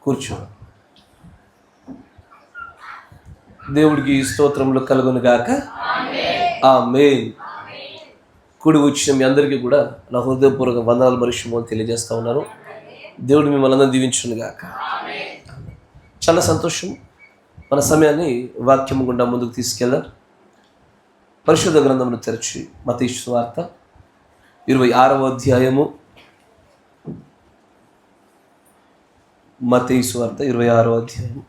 కూర్చో. దేవుడికి స్తోత్రములు కలుగును గాక. ఆమేన్. కూడి వచ్చిన మీ అందరికీ కూడా నా హృదయపూర్వక వందనాలు పరిశుభ్రం తెలియజేస్తా ఉన్నాను. దేవుడు మిమ్మల్ని అందరూ దీవించును గాక. చాలా సంతోషం. మన సమయాన్ని వాక్యం గుండా ముందుకు తీసుకెళ్దాం. పరిశుద్ధ గ్రంథమును తెరచి మత్తయి సువార్త 26వ అధ్యాయము. మత్తయి సువార్త 26వ అధ్యాయం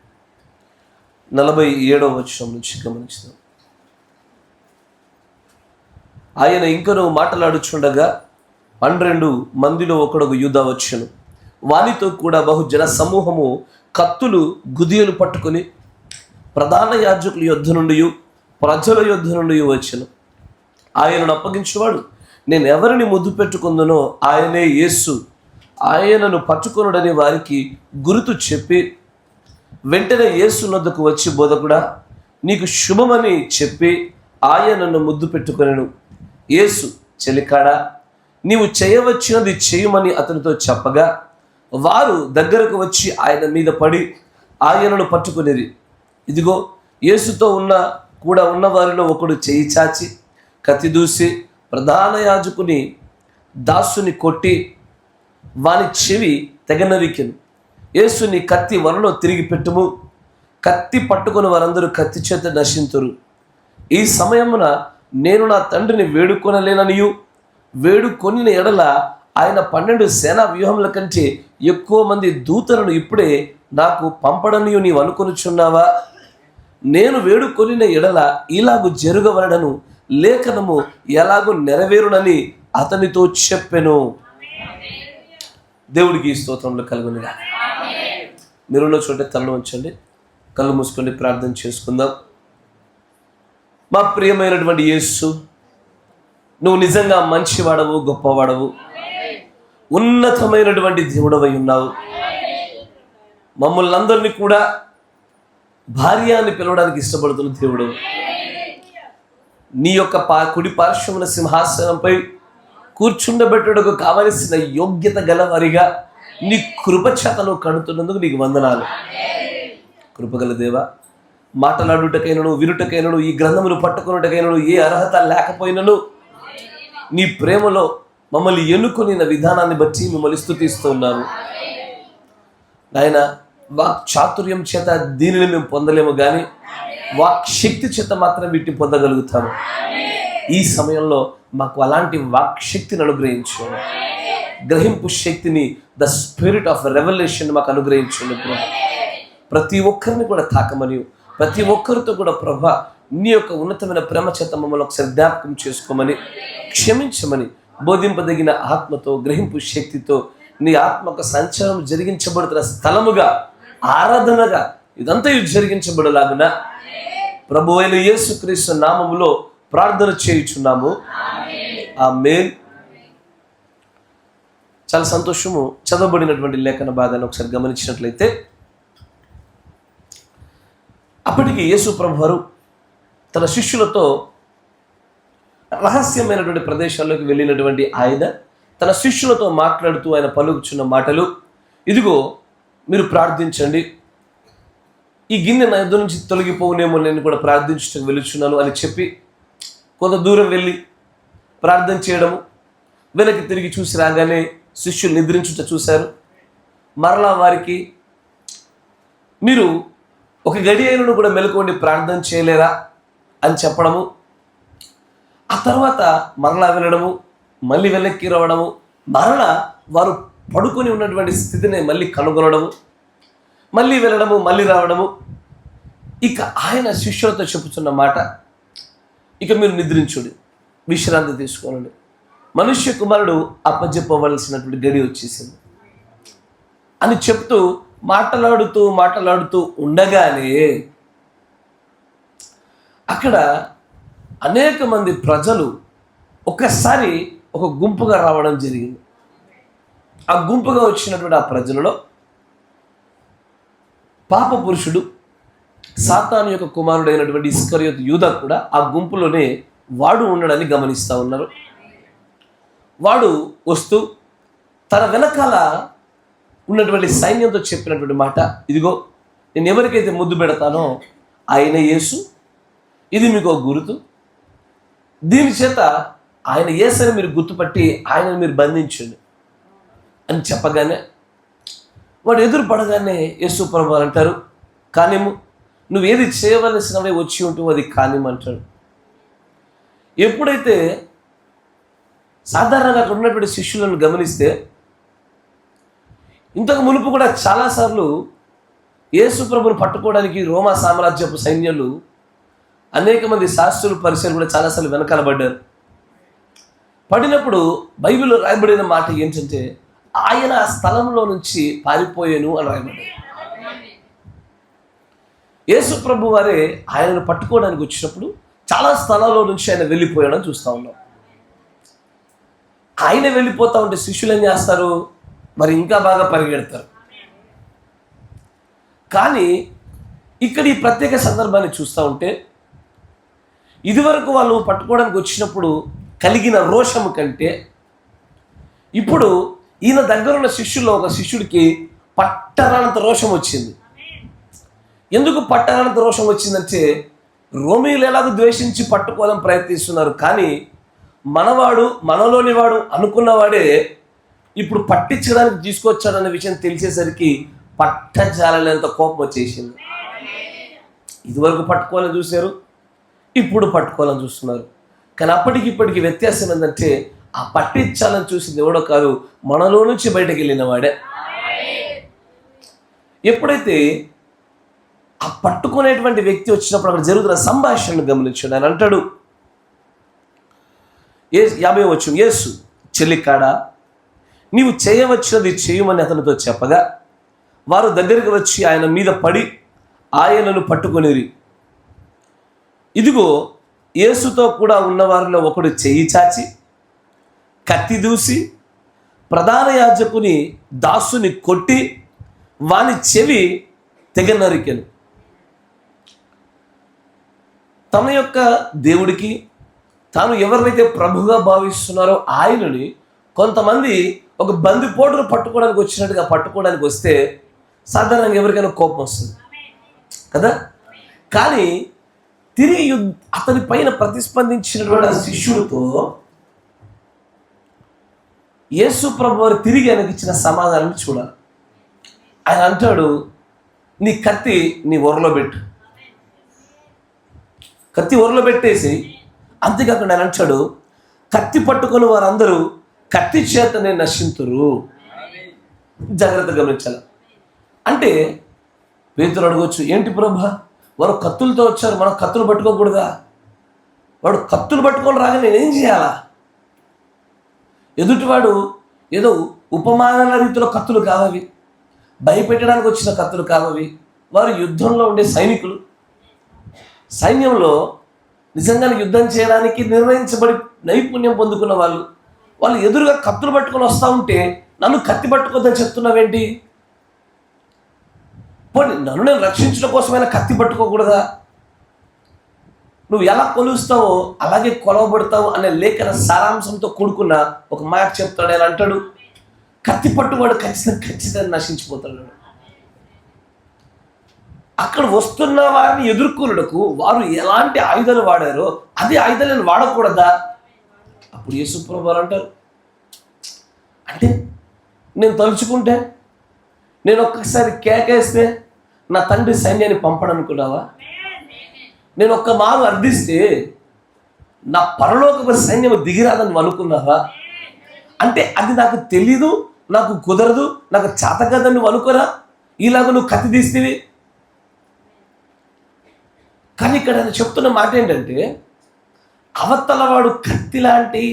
47వ వచనం నుంచి గమనించుదాం. ఆయన ఇంకనూ మాట్లాడుచుండగా 12 మందిలో ఒకడు యూదా వచ్చెను. వానితో కూడా బహుజన సమూహము కత్తులు గుదియలు పట్టుకొని ప్రధాన యాజకుల యొద్ద నుండి ప్రజల యొద్ద నుండి వచ్చెను. ఆయనను అప్పగించేవాడు, నేను ఎవరిని ముద్దు పెట్టుకుందునో ఆయనే యేసు, ఆయనను పట్టుకొనుడని వారికి గుర్తు చెప్పి వెంటనే యేసు నొద్దకు వచ్చి, బోధకుడా నీకు శుభమని చెప్పి ఆయనను ముద్దు పెట్టుకొనెను. యేసు, చెలికాడా నీవు చేయవచ్చినది చేయమని అతనితో చెప్పగా వారు దగ్గరకు వచ్చి ఆయన మీద పడి ఆయనను పట్టుకునేది. ఇదిగో యేసుతో కూడా ఉన్న వారిలో ఒకడు చేయి చాచి కత్తి దూసి ప్రధాన యాజకుని దాసుని కొట్టి వాని చెవి తెగ నరికెను. యేసుని కత్తి వలలో తిరిగి పెట్టుము, కత్తి పట్టుకుని వారందరూ కత్తి చేత నశింతురు. ఈ సమయమున నేను నా తండ్రిని వేడుకొనలేననియు వేడుకొనిన ఎడల ఆయన 12 సేనా వ్యూహముల కంటే ఎక్కువ మంది దూతలను ఇప్పుడే నాకు పంపడనియు నీవు అనుకొనుచున్నావా? నేను వేడుకొనిన ఎడల ఇలాగు జరగవలడను లేఖనము ఎలాగూ నెరవేరునని అతనితో చెప్పెను. దేవుడికి స్తోత్రములు కలుగునుగా. మీరున్న చోట తలను ఉంచండి, కళ్ళు మూసుకొని ప్రార్థన చేసుకుందాం. మా ప్రియమైనటువంటి యేసు, నువ్వు నిజంగా మంచివాడవు, గొప్పవాడవు, ఉన్నతమైనటువంటి దేవుడవై ఉన్నావు. మమ్మల్ని అందరినీ కూడా భార్య అని పిలవడానికి ఇష్టపడుతున్న దేవుడు. నీ యొక్క కుడి పార్శ్వమున సింహాసనంపై కూర్చుండబెట్టుటకు కావలసిన యోగ్యత గలవారిగా నీ కృపచేతను కడుతున్నందుకు నీకు వందనాలు. కృపగల దేవా, మాట్లాడుటకైనను వినుటకైనను ఈ గ్రంథమును పట్టుకున్నటకైనను ఏ అర్హత లేకపోయినను నీ ప్రేమలో మమ్మల్ని ఎన్నుకొనిన విధానాన్ని బట్టి మిమ్మల్ని స్తుతిస్తూ ఉన్నాము. నాయన, వాక్ చాతుర్యం చేత దీనిని మేము పొందలేము, కానీ వాక్ శక్తి చేత మాత్రం వీటిని పొందగలుగుతాము. ఈ సమయంలో మాకు అలాంటి వాక్ శక్తిని అనుగ్రహించండి. గ్రహింపు శక్తిని, ద స్పిరిట్ ఆఫ్ రెవల్యూషన్ మాకు అనుగ్రహించండి. ప్రతి ఒక్కరిని కూడా తాకమని, ప్రతి ఒక్కరితో కూడా ప్రభా నీ యొక్క ఉన్నతమైన ప్రేమ చేత మమ్మల్ని ఒకసారి జ్ఞాపకం చేసుకోమని, క్షమించమని, బోధింపదగిన ఆత్మతో, గ్రహింపు శక్తితో నీ ఆత్మక సంచారం జరిగించబడుతున్న స్థలముగా, ఆరాధనగా ఇదంతా జరిగించబడలాగున ప్రభు అయిన యేసుక్రీస్తు నామములో ప్రార్థన చేయుచున్నాము. ఆమేన్. చాలా సంతోషము. చదవబడినటువంటి లేఖన భాగాన్ని ఒకసారి గమనించినట్లయితే, అప్పటికి యేసు ప్రభువారు తన శిష్యులతో రహస్యమైనటువంటి ప్రదేశాల్లోకి వెళ్ళినటువంటి ఆయన తన శిష్యులతో మాట్లాడుతూ ఆయన పలుకుచున్న మాటలు, ఇదిగో మీరు ప్రార్థించండి, ఈ గిన్నె నా ఎదురు నుంచి తొలగిపోవునేమో, నేను కూడా ప్రార్థించడానికి వెళుచున్నాను అని చెప్పి కొంత దూరం వెళ్ళి ప్రార్థన చేయడము, వెనక్కి తిరిగి చూసి రాగానే శిష్యులు నిద్రించుట చూశారు. మరలా వారికి, మీరు ఒక గడి అయినను కూడా మెలకువని ప్రార్థన చేయలేరా అని చెప్పడము, ఆ తర్వాత మరలా వెళ్ళడము, మళ్ళీ వెనక్కి రావడము, మరలా వారు పడుకొని ఉన్నటువంటి స్థితిని మళ్ళీ కనుగొనడము, మళ్ళీ వెళ్ళడము, మళ్ళీ రావడము. ఇక ఆయన శిష్యులతో చెప్పుతున్న మాట, ఇక మీరు నిద్రించుడి, విశ్రాంతి తీసుకోనండి, మనుష్య కుమారుడు అప్పజెప్పవలసినటువంటి గడి వచ్చేసింది అని చెప్తూ మాట్లాడుతూ ఉండగానే అక్కడ అనేక మంది ప్రజలు ఒక్కసారి ఒక గుంపుగా రావడం జరిగింది. ఆ గుంపుగా వచ్చినటువంటి ఆ ప్రజలలో పాప పురుషుడు, సాతాను యొక్క కుమారుడైనటువంటి ఇస్కరియోతు యూదా కూడా ఆ గుంపులోనే వాడు ఉండడాన్ని గమనిస్తూ ఉన్నారు. వాడు వస్తూ తన వెనకాల ఉన్నటువంటి సైన్యంతో చెప్పినటువంటి మాట, ఇదిగో నేను ఎవరికైతే ముద్దు పెడతానో ఆయన యేసు, ఇది మీకు ఒక గుర్తు, దీని చేత ఆయన యేసుని మీరు గుర్తుపట్టి ఆయనను మీరు బంధించండి అని చెప్పగానే వాడు ఎదురు పడగానే యేసు ప్రభువు అంటారు, కానిము, నువ్వు ఏది చేయవలసినవే వచ్చి ఉంటూ అది కానిము అంటాడు. ఎప్పుడైతే సాధారణంగా అక్కడ ఉన్నటువంటి శిష్యులను గమనిస్తే ఇంతకు మునుపు కూడా చాలాసార్లు యేసు ప్రభువును పట్టుకోవడానికి రోమా సామ్రాజ్యపు సైన్యాలు అనేక మంది శాస్త్రులు పరిచయాలు కూడా చాలాసార్లు వెనకాల పడ్డారు. పడినప్పుడు బైబిల్లో రాయబడిన మాట ఏంటంటే ఆయన ఆ స్థలంలో నుంచి పారిపోయాను అని రాయబడ్డారు. యేసు ప్రభు వారే ఆయనను పట్టుకోవడానికి వచ్చినప్పుడు చాలా స్థలాల్లో నుంచి ఆయన వెళ్ళిపోయాడని చూస్తూ ఉన్నాం. ఆయన వెళ్ళిపోతా ఉంటే శిష్యులు ఏం చేస్తారు, మరి ఇంకా బాగా పరిగెడతారు. కానీ ఇక్కడ ఈ ప్రత్యేక సందర్భాన్ని చూస్తూ ఉంటే ఇదివరకు వాళ్ళు పట్టుకోవడానికి వచ్చినప్పుడు కలిగిన రోషము కంటే ఇప్పుడు ఈయన దగ్గర ఉన్న శిష్యుల్లో ఒక శిష్యుడికి పట్టరానంత రోషం వచ్చింది. ఎందుకు పట్టరానంత రోషం వచ్చిందంటే రోమీయులు ఎలాగో ద్వేషించి పట్టుకోవాలని ప్రయత్నిస్తున్నారు, కానీ మనలోని వాడు అనుకున్నవాడే ఇప్పుడు పట్టించడానికి తీసుకొచ్చాడన్న విషయం తెలిసేసరికి పట్టజాలనేంత కోపం వచ్చేసింది. ఇదివరకు పట్టుకోవాలని చూశారు, ఇప్పుడు పట్టుకోవాలని చూస్తున్నారు. కానీ అప్పటికి ఇప్పటికి వ్యత్యాసం ఏంటంటే ఆ పట్టించాలని చూసింది ఎవడో కాదు, మనలో నుంచి బయటకు వెళ్ళిన వాడే. ఎప్పుడైతే ఆ పట్టుకునేటువంటి వ్యక్తి వచ్చినప్పుడు అక్కడ జరుగుతున్న సంభాషణను గమనించాడు. ఆయన అంటాడు, 50వ వచనం, యేసు చెల్లికాడా, నీవు చేయవచ్చినది చేయమని అతనితో చెప్పగా వారు దగ్గరికి వచ్చి ఆయన మీద పడి ఆయనను పట్టుకొనిరి. ఇదిగో యేసుతో కూడా ఉన్నవారిలో ఒకడు చెయ్యి చాచి కత్తి దూసి ప్రధాన యాజకుని దాసుని కొట్టి వాని చెవి తెగ నరికెను. తన యొక్క దేవుడికి తాను ఎవరినైతే ప్రభుగా భావిస్తున్నారో ఆయనని కొంతమంది ఒక బందిపోటును పట్టుకోవడానికి వచ్చినట్టుగా పట్టుకోవడానికి వస్తే సాధారణంగా ఎవరికైనా కోపం వస్తుంది కదా. కానీ తిరిగి అతని పైన ప్రతిస్పందించినటువంటి శిష్యుడితో యేసు ప్రభు వారు తిరిగి ఆయనకి ఇచ్చిన సమాధానం చూడాలి. ఆయన అంటాడు, నీ కత్తి నీ ఒరలో పెట్టు. కత్తి ఒరలో పెట్టేసి అంతేకాకుండా ఆయన అంటాడు, కత్తి పట్టుకొని వారందరూ కత్తి చేతనే నశింతురు. జాగ్రత్తగా గమనించాలి. అంటే పేతురు అడగవచ్చు, ఏంటి ప్రభా వారు కత్తులతో వచ్చారు, మనం కత్తులు పట్టుకోకూడదా? వాడు కత్తులు పట్టుకొని రాగా నేనేం చేయాలా? ఎదుటివాడు ఏదో ఉపమానాల రీతిలో కత్తులు కావవి, భయపెట్టడానికి వచ్చిన కత్తులు కావవి. వారు యుద్ధంలో ఉండే సైనికులు, సైన్యంలో నిజంగానే యుద్ధం చేయడానికి నిర్ణయించబడి నైపుణ్యం పొందుకున్న వాళ్ళు ఎదురుగా కత్తులు పట్టుకొని వస్తూ ఉంటే నన్ను కత్తి పట్టుకోద్దని చెప్తున్నావేంటి? పోనీ నన్ను నేను రక్షించడం కోసమైనా కత్తి పట్టుకోకూడదా? నువ్వు ఎలా కొలుస్తావో అలాగే కొలవబడతావు అనే లేఖన సారాంశంతో కూడుకున్న ఒక మాట చెప్తాడు. ఆయన అంటాడు, కత్తి పట్టువాడు ఖచ్చితంగా నశించిపోతాడు. అక్కడ వస్తున్న వారిని ఎదుర్కొనుటకు వారు ఎలాంటి ఆయుధాలు వాడారో అదే ఆయుధాలను వాడకూడదా? అప్పుడు యేసు ప్రభువు వారు అంటారు, అంటే నేను తలుచుకుంటే, నేను ఒక్కసారి కేకేస్తే నా తండ్రి సైన్యాన్ని పంపడనుకున్నావా? నేను ఒక్క మారు అర్థిస్తే నా పరలోక సైన్యం దిగిరాదని అనుకున్నావా? అంటే అది నాకు తెలీదు, నాకు కుదరదు, నాకు చేత కదని నువ్వు అనుకోరా? ఇలాగ నువ్వు కత్తి తీస్తేవి. కానీ ఇక్కడ ఆయన చెప్తున్న మాట ఏంటంటే, అవతలవాడు కత్తి లాంటి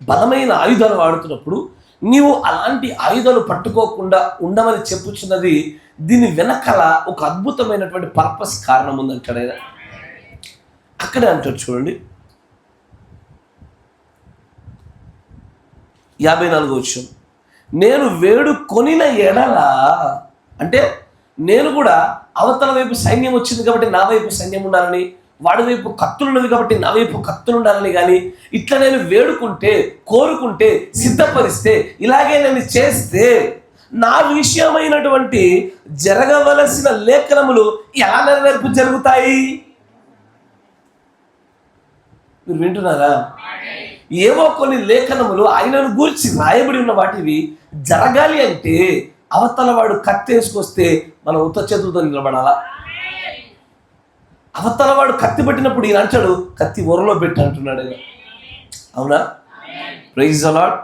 బలమైన ఆయుధాలు వాడుతున్నప్పుడు నీవు అలాంటి ఆయుధాలు పట్టుకోకుండా ఉండమని చెప్పుచున్నది. దీని వెనకాల ఒక అద్భుతమైనటువంటి పర్పస్ కారణం ఉందంటాడు ఆయన. అక్కడే అంటాడు చూడండి, 54వ వచనం, నేను వేడుకొనిన ఎడల, అంటే నేను కూడా అవతల వైపు సైన్యం వచ్చింది కాబట్టి నా వైపు సైన్యం ఉండాలని, వాడి వైపు కత్తులు ఉన్నది కాబట్టి నా వైపు కత్తులు ఉండాలని, కానీ ఇట్లా నేను వేడుకుంటే, కోరుకుంటే, సిద్ధపరిస్తే, ఇలాగే నేను చేస్తే నా విషయమైనటువంటి జరగవలసిన లేఖనములు ఎలా నెరవేర్పు జరుగుతాయి? మీరు వింటున్నారా? ఏవో కొన్ని లేఖనములు ఆయనను గూర్చి రాయబడి ఉన్న వాటివి జరగాలి అంటే అవతల వాడు కత్తి వేసుకొస్తే మనం ఉత్త చేతులతో నిలబడాలా? అవతల వాడు కత్తి పెట్టినప్పుడు ఈయన అంటాడు కత్తి ఒరలో పెట్టి అంటున్నాడు. అవునా? Praise the Lord.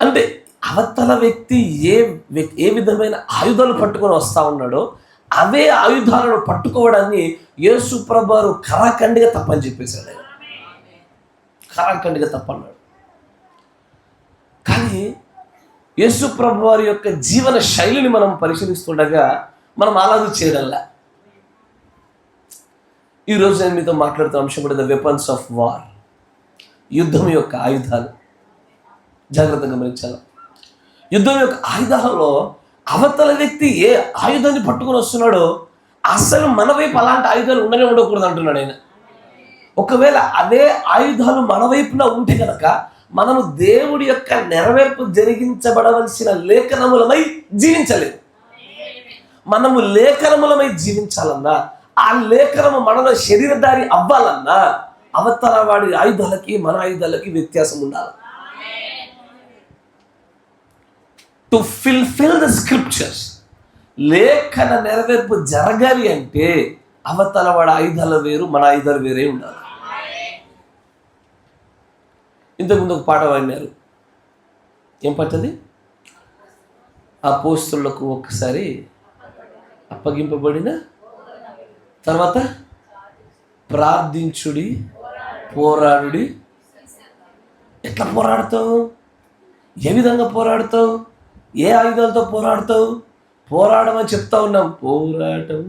అంటే అవతల వ్యక్తి ఏ విధమైన ఆయుధాలు పట్టుకొని వస్తా ఉన్నాడో అవే ఆయుధాలను పట్టుకోవడాన్ని యేసు ప్రభువారు కరాఖండిగా తప్పని చెప్పేశాడు. ఆయన కరాఖండిగా తప్పన్నాడు. కానీ యేసు ప్రభువారి యొక్క జీవన శైలిని మనం పరిశీలిస్తుండగా మనం అలాగే చేయడంలా. ఈరోజు నేను మీతో మాట్లాడుతున్న అంశం కూడా ద వెపన్స్ ఆఫ్ వార్, యుద్ధం యొక్క ఆయుధాలు. జాగ్రత్తగా గమనించాలి. యుద్ధం యొక్క ఆయుధాలలో అవతల వ్యక్తి ఏ ఆయుధాన్ని పట్టుకొని వస్తున్నాడో అసలు మన వైపు అలాంటి ఆయుధాలు ఉండనే ఉండకూడదు అంటున్నాడు ఆయన. ఒకవేళ అదే ఆయుధాలు మన వైపున ఉంటే కనుక మనము దేవుడి యొక్క నెరవేర్పు జరిగించబడవలసిన లేఖనములమై జీవించలేదు. మనము లేఖనములమై జీవించాలన్నా, ఆ లేఖనము మనలో శరీరధారి అవ్వాలన్నా అవతల వాడి ఆయుధాలకి మన ఆయుధాలకి వ్యత్యాసం ఉండాలి. టు ఫిల్ఫిల్ ద స్క్రిప్చర్స్, లేఖన నెరవేర్పు జరగాలి అంటే అవతల వాడి ఆయుధాలు వేరు, మన ఆయుధాలు వేరే ఉండాలి. ఇంతకుముందు ఒక పాట పాడినారు. ఏం పట్టది? అపోస్తలులకు ఒక్కసారి అప్పగింపబడిన తర్వాత ప్రార్థించుడి, పోరాడుడి. ఎట్లా పోరాడతావు? ఏ విధంగా పోరాడతావు? ఏ ఆయుధాలతో పోరాడతావు? పోరాడమని చెప్తా ఉన్నాం. పోరాటం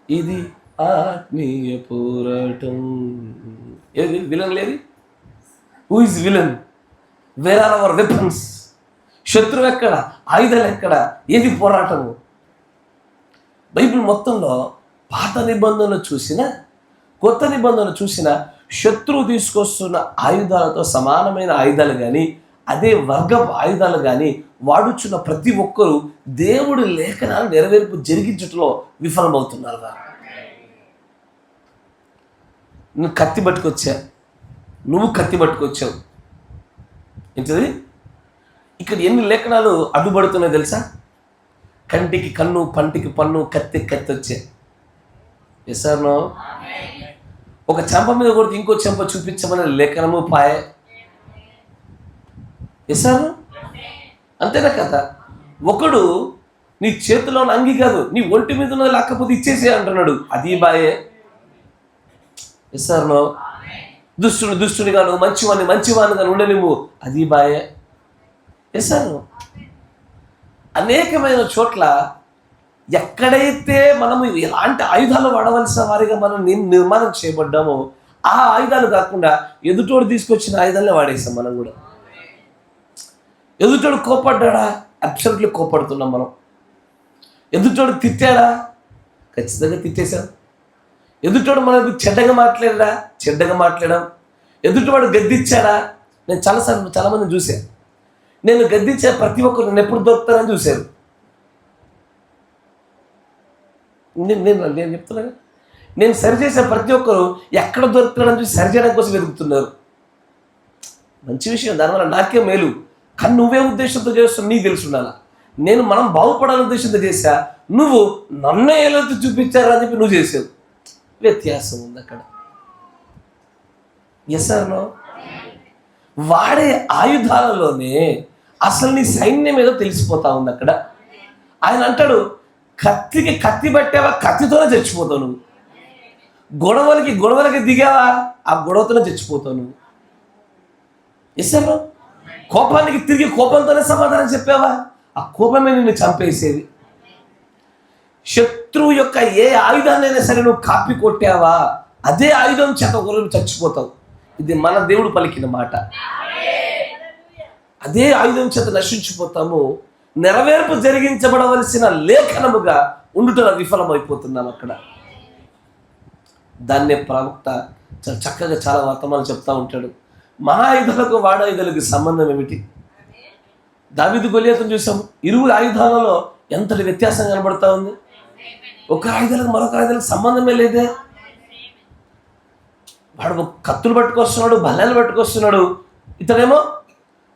ఇది ఆత్మీయ పోరాటం. ఏది విలన్ లేదు? Who is villain? Where are our weapons? శత్రువు ఎక్కడ? ఆయుధాలు ఎక్కడ? ఏది పోరాటము? బైబిల్ మొత్తంలో పాత నిబంధనలు చూసినా కొత్త నిబంధనలు చూసినా శత్రువు తీసుకొస్తున్న ఆయుధాలతో సమానమైన ఆయుధాలు కానీ అదే వర్గపు ఆయుధాలు కానీ వాడుచున్న ప్రతి ఒక్కరూ దేవుడి లేఖనాలు నెరవేర్పు జరిగించడంలో విఫలమవుతున్నారు. నువ్వు కత్తి పట్టుకొచ్చా, నువ్వు కత్తి పట్టుకొచ్చావు. ఏంటది? ఇక్కడ ఎన్ని లేఖనాలు అడ్డుపడుతున్నాయో తెలుసా? కంటికి కన్ను, పంటికి పన్ను, కత్తి వచ్చే. Yes or no? ఒక చెంప మీద కొడితే ఇంకో చెంప చూపించమనే లేఖనము పాయే. Yes or no? అంతేనా కదా? ఒకడు నీ చేతిలో అంగి కాదు, నీ ఒంటి మీద ఉన్నది లేకపోతే ఇచ్చేసే అంటున్నాడు, అది బాయే. Yes or no? దుష్టునిగా నువ్వు మంచివానిగా ఉండలేవు, అది బాయే. Yes or no? అనేకమైన చోట్ల ఎక్కడైతే మనము ఎలాంటి ఆయుధాలు వాడవలసిన వారిగా మనం నిర్మాణం చేయబడ్డామో ఆ ఆయుధాలు కాకుండా ఎదుటోడు తీసుకొచ్చిన ఆయుధాలనే వాడేసాం మనం కూడా. ఎదుటోడు కోపడ్డా? అబ్సల్యూట్లీ కోపడుతున్నాం మనం. ఎదుటోడు తిట్టాడా? ఖచ్చితంగా తిట్టేశాం. ఎదుటోడు మనకు చెడ్డగా మాట్లాడాం. ఎదుటివాడు గద్దిచ్చాడా? నేను చాలామందిని చూశాను. నేను గద్దించే ప్రతి ఒక్కరు నేను ఎప్పుడు దొరుకుతానని చూశారు. నేను చెప్తున్నా, నేను సరిచేసే ప్రతి ఒక్కరు ఎక్కడ దొరుకుతాడని చూసి సరిచేయడం కోసం వెతుకుతున్నారు. మంచి విషయం, దానివల్ల నాకే మేలు. కానీ నువ్వే ఉద్దేశంతో చేస్తావు నీకు తెలుసు ఉండాలా. మనం బాగుపడాలని ఉద్దేశంతో చేశా, నువ్వు నన్నే ఎలా చూపించారా అని చెప్పి నువ్వు చేసావు. వ్యత్యాసం ఉంది అక్కడ. Yes or no? వాడే ఆయుధాలలోనే అసలు నీ సైన్యం ఏదో తెలిసిపోతా ఉంది అక్కడ. ఆయన అంటాడు, కత్తికి కత్తి పట్టావా, కత్తితోనే చచ్చిపోతావు నువ్వు. గొడవలకి దిగావా, ఆ గొడవతోనే చచ్చిపోతావు నువ్వు. Yes or no? కోపానికి తిరిగి కోపంతోనే సమాధానం చెప్పావా, ఆ కోపమే నిన్ను చంపేసేది. శత్రువు యొక్క ఏ ఆయుధాన్నైనా సరే నువ్వు కాపీ కొట్టావా, అదే ఆయుధం చేత ఒకరు చచ్చిపోతావు. ఇది మన దేవుడు పలికిన మాట. అదే ఆయుధం చేత నశించిపోతాము. నెరవేర్పు జరిగించబడవలసిన లేఖనముగా ఉండుటలో విఫలమైపోతున్నాం అక్కడ. దాన్నే ప్రవక్త చాలా చక్కగా చాలా వర్తమానాలు చెప్తా ఉంటాడు. మా ఆయుధాలకు వాడాయుధాలకు సంబంధం ఏమిటి? దావీదు గొలియాతును చూసాం. ఇరువురు ఆయుధాలలో ఎంతటి వ్యత్యాసం కనబడతా ఉంది. ఒక ఆయుధాలకు మరొక ఆయుధాలకు సంబంధమే లేదే. వాడు కత్తులు పట్టుకొస్తున్నాడు, బల్లెలు పట్టుకొస్తున్నాడు, ఇతడేమో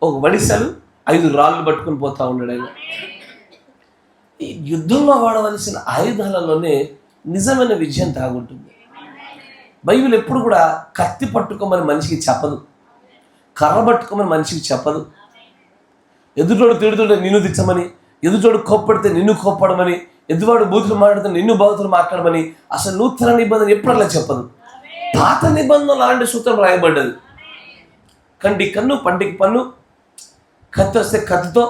ఒక వడిసెలు 5 రాళ్ళు పట్టుకుని పోతా ఉన్నాడు. ఆయన ఈ యుద్ధంలో వాడవలసిన ఆయుధాలలోనే నిజమైన విజయం తాగుంటుంది. బైబిల్ ఎప్పుడు కూడా కత్తి పట్టుకోమని మనిషికి చెప్పదు, కర్ర పట్టుకోమని మనిషికి చెప్పదు. ఎదుటోడు తిడుతుంటే నిన్ను తిట్టమని, ఎదుటోడు కోప్పడితే నిన్ను కోప్పడమని, ఎదువాడు బూతులు మాట్లాడితే నిన్ను బూతులు మాట్లాడమని అసలు నూతన నిబంధన ఎప్పుడు అలా చెప్పదు. పాత నిబంధనలు అలాంటి సూత్రం రాయబడ్డది. కంటికి కన్ను, పంటికి పన్ను, కత్తి వస్తే కత్తితో.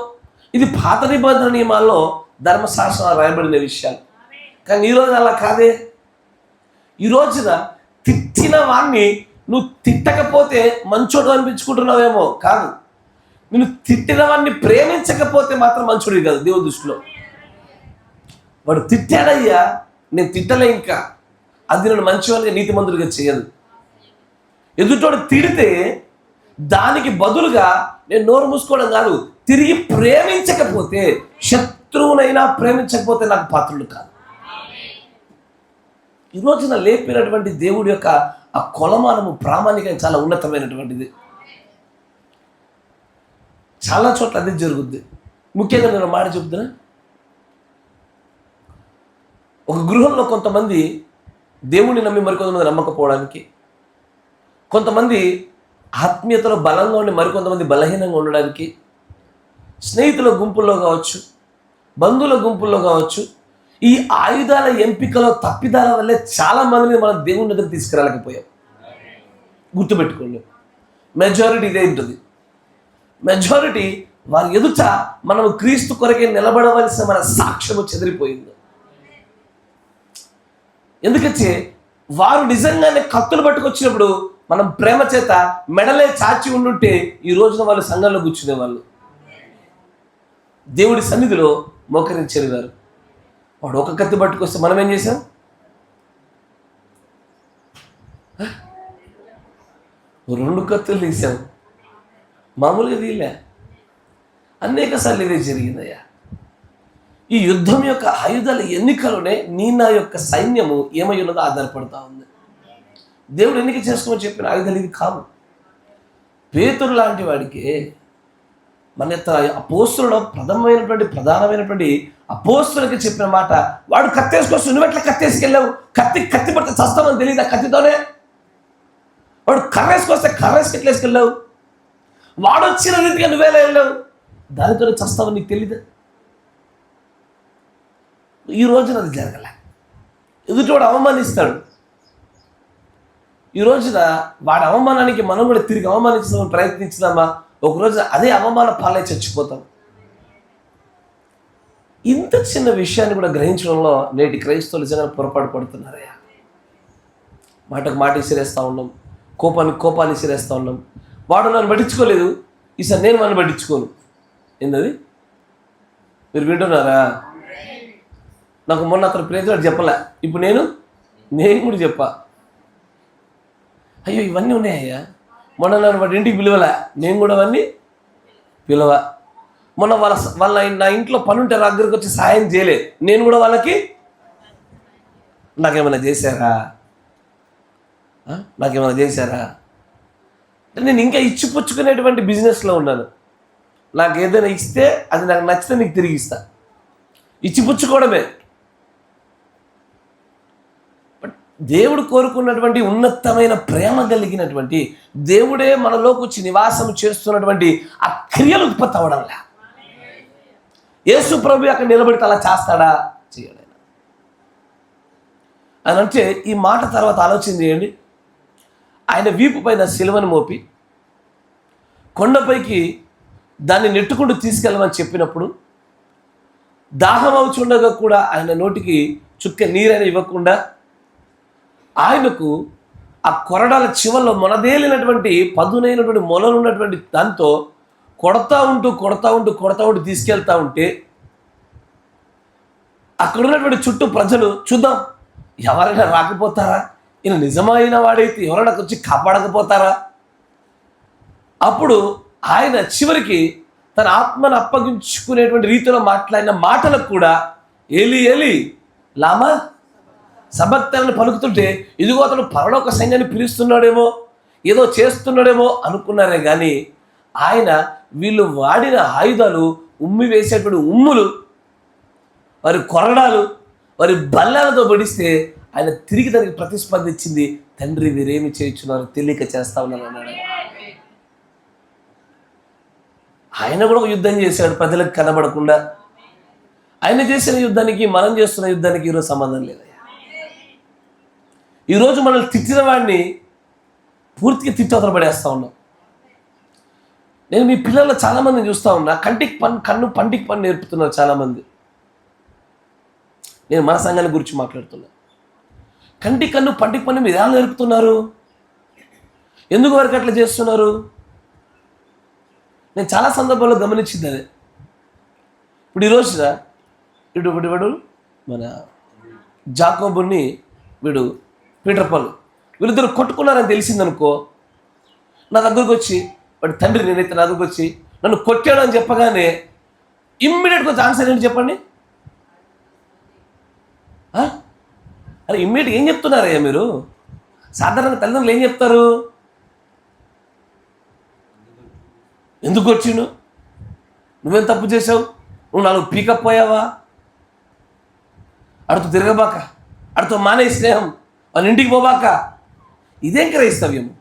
ఇది పాత నిబంధన నియమాల్లో ధర్మశాస్త్రాలు రాయబడిన విషయాలు. కానీ ఈరోజు అలా కాదే. ఈ రోజున తిట్టిన వాడిని నువ్వు తిట్టకపోతే మంచోడు అనిపించుకుంటున్నావేమో, కాదు. నేను తిట్టిన వాడిని ప్రేమించకపోతే మాత్రం మంచోడు కాదు దేవుని దృష్టిలో. వాడు తిట్టాడయ్యా, నేను తిట్టలే, ఇంకా అది నన్ను మంచివాళ్ళుగా నీతిమంతుడిగా చేయదు. ఎదుటోడు తిడితే దానికి బదులుగా నేను నోరు మూసుకోవడం కాదు, తిరిగి ప్రేమించకపోతే, శత్రువునైనా ప్రేమించకపోతే నాకు పాత్రుడు కాదు. ఈ రోజున లేపినటువంటి దేవుడి యొక్క ఆ కొలమానము ప్రామాణికంగా చాలా ఉన్నతమైనటువంటిది. చాలా చోట్ల అదే జరుగుద్ది. ముఖ్యంగా నేను మాట చెప్తున్నా, ఒక గృహంలో కొంతమంది దేవుడిని నమ్మి మరికొంతమంది నమ్మకపోవడానికి, కొంతమంది ఆత్మీయతలో బలంగా ఉండి మరికొంతమంది బలహీనంగా ఉండడానికి, స్నేహితుల గుంపుల్లో కావచ్చు, బంధువుల గుంపుల్లో కావచ్చు, ఈ ఆయుధాల ఎంపికలో తప్పిదాల వల్లే చాలా మందిని మనం దేవుని దగ్గర తీసుకురాలేకపోయాం. గుర్తుపెట్టుకోండి, మెజారిటీ ఇదే ఉంటుంది. మెజారిటీ వారి ఎదుట మనం క్రీస్తు కొరకే నిలబడవలసిన మన సాక్ష్యము చెదిరిపోయింది. ఎందుకంటే వారు నిజంగానే కత్తులు పట్టుకొచ్చినప్పుడు మనం ప్రేమ చేత మెడలే చాచి ఉండుంటే ఈ రోజున వాళ్ళు సంఘంలో కూర్చునేవాళ్ళు, దేవుడి సన్నిధిలో మోకరించేవారు. వాడు ఒక కత్తి పట్టుకొస్తే మనం ఏం చేసాం? రెండు కత్తులు తీసాం, మామూలుగా తీలే. అనేక సార్లు ఇదే జరిగిందయ్యా. ఈ యుద్ధం యొక్క ఆయుధాల ఎన్నికలోనే నీ నా యొక్క సైన్యము ఏమై ఉన్నదో ఆధారపడతా ఉంది. దేవుడు ఎన్నిక చేసుకోమని చెప్పిన ఆయుధాలు ఇది కావు. పేతురు లాంటి వాడికి మన అపోస్తులలో ప్రధానమైనటువంటి అపోస్తులకి చెప్పిన మాట, వాడు కత్తేసుకొస్తూ నువ్వు ఎట్లా కత్తేసుకెళ్ళావు? కత్తి పడితే చస్తామని తెలియదు. ఆ కత్తితోనే వాడు కర్రేసుకొస్తే కర్రేసుకు ఎట్లా వేసుకెళ్ళావు? వాడు వచ్చిన రీతిగా నువ్వేలా వెళ్ళావు? దానితోనే చస్తావని నీకు తెలీదా? ఈ రోజున అది జరగలే. ఎదుటివాడు అవమానిస్తాడు. ఈ రోజున వాడి అవమానానికి మనం కూడా తిరిగి అవమానించడానికి ప్రయత్నించుదామా? ఒక రోజున అదే అవమాన పాలై చచ్చిపోతాం. ఇంత చిన్న విషయాన్ని కూడా గ్రహించడంలో నేటి క్రైస్తవులు నిజంగా పొరపాటు పడుతున్నారయ్యా. మాటకు మాట ఇసిరేస్తూ ఉన్నాం, కోపాన్ని ఇసిరేస్తూ ఉన్నాం. వాడు నన్ను పట్టించుకోలేదు, ఈసారి నేను నన్ను పట్టించుకోను. ఏంటది? మీరు వింటున్నారా? నాకు మొన్న అతను ప్రేతుడు చెప్పలే, ఇప్పుడు నేను కూడా చెప్పా. అయ్యో ఇవన్నీ ఉన్నాయ్యా. మొన్న నన్ను వాడి ఇంటికి పిలవలే, నేను కూడా అవన్నీ పిలవ. మొన్న వాళ్ళ నా ఇంట్లో పని ఉంటే నా దగ్గరికి వచ్చి సహాయం చేయలే, నేను కూడా వాళ్ళకి నాకేమైనా చేశారా? నేను ఇంకా ఇచ్చిపుచ్చుకునేటువంటి బిజినెస్లో ఉన్నాను. నాకు ఏదైనా ఇస్తే అది నాకు నచ్చితే నీకు తిరిగి ఇస్తా. ఇచ్చిపుచ్చుకోవడమే. బట్ దేవుడు కోరుకున్నటువంటి ఉన్నతమైన ప్రేమ కలిగినటువంటి దేవుడే మనలోకి వచ్చి నివాసం చేస్తున్నటువంటి ఆ క్రియలు ఉత్పత్తి అవ్వడంలా. యేసు ప్రభు అక్కడ నిలబడితే అలా చేస్తాడా? చేయడు. అని అంటే ఈ మాట తర్వాత ఆలోచన చేయండి. ఆయన వీపు పైన సిలువను మోపి కొండపైకి దాన్ని నెట్టుకుంటూ తీసుకెళ్ళమని చెప్పినప్పుడు దాహం అవుచుండగా కూడా ఆయన నోటికి చుక్క నీరైనా ఇవ్వకుండా ఆయనకు ఆ కొరడాల చివరిలో మొనదేలినటువంటి పదునైనటువంటి మొలలు ఉన్నటువంటి దాంతో కొడతా ఉంటూ తీసుకెళ్తా ఉంటే అక్కడ ఉన్నటువంటి చుట్టూ ప్రజలు చూద్దాం ఎవరైనా రాకపోతారా, ఈయన నిజమైన వాడైతే ఎవరైనా వచ్చి కాపాడకపోతారా? అప్పుడు ఆయన చివరికి తన ఆత్మను అప్పగించుకునేటువంటి రీతిలో మాట్లాడిన మాటలకు కూడా ఏలి ఏలి లామా సబక్తని పలుకుతుంటే ఇదిగో అతడు పరలోక సైన్యాన్ని పిలుస్తున్నాడేమో, ఏదో చేస్తున్నాడేమో అనుకున్నారే కానీ ఆయన వీళ్ళు వాడిన ఆయుధాలు, ఉమ్మి వేసేటువంటి ఉమ్ములు, వారి కొరడాలు, వారి బల్లాలతో బడిస్తే ఆయన తిరిగి దానికి ప్రతిస్పందించింది, తండ్రి వీరేమి చేయించున్నారు తెలియక చేస్తా ఉన్నారు అన్నాడు. ఆయన కూడా ఒక యుద్ధం చేశాడు ప్రజలకు కనబడకుండా. ఆయన చేసిన యుద్ధానికి మనం చేస్తున్న యుద్ధానికి ఈరోజు సంబంధం లేదు. ఈరోజు మనల్ని తిట్టిన వాడిని పూర్తిగా తిట్టవతల పడేస్తూ ఉన్నాం. నేను మీ పిల్లల్లో చాలామందిని చూస్తూ ఉన్నా, కన్ను పంటికి పన్ను నేర్పుతున్నారు చాలామంది. నేను మన సంఘాల గురించి మాట్లాడుతున్నా. కంటికి కన్ను పంటికి పన్ను మీరు ఎలా నేర్పుతున్నారు? ఎందుకు వారికి అట్లా చేస్తున్నారు? నేను చాలా సందర్భాల్లో గమనించింది అదే. ఇప్పుడు ఈరోజున వీడు మన జాకోబుని వీడు పీటర్ పాల్ వీళ్ళిద్దరు కొట్టుకున్నారని తెలిసిందనుకో, నా దగ్గరకు వచ్చి వాడి తండ్రి నేనైతే నా దగ్గరకు వచ్చి నన్ను కొట్టాడు అని చెప్పగానే ఇమ్మీడియట్గా వచ్చి ఆన్సర్ ఏంటి చెప్పండి? అరే ఇమ్మీడియట్గా ఏం చెప్తున్నారయ్యా మీరు? సాధారణంగా తల్లిదండ్రులు ఏం చెప్తారు? ఎందుకు వచ్చిండు, నువ్వేం తప్పు చేసావు, నువ్వు నాలుగు పీకప్ పోయావా, అడుతూ తిరగబాక, అడుతూ మానే స్నేహం, వాళ్ళ ఇంటికి పోబాక. ఇదేం క్రైస్తవ్యము?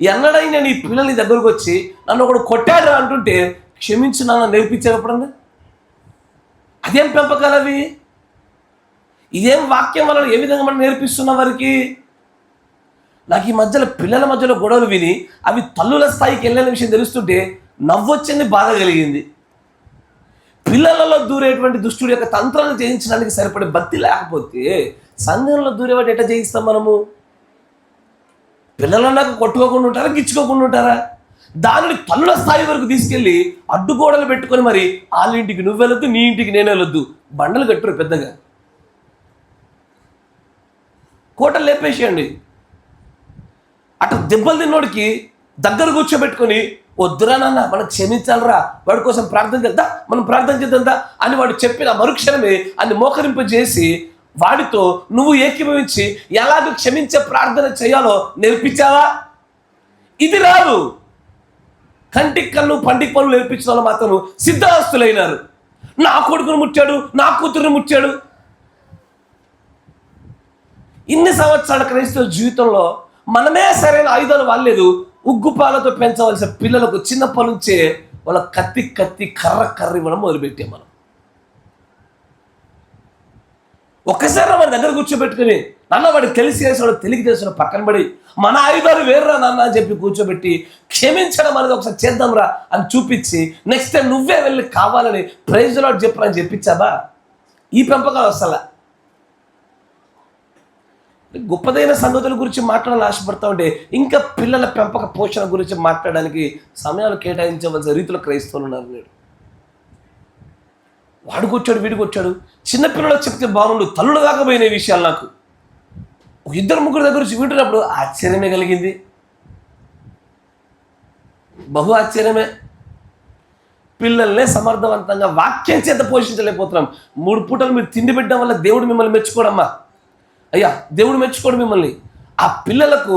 ఎన్నడైనా నీ పిల్లల దగ్గరకు వచ్చి నన్ను ఒకడు కొట్టాడు అంటుంటే క్షమించు నాన్న నేర్పించావు ఎప్పుడన్నా? అదేం పెంపకాలు అవి? ఇదేం వాక్యం వల్ల ఏ విధంగా మనం నేర్పిస్తున్న వారికి? నాకు ఈ మధ్యలో పిల్లల మధ్యలో గొడవలు విని అవి తల్లుల స్థాయికి వెళ్ళిన విషయం తెలుస్తుంటే నవ్వొచ్చింది, బాధ కలిగింది. పిల్లలలో దూరేటువంటి దుష్టుడి యొక్క తంత్రాలను చేయించడానికి సరిపడే భక్తి లేకపోతే సంఘంలో దూరేవాడు ఎట్లా చేయిస్తాం మనము? పిల్లలన్నాక కొట్టుకోకుండా ఉంటారా, గిచ్చుకోకుండా ఉంటారా? దానిని తల్లుల స్థాయి వరకు తీసుకెళ్ళి అడ్డుగోడలు పెట్టుకొని మరి వాళ్ళ ఇంటికి నువ్వు వెళ్ళొద్దు, నీ ఇంటికి నేను వెళ్ళొద్దు, బండలు కట్టురు పెద్దగా, కోటలు లేపేసేయండి. అటు దెబ్బలు తిన్నోడికి దగ్గర కూర్చోబెట్టుకొని వద్దురా నాన్న మనం క్షమించాలరా, వాడి కోసం ప్రార్థన చేద్దా, మనం ప్రార్థన చేద్దా అని వాడు చెప్పిన మరుక్షణమే అన్ని మోకరింపజేసి వాడితో నువ్వు ఏకీభవించి ఎలాగో క్షమించే ప్రార్థన చేయాలో నేర్పించావా? ఇది రాదు. కంటికి కన్ను పంటికి పనులు నేర్పించిన వాళ్ళు మాత్రం సిద్ధాస్తులైనారు. నా కొడుకును ముట్టాడు, నా కూతురుని ముట్టాడు. ఇన్ని సంవత్సరాల క్రైస్తవ జీవితంలో మనమే సరైన ఆయుధాలు వాడలేదు. ఉగ్గుపాలతో పెంచవలసిన పిల్లలకు చిన్నప్పటి నుంచే వాళ్ళ కత్తి కర్ర ఇవ్వడం మొదలుపెట్టాం మనం. ఒక్కసారి మన దగ్గర కూర్చోబెట్టుకుని నాన్న వాడికి తెలిసి చేసాడు తెలియక చేసాడు పక్కన పడి మన ఆయుధాలు వేరురా నాన్న అని చెప్పి కూర్చోబెట్టి క్షమించడం అనేది ఒకసారి చేద్దాంరా అని చూపించి నెక్స్ట్ టైం నువ్వే వెళ్ళి కావాలని ప్రైజ్ లార్డ్ చెప్పరా అని చెప్పించాబా? ఈ పెంపకాలు వస్తలా. గొప్పదైన సంగతుల గురించి మాట్లాడాలని ఆశపడతా ఉంటే ఇంకా పిల్లల పెంపక పోషణ గురించి మాట్లాడడానికి సమయాలు కేటాయించవలసిన రీతిలో క్రైస్తవులు ఉన్నారు. నేడు వాడుకొచ్చాడు వీడికొచ్చాడు, చిన్నపిల్లలకు చెప్తే బాగుండు, తల్లులు కాకపోయిన విషయాలు నాకు ఒక ఇద్దరు ముగ్గురు దగ్గర నుంచి వింటున్నప్పుడు ఆశ్చర్యమే కలిగింది, బహు ఆశ్చర్యమే. పిల్లల్నే సమర్థవంతంగా వాక్యం చేత పోషించలేకపోతున్నాం. 3 పూటలు మీరు తిండి పెట్టడం వల్ల దేవుడు మిమ్మల్ని మెచ్చుకోడమ్మా, అయ్యా దేవుడు మెచ్చుకోడు మిమ్మల్ని. ఆ పిల్లలకు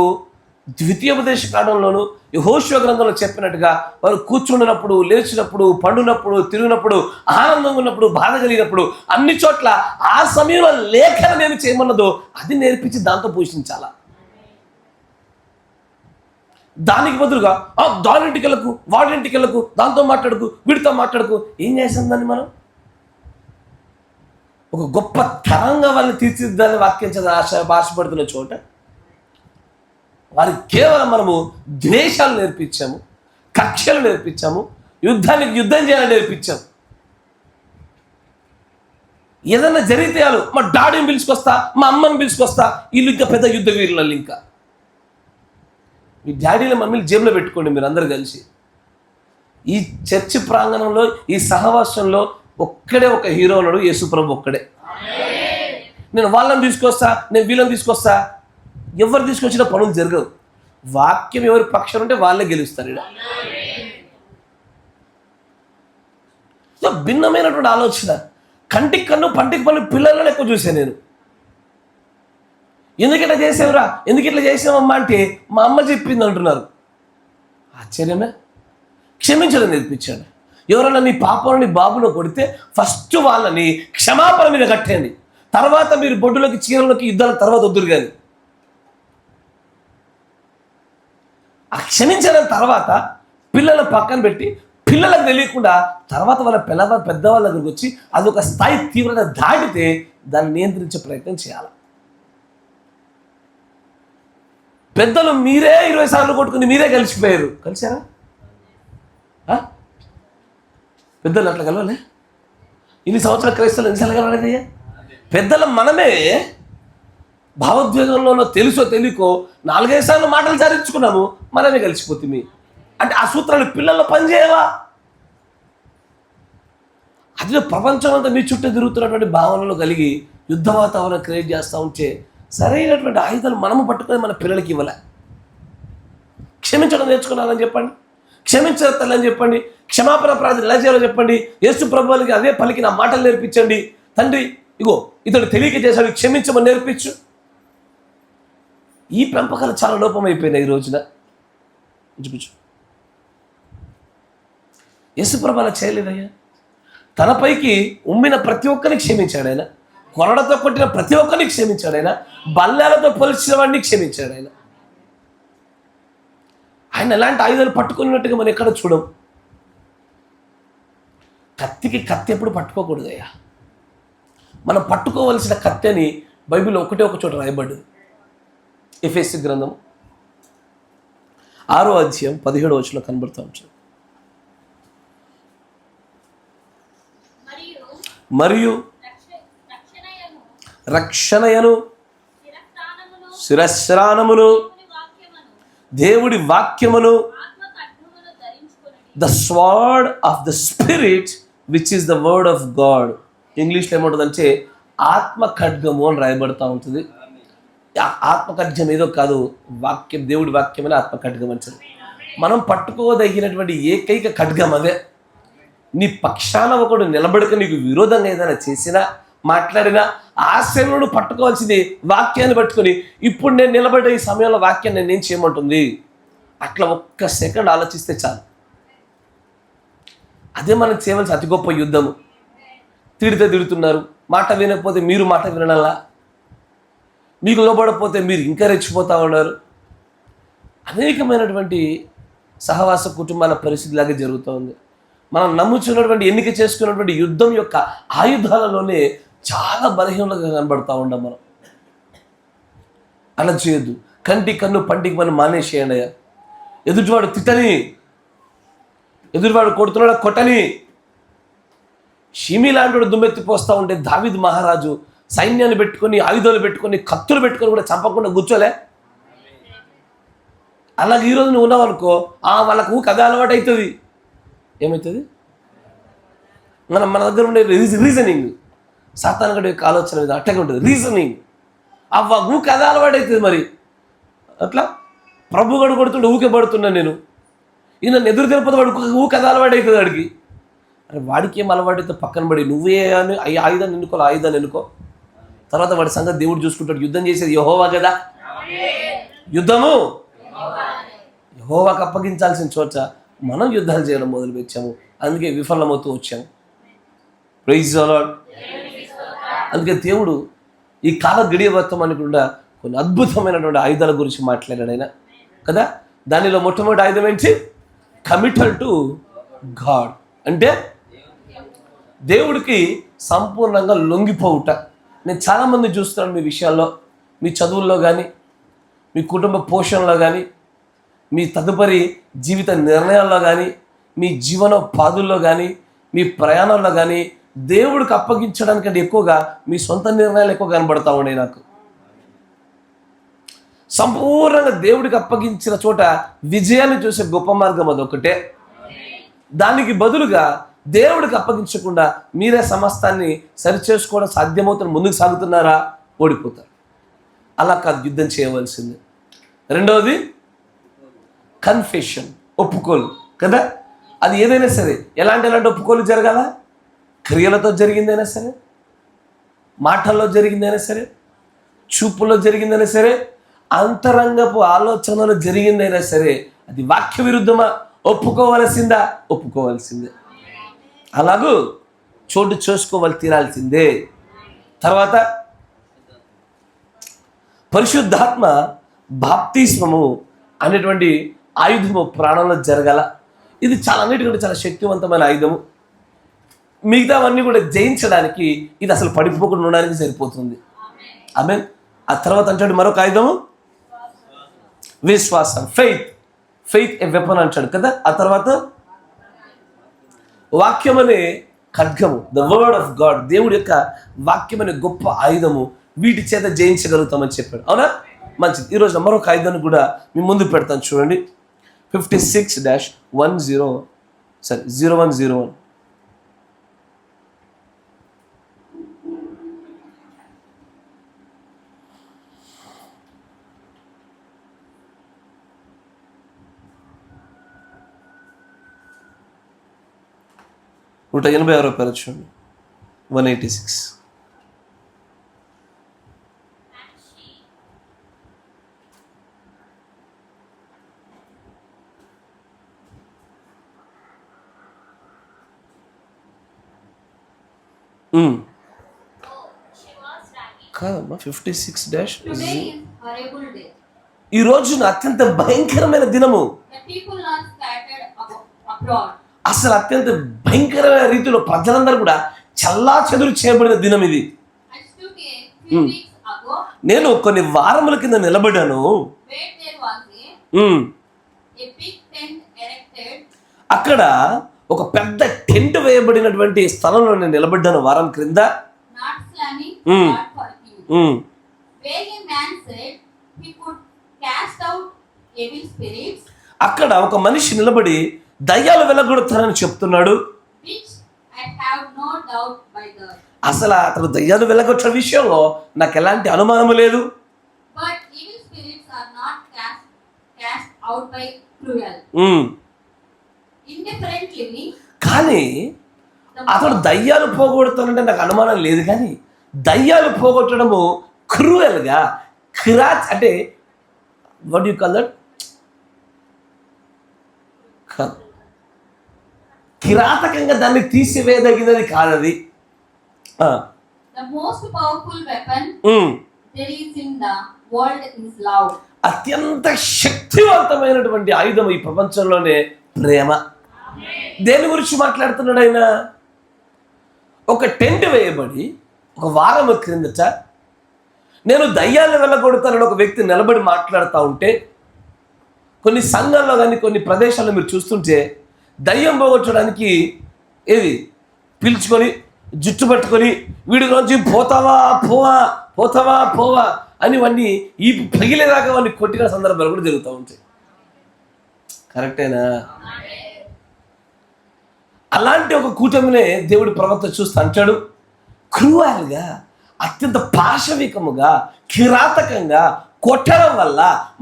ద్వితీయోపదేశ కాలంలోను యెహోషువ గ్రంథంలో చెప్పినట్టుగా వారు కూర్చుండినప్పుడు, లేచినప్పుడు, పండునప్పుడు, తిరిగినప్పుడు, ఆనందంగా ఉన్నప్పుడు, బాధ కలిగినప్పుడు అన్ని చోట్ల ఆ సమయంలో లేఖనం ఏమి చేయమన్నదో అది నేర్పించి దాంతో పోషించాలా. దానికి బదులుగా దానింటికెళ్ళకు, వాడింటికెళ్ళకు, దాంతో మాట్లాడుకు, వీడితో మాట్లాడుకు, ఏం చేసాం దాన్ని మనం? ఒక గొప్ప తరంగా వాళ్ళని తీర్చిదిద్దాలని వాక్యం చేత ఆశపడుతున్న చోట వారికి కేవలం మనము ద్వేషాలు నేర్పించాము, కక్షలు నేర్పించాము, యుద్ధం చేయాలని నేర్పించాము. ఏదన్నా జరిగితే మా డాడీని పిలుచుకొస్తా, మా అమ్మని పిలుచుకొస్తా, వీళ్ళు ఇంకా పెద్ద యుద్ధ వీరులు. ఇంకా మీ డాడీల మమ్మీని జేబులో పెట్టుకోండి మీరు అందరు కలిసి. ఈ చర్చి ప్రాంగణంలో ఈ సహవాసంలో ఒక్కడే ఒక హీరో ఉన్నాడు, యేసుప్రభు ఒక్కడే. నేను వాళ్ళని తీసుకొస్తా, నేను వీళ్ళని తీసుకొస్తా, ఎవరు తీసుకొచ్చిన పనులు జరగవు. వాక్యం ఎవరి పక్షం ఉంటే వాళ్ళే గెలుస్తారు. భిన్నమైనటువంటి ఆలోచన. కంటికి కన్ను పంటికి పన్ను పిల్లలను ఎక్కువ చూసాను నేను. ఎందుకు ఇట్లా చేసావురా, ఎందుకు ఇట్లా చేసావమ్మా అంటే మా అమ్మ చెప్పింది అంటున్నారు. ఆశ్చర్యమే. క్షమించడం నేర్పించాడు. ఎవరైనా నీ పాపను నీ బాబులో కొడితే ఫస్ట్ వాళ్ళని క్షమాపణ మీద కట్టేయండి. తర్వాత మీరు బొడ్డులకి చీరలకి యుద్ధాల తర్వాత వద్దురు. కానీ ఆ క్షమించిన తర్వాత పిల్లల పక్కన పెట్టి పిల్లలకు తెలియకుండా తర్వాత వాళ్ళ పెద్దవాళ్ళ దగ్గరికి వచ్చి అదొక స్థాయి తీవ్రత దాటితే దాన్ని నియంత్రించే ప్రయత్నం చేయాలి. పెద్దలు మీరే 20 సార్లు కొట్టుకుని మీరే కలిసిపోయారు. కలిసారా? పెద్దలు అట్లా కలవలే. ఇన్ని సంవత్సరాల క్రైస్తవులు ఎన్నిసార్లు కలవలేదయ్యా? పెద్దలు మనమే భావోద్వేగంలో తెలుసో తెలియకో 4-5 సార్లు మాటలు చారించుకున్నాము, మనమే కలిసిపోతుంది. అంటే ఆ సూత్రాలు పిల్లల్లో పనిచేయవా? అది ప్రపంచం అంతా మీ చుట్టూ తిరుగుతున్నటువంటి భావనలు కలిగి యుద్ధ వాతావరణం క్రియేట్ చేస్తూ ఉంటే సరైనటువంటి ఆయుధాలు మనము పట్టుకొని మన పిల్లలకి ఇవ్వలే. క్షమించడం నేర్చుకున్నారని చెప్పండి, క్షమించాలని చెప్పండి, క్షమాపణ ప్రార్థన ఎలా చేయాలో చెప్పండి. యేసు ప్రభువుకి అదే పలికి నా మాటలు నేర్పించండి. తండ్రి ఇగో ఇతడు తెలియక చేశాడు, క్షమించమని నేర్పించు. ఈ పెంపకాలు చాలా లోపం అయిపోయినాయి ఈ రోజున. చూపించు. యేసు ప్రభు అలా చేయలేదయ్యా. తనపైకి ఉమ్మిన ప్రతి ఒక్కరిని క్షమించాడు ఆయన. కొరడతో కొట్టిన ప్రతి ఒక్కరిని క్షమించాడు ఆయన. బల్లాలతో పొలిచిన వాడిని క్షమించాడు ఆయన. ఆయన ఎలాంటి ఆయుధాలు పట్టుకున్నట్టుగా మనం ఎక్కడ చూడం. కత్తికి కత్తి ఎప్పుడు పట్టుకోకూడదయ్యా. మనం పట్టుకోవలసిన కత్తి అని బైబిల్లో ఒకటే ఒక చోట రాయబడ్డది. ఎఫెసీ గ్రంథం 6వ అధ్యాయం 17వ వచనంలో కనబడుతూ ఉంటుంది. మరియు రక్షణయను శిరస్త్రాణమును దేవుడి వాక్యమును the sword of the spirit which is the word of God. ఇంగ్లీష్లో ఏముంటుందంటే ఆత్మ ఖడ్గము అని రాయబడుతూ ఉంటుంది. ఆత్మ ఖడ్గం ఏదో కాదు, వాక్యం, దేవుడి వాక్యమని ఆత్మ ఖడ్గం అంటారు. మనం పట్టుకోదగినటువంటి ఏకైక ఖడ్గం అదే. నీ పక్షాన ఒకడు నిలబడక నీకు విరోధంగా ఏదైనా చేసినా మాట్లాడినా ఆ సమయంలో పట్టుకోవాల్సింది వాక్యాన్ని పట్టుకొని, ఇప్పుడు నేను నిలబడే ఈ సమయంలో వాక్యాన్ని నేనేం చేయమంటుంది, అట్లా ఒక్క సెకండ్ ఆలోచిస్తే చాలు. అదే మనం చేయవలసిన అతి గొప్ప యుద్ధము. తిడుతున్నారు, మాట వినకపోతే మీరు మాట వినడంలా, మీకు లోబడకపోతే మీరు ఇంకా రెచ్చిపోతూ ఉన్నారు. అనేకమైనటువంటి సహవాస కుటుంబాల పరిస్థితిలాగే జరుగుతూ మనం నమ్ముచున్నటువంటి ఎన్నిక చేసుకున్నటువంటి యుద్ధం యొక్క ఆయుధాలలోనే చాలా బలహీనంగా కనబడతా ఉన్నాం మనం. అలా చేయొద్దు. కంటి కన్ను పంటికి మనం మానేసేయండి అయ్యా. ఎదుటివాడు తిట్టని, ఎదుటివాడు కొడుతున్నాడు కొట్టని. షిమి లాంటి దుమ్మెత్తిపోస్తూ ఉంటే దావీదు మహారాజు సైన్యాన్ని పెట్టుకొని, ఆయుధాలు పెట్టుకొని, కత్తులు పెట్టుకొని కూడా చంపకుండా కూర్చోలే. అలాగే ఈరోజు నువ్వు ఉన్నావనుకో, వాళ్ళకు కథ అలవాటు అవుతుంది. ఏమవుతుంది? మన దగ్గర ఉండే రీజనింగ్, సాతానుడి యొక్క ఆలోచన మీద అట్టగా ఉంటుంది. రీజనింగ్ ఊకే కథ అలవాటు అవుతుంది. మరి అట్లా ప్రభుగడు కొడుతుండే ఊకే పడుతున్నా నేను, ఈయన నన్ను ఎదురు తిరుపతి వాడు ఊకే కథ అలవాటు అవుతుంది వాడికి. అరే వాడికి ఏం అలవాటు అయితే పక్కన పడి నువ్వే అని ఆయుధాన్ని ఎన్నుకో, ఆయుధాన్ని ఎన్నుకో. తర్వాత వాడి సంగతి దేవుడు చూసుకుంటాడు. యుద్ధం చేసేది యెహోవా కదా. యుద్ధము యెహోవాకు అప్పగించాల్సిన చోట మనం యుద్ధాలు చేయడం మొదలుపెట్టాము. అందుకే విఫలమవుతూ వచ్చాము. Praise the Lord. అందుకే దేవుడు ఈ కాల గడియ వర్తమాన్ని కూడా కొన్ని అద్భుతమైనటువంటి ఆయుధాల గురించి మాట్లాడాడు ఆయన కదా. దానిలో మొట్టమొదటి ఆయుధం ఏంటి? కమిటల్ టు గాడ్, అంటే దేవుడికి సంపూర్ణంగా లొంగిపోవుట. నేను చాలామంది చూస్తున్నాను మీ విషయాల్లో, మీ చదువుల్లో కానీ, మీ కుటుంబ పోషణలో కానీ, మీ తదుపరి జీవిత నిర్ణయాల్లో కానీ, మీ జీవనోపాధుల్లో కానీ, మీ ప్రయాణాల్లో కానీ దేవుడికి అప్పగించడానికంటే ఎక్కువగా మీ సొంత నిర్ణయాలు ఎక్కువ కనబడతా ఉన్నాయి నాకు. సంపూర్ణంగా దేవుడికి అప్పగించిన చోట విజయాన్ని చూసే గొప్ప మార్గం అదొకటే. దానికి బదులుగా దేవుడికి అప్పగించకుండా మీరే సమస్తాన్ని సరిచేసుకోవడం సాధ్యమవుతున్న ముందుకు సాగుతున్నారా? ఓడిపోతారు. అలా కాదు యుద్ధం చేయవలసింది. రెండవది కన్ఫెషన్, ఒప్పుకోలు కదా. అది ఏదైనా సరే ఎలాంటి ఒప్పుకోలు జరగాల? క్రియలతో జరిగిందైనా సరే, మాటల్లో జరిగిందైనా సరే, చూపులో జరిగిందైనా సరే, అంతరంగపు ఆలోచనలో జరిగిందైనా సరే, అది వాక్య విరుద్ధమా? ఒప్పుకోవలసిందా? ఒప్పుకోవాల్సిందే. అలాగూ చోటు చేసుకోవాలి, తీరాల్సిందే. తర్వాత పరిశుద్ధాత్మ బాప్తిస్మము అనేటువంటి ఆయుధము ప్రాణంలో జరగాల. ఇది చాలా అన్నిటికంటే చాలా శక్తివంతమైన ఆయుధము. మిగతావన్నీ కూడా జయించడానికి ఇది అసలు పడిపోకుండా ఉండడానికి సరిపోతుంది. ఆమేన్. ఆ తర్వాత అంటాడు మరొక ఆయుధము విశ్వాసం, ఫెయిత్ ఎ వెపన్ అంటాడు కదా. ఆ తర్వాత వాక్యం అనే ఖడ్గము, ద వర్డ్ ఆఫ్ గాడ్, దేవుడి యొక్క వాక్యం అనే గొప్ప ఆయుధము. వీటి చేత జయించగలుగుతామని చెప్పాడు. అవునా? మంచిది. ఈరోజు మరొక ఆయుధాన్ని కూడా మీ ముందు పెడతాను చూడండి. 56-0101. ₹186 చూడండి. 186. కాదమ్మా, 56 ఈ రోజున అత్యంత భయంకరమైన దినము. అసలు అత్యంత భయంకరమైన రీతిలో ప్రజలందరూ కూడా చల్లా చెదురు చేయబడిన దినం ఇది. నేను కొన్ని వారముల కింద నిలబడ్డాను. అక్కడ ఒక పెద్ద టెంట్ వేయబడినటువంటి స్థలంలో నేను నిలబడ్డాను వారం క్రింద. అక్కడ ఒక మనిషి నిలబడి దయ్యాలు వెళ్ళగొడతానని చెప్తున్నాడు. అసలు అతను దయ్యాలు వెళ్ళగొట్టిన విషయంలో నాకు ఎలాంటి అనుమానము లేదు. కానీ అతడు దయ్యాలు పోగొడతానంటే నాకు అనుమానం లేదు. కానీ దయ్యాలు పోగొట్టడము క్రూయల్గా, కిరాచ్ అంటే వాట్ యు కాల్ దట్, కిరాతకంగా దాన్ని తీసివేయదగినది కాదది. అత్యంత శక్తివంతమైనటువంటి ఆయుధం ఈ ప్రపంచంలోనే ప్రేమ. దేని గురించి మాట్లాడుతున్నాడు ఆయన? ఒక టెంట్ వేయబడి ఒక వారం క్రిందట నేను దయ్యాలను వెళ్ళగొడతానని ఒక వ్యక్తి నిలబడి మాట్లాడుతూ ఉంటే, కొన్ని సంఘాల్లో కానీ కొన్ని ప్రదేశాల్లో మీరు చూస్తుంటే దయ్యం పోగొట్టడానికి ఏది పిలుచుకొని జుట్టు పట్టుకొని వీడి నుంచి పోతావా పోవా అని వాడిని ఈ పగిలేదాకా వాడిని కొట్టిన సందర్భాలు కూడా జరుగుతూ ఉంటాయి. కరెక్టేనా? అలాంటి ఒక కూటమినే దేవుడి ప్రవక్త చూస్తూ అంటాడు, క్రూయల్గా, అత్యంత పాశవికముగా, కిరాతకంగా కొట్టడం వల్ల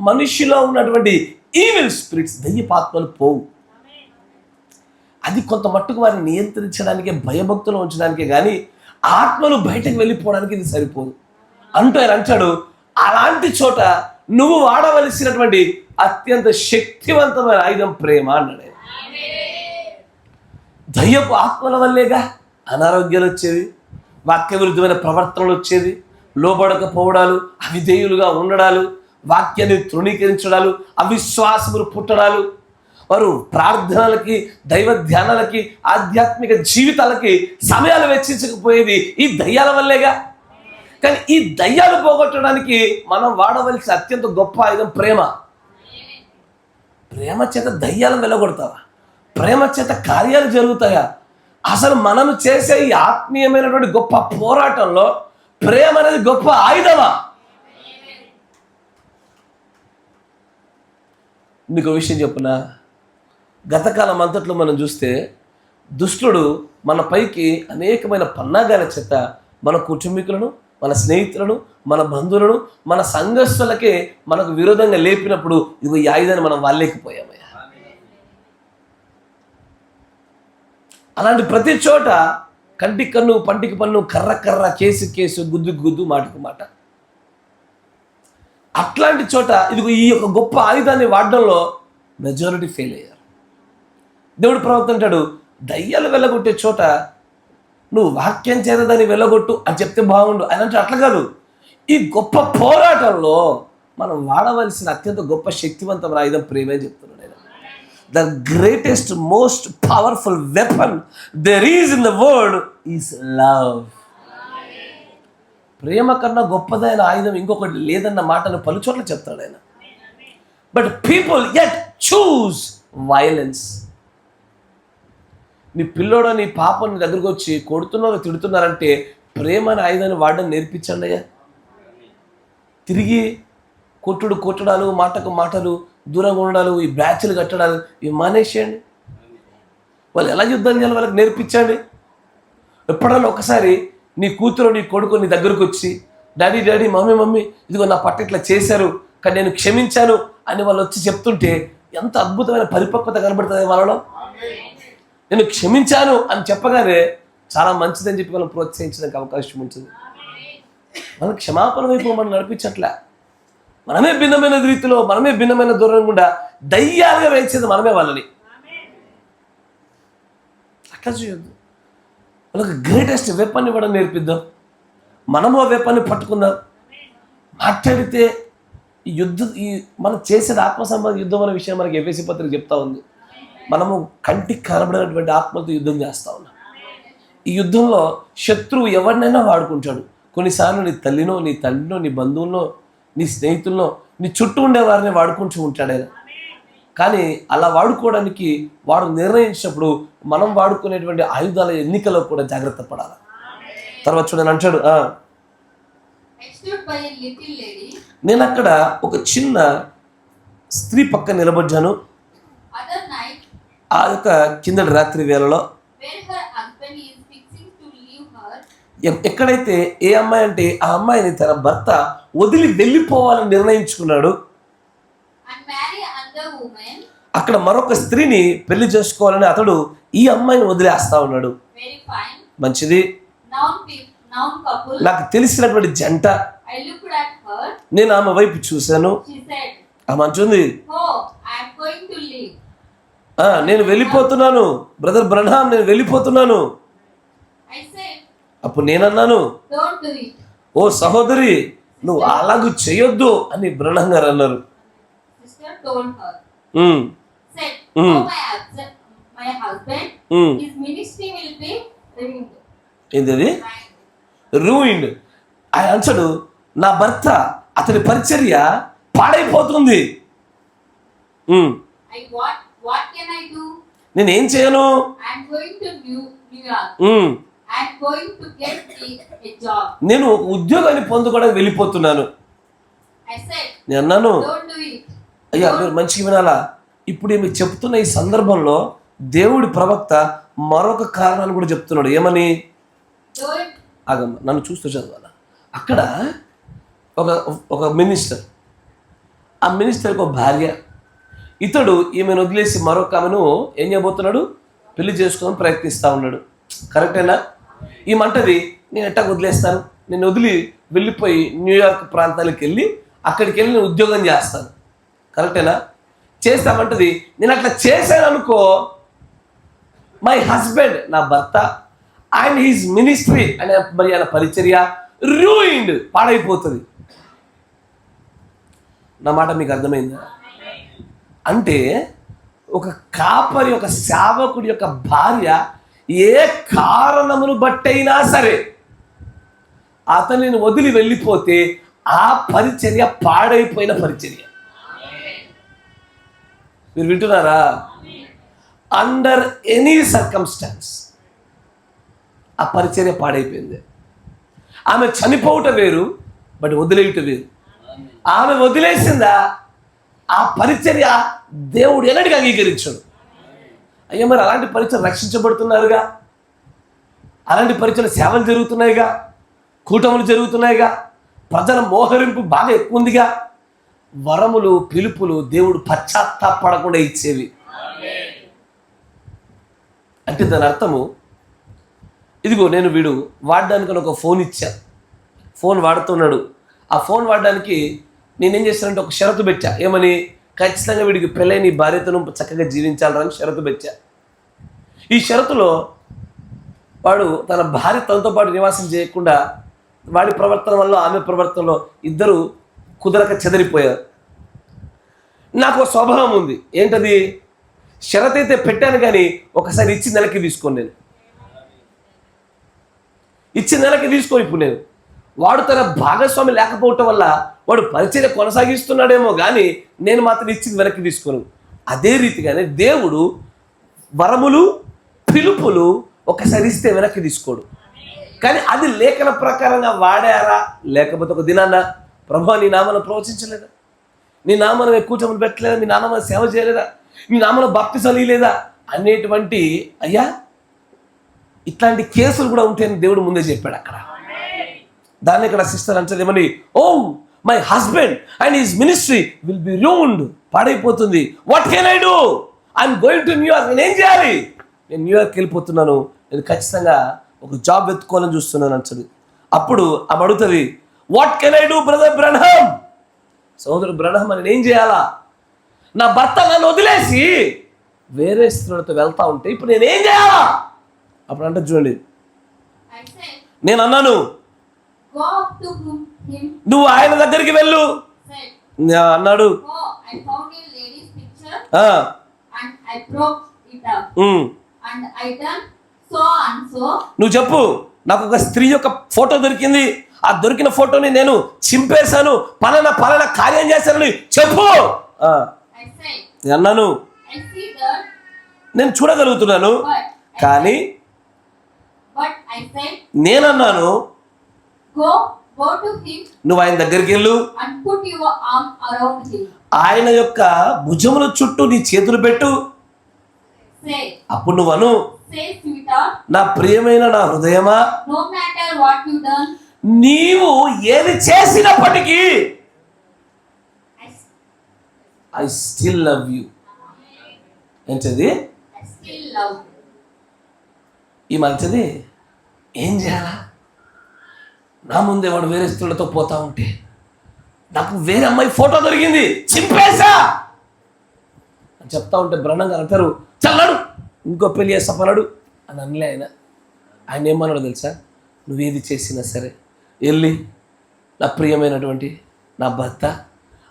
మనిషిలో ఉన్నటువంటి ఈవిల్ స్పిరిట్స్, దయ్యపాత్మలు పోవు. అది కొంత మట్టుకు వారిని నియంత్రించడానికే, భయభక్తులు ఉంచడానికే కానీ ఆత్మలు బయటకు వెళ్ళిపోవడానికి ఇది సరిపోదు అంటూ ఆయన అంటాడు. అలాంటి చోట నువ్వు వాడవలసినటువంటి అత్యంత శక్తివంతమైన ఆయుధం ప్రేమ అన్నాడు. దయ్యపు ఆత్మల వల్లేగా అనారోగ్యాలు వచ్చేవి, వాక్య విరుద్ధమైన ప్రవర్తనలు వచ్చేది, లోబడకపోవడాలు, అవిధేయులుగా ఉండడాలు, వాక్యాన్ని తృణీకరించడాలు, అవిశ్వాసములు పుట్టడాలు, వారు ప్రార్థనలకి, దైవ ధ్యానాలకి, ఆధ్యాత్మిక జీవితాలకి సమయాలు వెచ్చించకపోయేది ఈ దయ్యాల వల్లేగా. కానీ ఈ దయ్యాలు పోగొట్టడానికి మనం వాడవలసిన అత్యంత గొప్ప ఆయుధం ప్రేమ. ప్రేమ చేత దయ్యాలను వెళ్ళగొడతావా? ప్రేమ చేత కార్యాలు జరుగుతాయా? అసలు మనం చేసే ఈ ఆత్మీయమైనటువంటి గొప్ప పోరాటంలో ప్రేమ అనేది గొప్ప ఆయుధమా? మీకు విషయం చెప్పునా, గతకాలం అంతట్లో మనం చూస్తే దుష్టుడు మన పైకి అనేకమైన పన్నాగాల చేత మన కుటుంబీకులను, మన స్నేహితులను, మన బంధువులను, మన సంఘస్థులకే మనకు విరోధంగా లేపినప్పుడు ఇది ఈ ఆయుధాన్ని మనం వాళ్ళేకపోయామయ్యా. అలాంటి ప్రతి చోట కంటికి కన్ను, పంటికి పన్ను, కర్ర కర్ర, కేసు కేసు, గుద్దు గుద్దు, మాటకు మాట. అట్లాంటి చోట ఇదిగో ఈ యొక్క గొప్ప ఆయుధాన్ని వాడడంలో మెజారిటీ ఫెయిల్ అయ్యారు. దేవుడు ప్రవక్త అంటాడు, దయ్యాలు వెళ్ళగొట్టే చోట నువ్వు వాక్యం చేత దాన్ని వెళ్ళగొట్టు అని చెప్తే బాగుండు అని అంటే అట్లా కాదు. ఈ గొప్ప పోరాటంలో మనం వాడవలసిన అత్యంత గొప్ప శక్తివంతమైన ఆయుధం ప్రేమే చెప్తున్నాడు ఆయన. The greatest most powerful weapon there is in the world is love. ప్రేమ కన్నా గొప్పదైన ఆయుధం ఇంకొకటి లేదన్న మాటను పలుచోట్ల చెప్తాడు ఆయన. But people yet choose violence. నీ పిల్లోడో నీ పాప నీ దగ్గరకు వచ్చి కొడుతున్నారో తిడుతున్నారంటే ప్రేమ అనే ఆయుధాన్ని వాడడం నేర్పించండి అయ్యా. తిరిగి కొట్టడాలు, మాటకు మాటలు, దూరంగా ఉండడాలు, ఈ బ్యాచ్లు కట్టడాలు ఇవి మానేసేయండి. వాళ్ళు ఎలా యుద్ధం చేయాలి వాళ్ళకి నేర్పించండి. ఎప్పుడన్నా ఒకసారి నీ కూతురు నీ కొడుకు నీ దగ్గరకు వచ్చి డాడీ డాడీ మమ్మీ మమ్మీ ఇదిగో నా పట్ల ఇట్లా చేశారు కానీ నేను క్షమించాను అని వాళ్ళు వచ్చి చెప్తుంటే ఎంత అద్భుతమైన పరిపక్వత కనబడుతుంది వాళ్ళలో. నేను క్షమించాను అని చెప్పగానే చాలా మంచిదని చెప్పి వాళ్ళని ప్రోత్సహించడానికి అవకాశం ఉంటుంది. మనం క్షమాపణ వైపు మనం నడిపించట్లే. మనమే భిన్నమైన రీతిలో, మనమే భిన్నమైన దూరం గుండా దయ్యాలుగా వేసేది మనమే వాళ్ళని. అట్లా చేయొద్దు. వాళ్ళకి గ్రేటెస్ట్ వెపన్ ఇవ్వడం నేర్పిద్దాం. మనము ఆ వెపన్ని పట్టుకుందాం. మాట్లాడితే ఈ మనం చేసేది ఆత్మసంబంధ యుద్ధం అనే విషయం మనకి ఎఫెసీ పత్రిక చెప్తా ఉంది. మనము కంటికి కనబడినటువంటి ఆత్మలతో యుద్ధం చేస్తా ఉన్నాం. ఈ యుద్ధంలో శత్రువు ఎవరినైనా వాడుకుంటాడు. కొన్నిసార్లు నీ తల్లినో, నీ తండ్రినో, నీ బంధువుల్లో, నీ స్నేహితుల్లో, నీ చుట్టూ ఉండేవారిని వాడుకుంటూ ఉంటాడు ఆయన. కానీ అలా వాడుకోవడానికి వాడు నిర్ణయించినప్పుడు మనం వాడుకునేటువంటి ఆయుధాల ఎన్నికలో కూడా జాగ్రత్త పడాలి. తర్వాత చూడని అంటాడు, నేను అక్కడ ఒక చిన్న స్త్రీ పక్క నిలబడ్డాను. ఆ యొక్క కిందటి రాత్రి వేళలో ఎక్కడైతే ఏ అమ్మాయి అంటే ఆ అమ్మాయిని తన భర్త వదిలి వెళ్ళిపోవాలని నిర్ణయించుకున్నాడు. అక్కడ మరొక స్త్రీని పెళ్లి చేసుకోవాలని అతడు ఈ అమ్మాయిని వదిలేస్తా ఉన్నాడు. మంచిది. నాకు తెలిసినటువంటి జంట. నేను ఆమె వైపు చూశాను. ఆమె అంటుంది, నేను వెళ్ళిపోతున్నాను బ్రదర్ బ్రహ్నాం, నేను వెళ్ళిపోతున్నాను. అప్పుడు నేనన్నాను, ఓ సహోదరి నువ్వు అలాగూ చేయొద్దు అని బ్రహ్నాం గారు అన్నారు. ఏంటది? రూయిన్డ్. ఆయన అంటాడు, నా భర్త అతని పరిచర్య పాడైపోతుంది. నేనేం చేయను? నేను ఒక ఉద్యోగాన్ని పొందుకోవడానికి వెళ్ళిపోతున్నాను. నేను అన్నాను, అయ్యా మీరు మంచిగా వినాలా, ఇప్పుడు మీకు చెప్తున్న ఈ సందర్భంలో దేవుడి ప్రవక్త మరొక కారణాన్ని కూడా చెప్తున్నాడు. ఏమని? ఆగమ్మ, నన్ను చూస్తూ చదవాలా. అక్కడ ఒక మినిస్టర్, ఆ మినిస్టర్కి ఒక భార్య. ఇతడు ఈమెను వదిలేసి మరొక ఆమెను ఏం చేయబోతున్నాడు? పెళ్లి చేసుకోవడానికి ప్రయత్నిస్తూ ఉన్నాడు. కరెక్టేనా? ఈమంటది, నేను ఎట్టా వదిలేస్తాను, నేను వదిలి వెళ్ళిపోయి న్యూయార్క్ ప్రాంతాలకు వెళ్ళి అక్కడికి వెళ్ళి నేను ఉద్యోగం చేస్తాను. కరెక్టేనా? చేస్తామంటది. నేను అట్లా చేశాను అనుకో, మై హస్బెండ్, నా భర్త, అండ్ హిజ్ మినిస్ట్రీ అనే మరి ఆయన పరిచర్య రూయిన్డ్, పాడైపోతుంది. నా మాట మీకు అర్థమైందా? అంటే ఒక కాపరి, ఒక సేవకుడి యొక్క భార్య ఏ కారణమును బట్టైనా సరే అతనిని వదిలి వెళ్ళిపోతే ఆ పరిచర్య పాడైపోయిన పరిచర్య. మీరు వింటున్నారా? అండర్ ఎనీ సర్కమ్స్టాన్స్ ఆ పరిచర్య పాడైపోయింది. ఆమె చనిపోవటం వేరు, బట్ వదిలేయటం వేరు. ఆమె వదిలేసిందా, ఆ పరిచర్య దేవుడు ఎన్నటికీ అంగీకరించాడు. అయ్యా మరి అలాంటి పరిచయం రక్షించబడుతున్నారుగా, అలాంటి పరిచయం సేవలు జరుగుతున్నాయిగా, కూటములు జరుగుతున్నాయిగా, ప్రజల మోహరింపు బాగా ఎక్కువ ఉందిగా. వరములు, పిలుపులు దేవుడు పశ్చాత్తాపడకుండా ఇచ్చేవి. అంటే దాని అర్థము ఇదిగో నేను వీడు వాడడానికి ఒక ఫోన్ ఇచ్చా, ఫోన్ వాడుతున్నాడు. ఆ ఫోన్ వాడడానికి నేనేం చేశానంటే ఒక షరతు పెట్టా. ఏమని? ఖచ్చితంగా వీడికి పెళ్ళైన భార్యతను చక్కగా జీవించాలని షరతు పెట్టా. ఈ షరతులో వాడు తన భార్య తనతో పాటు నివాసం చేయకుండా వాడి ప్రవర్తన వల్ల ఆమె ప్రవర్తనలో ఇద్దరు కుదరక చెదిరిపోయారు. నాకు ఒక స్వభావం ఉంది. ఏంటది? షరత్ అయితే పెట్టాను కానీ ఒకసారి ఇచ్చి నెలకి తీసుకోను. నేను ఇచ్చి నెలకి తీసుకో. ఇప్పుడు వాడు తన భాగస్వామి లేకపోవటం వల్ల వాడు పరిచర్య కొనసాగిస్తున్నాడేమో కానీ నేను మాత్రం ఇచ్చింది వెనక్కి తీసుకోను. అదే రీతిగానే దేవుడు వరములు పిలుపులు ఒకసారి ఇస్తే వెనక్కి తీసుకోడు. కానీ అది లేఖన ప్రకారంగా వాడారా, లేకపోతే ఒక దినాన్న ప్రభువా నీ నామను ప్రవచించలేదా, నీ నామను కూర్చొని పెట్టలేదా, నీ నామను సేవ చేయలేదా, నీ నామను బాప్తిసాలు ఇవ్వలేదా అనేటువంటి అయ్యా ఇట్లాంటి కేసులు కూడా ఉంటాయని దేవుడు ముందే చెప్పాడు అక్కడ. దాన్ని ఇక్కడ సిస్టర్ అంటది ఏమని, oh my husband and his ministry will be ruined, పాడైపోతుంది. What can I do? I'm going to New York. నేను ఏం చేయాలి? నేను న్యూయార్క్ వెళ్ళిపోతున్నాను, నేను ఖచ్చితంగా ఒక జాబ్ వెతుక్కోవాలని చూస్తున్నాను అంటది. అప్పుడు ఆమె అడుగుతుంది, what can I do brother Brahm? సోదరుడు బ్రహ్మ్ అని నేను చేయాలా? నా భర్త నన్ను వదిలేసి వేరే స్త్రీలతో వెళ్తా ఉంటే ఇప్పుడు నేనేం చేయాలా? అప్పుడు అంటే చూడండి, నేను అన్నాను నువ్వు ఆయన దగ్గరికి వెళ్ళు అన్నాడు. నువ్వు చెప్పు, నాకు ఒక స్త్రీ యొక్క ఫోటో దొరికింది, ఆ దొరికిన ఫోటోని నేను చింపేశాను, పలానా పలానా కార్యం చేశానని చెప్పు అన్నాను. నేను చూడగలుగుతున్నాను కానీ నేనన్నాను నువ్వు ఆయన దగ్గరికి వెళ్ళు, ఆయన యొక్క భుజముల చుట్టూ నీ చేతులు పెట్టు, అప్పుడు నువ్వు అను, నా ప్రియమైన నా హృదయమా, నీవు ఏది చేసినప్పటికీ ఐ స్టిల్ లవ్ యూ. ఏంటది? ఈ మంచిది ఏం చేయాలా? నా ముందే వాడు వేరే స్త్రీలతో పోతా ఉంటే నాకు వేరే అమ్మాయి ఫోటో దొరికింది, చింపేశా అని చెప్తా ఉంటే బ్రహ్మంగా అంటారు, చల్లడు ఇంకో పెళ్లి చేస్తాపన్నాడు అని అనలే. ఆయన ఏమన్నాడు తెలుసా? నువ్వేది చేసినా సరే వెళ్ళి నా ప్రియమైనటువంటి నా భర్త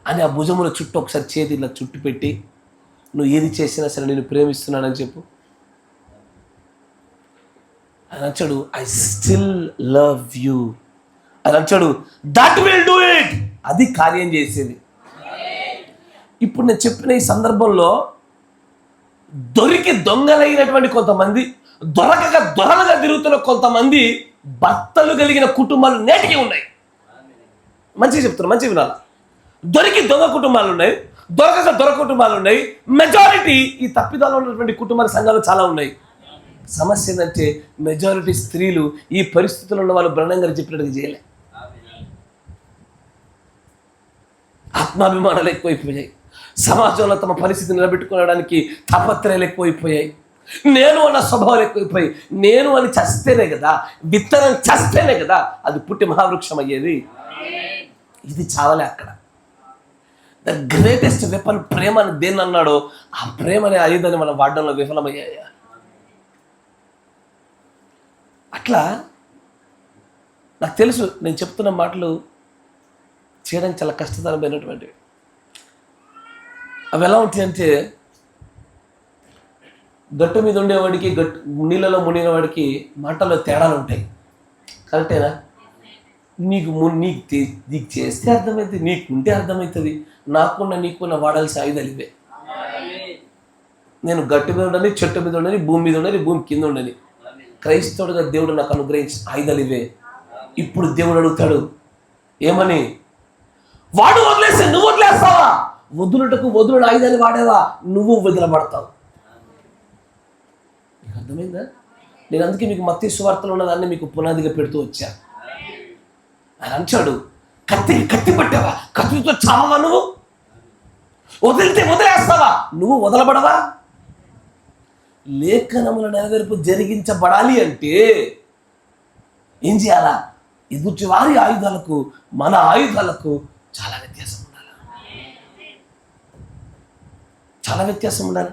అని ఆ భుజముల చుట్టూ ఒకసారి చేతి ఇలా చుట్టు పెట్టి నువ్వు ఏది చేసినా సరే నేను ప్రేమిస్తున్నానని చెప్పు అని అంటాడు. ఐ స్టిల్ లవ్ యూ అని అంటాడు. That will do it. అది కార్యం చేసేది. ఇప్పుడు నేను చెప్పిన ఈ సందర్భంలో దొరికి దొంగలైనటువంటి కొంతమంది, దొరకక దొరలుగా తిరుగుతున్న కొంతమంది భర్తలు కలిగిన కుటుంబాలు నేటికి ఉన్నాయి. మంచిగా చెప్తున్నా, మంచిగా వినాలా. దొరికి దొంగ కుటుంబాలు ఉన్నాయి, దొరకక దొర కుటుంబాలు ఉన్నాయి. మెజారిటీ ఈ తప్పిదాలు ఉన్నటువంటి కుటుంబాల సంఘాలు చాలా ఉన్నాయి. సమస్య ఏంటంటే మెజారిటీ స్త్రీలు ఈ పరిస్థితుల్లో ఉన్న వాళ్ళు బ్రహ్మం గారు చెప్పినట్టుగా చేయలే. ఆత్మాభిమానాలు ఎక్కువైపోయాయి. సమాజంలో తమ పరిస్థితి నిలబెట్టుకోవడానికి తాపత్రయాలు ఎక్కువైపోయాయి. నేను అన్న స్వభావాలు ఎక్కువైపోయాయి. నేను అని చస్తేనే కదా, విత్తనం చస్తేనే కదా అది పుట్టి మహావృక్షం అయ్యేది. ఇది చావలే అక్కడ. ద గ్రేటెస్ట్ వెపన్ ప్రేమ అని దేన్ని అన్నాడో ఆ ప్రేమ అనే ఆయుధాన్ని మనం వాడడంలో విఫలమయ్యాయి. అట్లా నాకు తెలుసు నేను చెప్తున్న మాటలు చేయడానికి చాలా కష్టతరమైనటువంటివి. అవి ఎలా ఉంటాయంటే గట్టు మీద ఉండేవాడికి నీళ్ళలో మునిగేవాడికి మాటల్లో తేడాలు ఉంటాయి. కరెక్టేనా? నీకు నీకు చేస్తే అర్థమవుతుంది, నీకుంటే అర్థమవుతుంది. నాకున్న నీకున్న వాడాల్సిన ఆయుధాలు ఇవే. నేను గట్టు మీద ఉండని, చెట్టు మీద ఉండని, భూమి మీద ఉండని, భూమి కింద ఉండని, క్రైస్తవుడిగా దేవుడు నాకు అనుగ్రహించిన ఆయుధాలు ఇవే. ఇప్పుడు దేవుడు అడుగుతాడు ఏమని? వాడు వదిలేస్తే నువ్వు వదిలేస్తావా? వదులుటకు వదులుడు ఆయుధాలు వాడేవా? నువ్వు వదిలబడతావు. మీకు అర్థమైందా? నేను అందుకే మీకు మత్తయి సువార్తలో ఉన్నదాన్ని మీకు పునాదిగా పెడుతూ వచ్చా. ఆయన అంటాడు, కత్తి పట్టావా? కత్తితో చావా? నువ్వు వదిలితే వదిలేస్తావా? నువ్వు వదలబడవా? లేఖనముల నెరవేర్పు జరిగించబడాలి అంటే ఏం చేయాలా? ఎదుటి వారి ఆయుధాలకు మన ఆయుధాలకు చాలా వ్యత్యాసం ఉండాలి. చాలా వ్యత్యాసం ఉండాలి.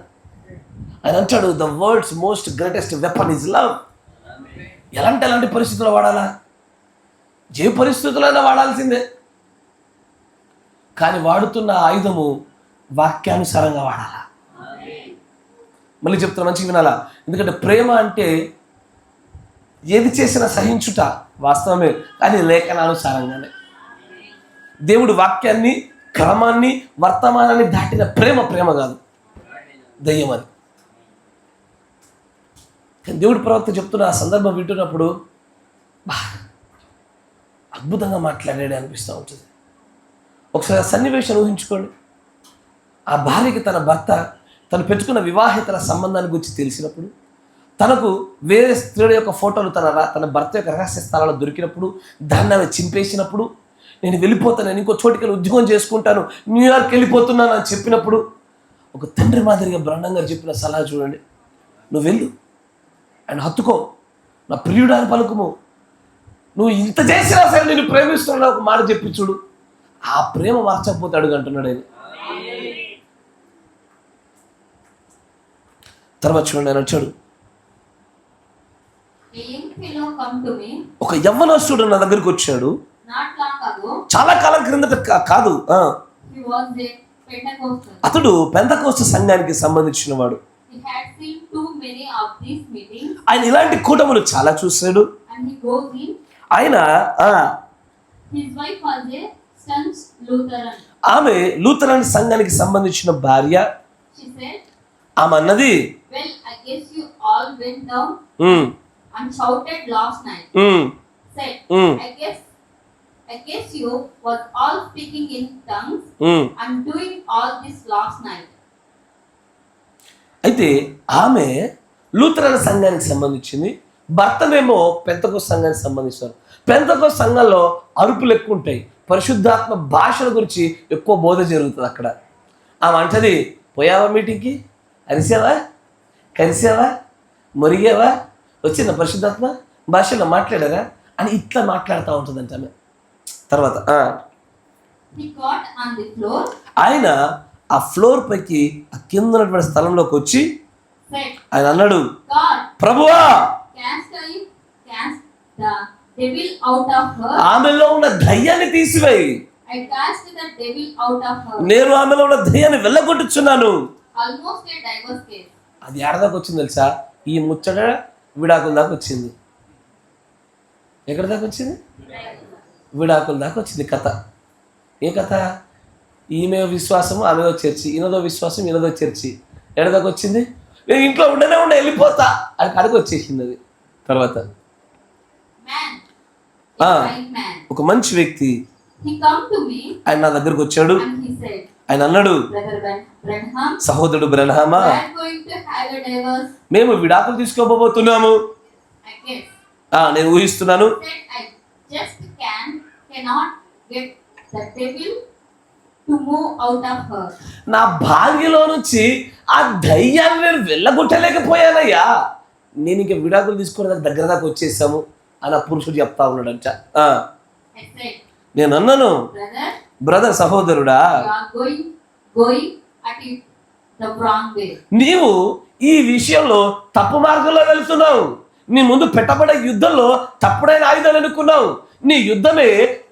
ఆయన అంటాడు, the world's most greatest weapon is love. ఎలాంటి పరిస్థితుల్లో వాడాలా? ఏ పరిస్థితులైనా వాడాల్సిందే. కానీ వాడుతున్న ఆయుధము వాక్యానుసారంగా వాడాలా. మళ్ళీ చెప్తున్నా, మంచిగా వినాలా. ఎందుకంటే ప్రేమ అంటే ఏది చేసినా సహించుట వాస్తవమే, కానీ లేఖనానుసారంగానే. దేవుడు వాక్యాన్ని, క్రమాన్ని, వర్తమానాన్ని దాటిన ప్రేమ కాదు, దయ్యం అది. కానీ దేవుడు ప్రవక్త చెప్తున్న ఆ సందర్భం వింటున్నప్పుడు అద్భుతంగా మాట్లాడాడు అనిపిస్తూ ఉంటుంది. ఒకసారి సన్నివేశం ఊహించుకోండి. ఆ భార్యకి తన భర్త తను పెంచుకున్న వివాహేతర సంబంధాన్ని గురించి తెలిసినప్పుడు, తనకు వేరే స్త్రీల యొక్క ఫోటోలు తన భర్త యొక్క రహస్య స్థలాల్లో దొరికినప్పుడు, దాన్ని ఆమె చింపేసినప్పుడు, నేను వెళ్ళిపోతాను, నేను ఇంకో చోటికి వెళ్ళి ఉద్యోగం చేసుకుంటాను, న్యూయార్క్ వెళ్ళిపోతున్నాను అని చెప్పినప్పుడు, ఒక తండ్రి మాదిరిగా బ్రహ్మం గారు చెప్పిన సలహా చూడండి. నువ్వు వెళ్ళు, ఆయన హత్తుకో, నా ప్రియుడు అని పలుకుము, నువ్వు ఇంత చేసినా సరే నేను ప్రేమిస్తున్నా ఒక మాట చెప్పి చూడు, ఆ ప్రేమ మార్చకపోతే అడుగు అంటున్నాడు ఆయన. తర్వాత చూడండి, ఆయన వచ్చాడు, ఒక యవ్వనస్తుడు నా దగ్గరికి వచ్చాడు. చాలా కాలం క్రిందట కాదు, అతడు పెంతెకోస్తు సంఘానికి సంబంధించిన వాడు. ఆయన ఇలాంటి కూటములు చాలా చూశాడు. ఆయన ఆమె లూథరన్ సంఘానికి సంబంధించిన భార్య. ఆమె అన్నది, and shouted last night. Said, I guess you was all speaking in tongues and doing all this last night. అయితే ఆమె లూథరన్ సంఘానికి సంబంధించింది, భర్తనేమో పెంతెకోస్తు సంఘానికి సంబంధించారు. పెంతెకోస్తు సంఘంలో అరుపులు ఎక్కువ ఉంటాయి, పరిశుద్ధాత్మ భాషల గురించి ఎక్కువ బోధ జరుగుతుంది అక్కడ. ఆమె అంటది, పోయావా మీటింగ్కి, అరిసావా, కరిసావా, మురిగావా, వచ్చిందా పరిశుద్ధాత్మ, భాషలో మాట్లాడారా అని ఇట్లా మాట్లాడుతూ ఉంటుందంట ఆమె. తర్వాత ఆయన ఆ ఫ్లోర్ పైకి, ఆ కింద ఉన్నటువంటి స్థలంలోకి వచ్చి ఆయన అన్నాడు, ప్రభువా ఆమెలో ఉన్న దయ్యాన్ని తీసివేయి, నేను ఆమెలో ఉన్న దయ్యాన్ని వెళ్ళగొట్టుచున్నాను. అది ఎడదాకా వచ్చింది తెలుసా? ఈ ముచ్చట విడాకుల దాకా వచ్చింది. ఎక్కడి దాకా వచ్చింది? విడాకుల దాకా వచ్చింది కథ. ఏ కథ? ఈమె విశ్వాసము ఆమెదో చర్చి, ఈయనదో విశ్వాసం ఈయనదో చర్చి. ఎక్కడిదాకా వచ్చింది? నేను ఇంట్లో ఉండనే వెళ్ళిపోతా అని కడకు వచ్చేసింది అది. తర్వాత ఒక మంచి వ్యక్తి ఆయన నా దగ్గరకు వచ్చాడు. ఆయన అన్నాడు, సహోదరుడు బ్రన్హామా, మేము విడాకులు తీసుకోబోతున్నాము. నేను ఊహిస్తున్నాను, నా భార్యలో నుంచి ఆ దయ్యాన్ని నేను వెళ్ళగొట్టలేకపోయానయ్యా, నేను ఇంక విడాకులు తీసుకోవడానికి దగ్గర దాకా వచ్చేసాము అని ఆ పురుషుడు చెప్తా ఉన్నాడంట. నేను అన్నాను, బ్రదర్, సహోదరుడా, నీవు ఈ విషయంలో తప్పు మార్గంలో వెళ్తున్నావు. నీ ముందు పెట్టబడే యుద్ధంలో తప్పుడైన ఆయుధాలు ఎన్నుకున్నావు. నీ యుద్ధమే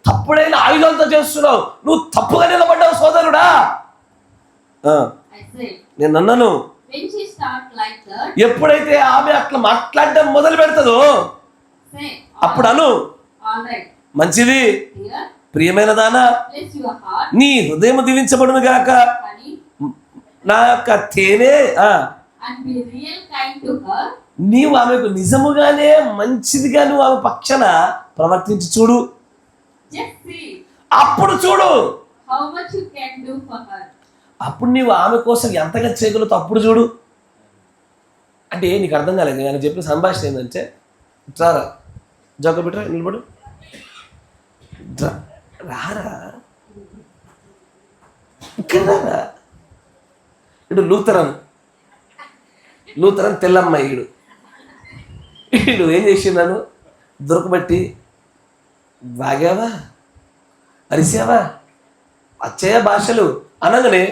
తప్పుడైన ఆయుధాలతో చేస్తున్నావు. నువ్వు తప్పుగా నిలబడ్డావు సోదరుడా. నేను అన్నాను, ఎప్పుడైతే ఆమె అట్లా మాట్లాడడం మొదలు పెడతాదో అప్పుడు అను, మంచిది ప్రియమైన దానా, నీ హృదయం దీవించబడును గాక, నా యొక్క తేనె. నీవు ఆమెకు నిజముగానే మంచిదిగా నువ్వు ఆమె పక్షాన ప్రవర్తించి చూడు, అప్పుడు చూడు, అప్పుడు నీవు ఆమె కోసం ఎంతగా చేయగలుగుతావు అప్పుడు చూడు. అంటే నీకు అర్థం కాలేదు ఆయన చెప్పిన సంభాషణ ఏంటంటే, రారా జోక బిట్రా, నిలబడు, రారా ఇక్కడ రారా. ఇటు లూథరన్ తెల్లమ్మాయి, ఈడు ఏం చేసినాను, దొరకబట్టి వాగావా, అరిసావా, వచ్చాయ భాషలు అనగానే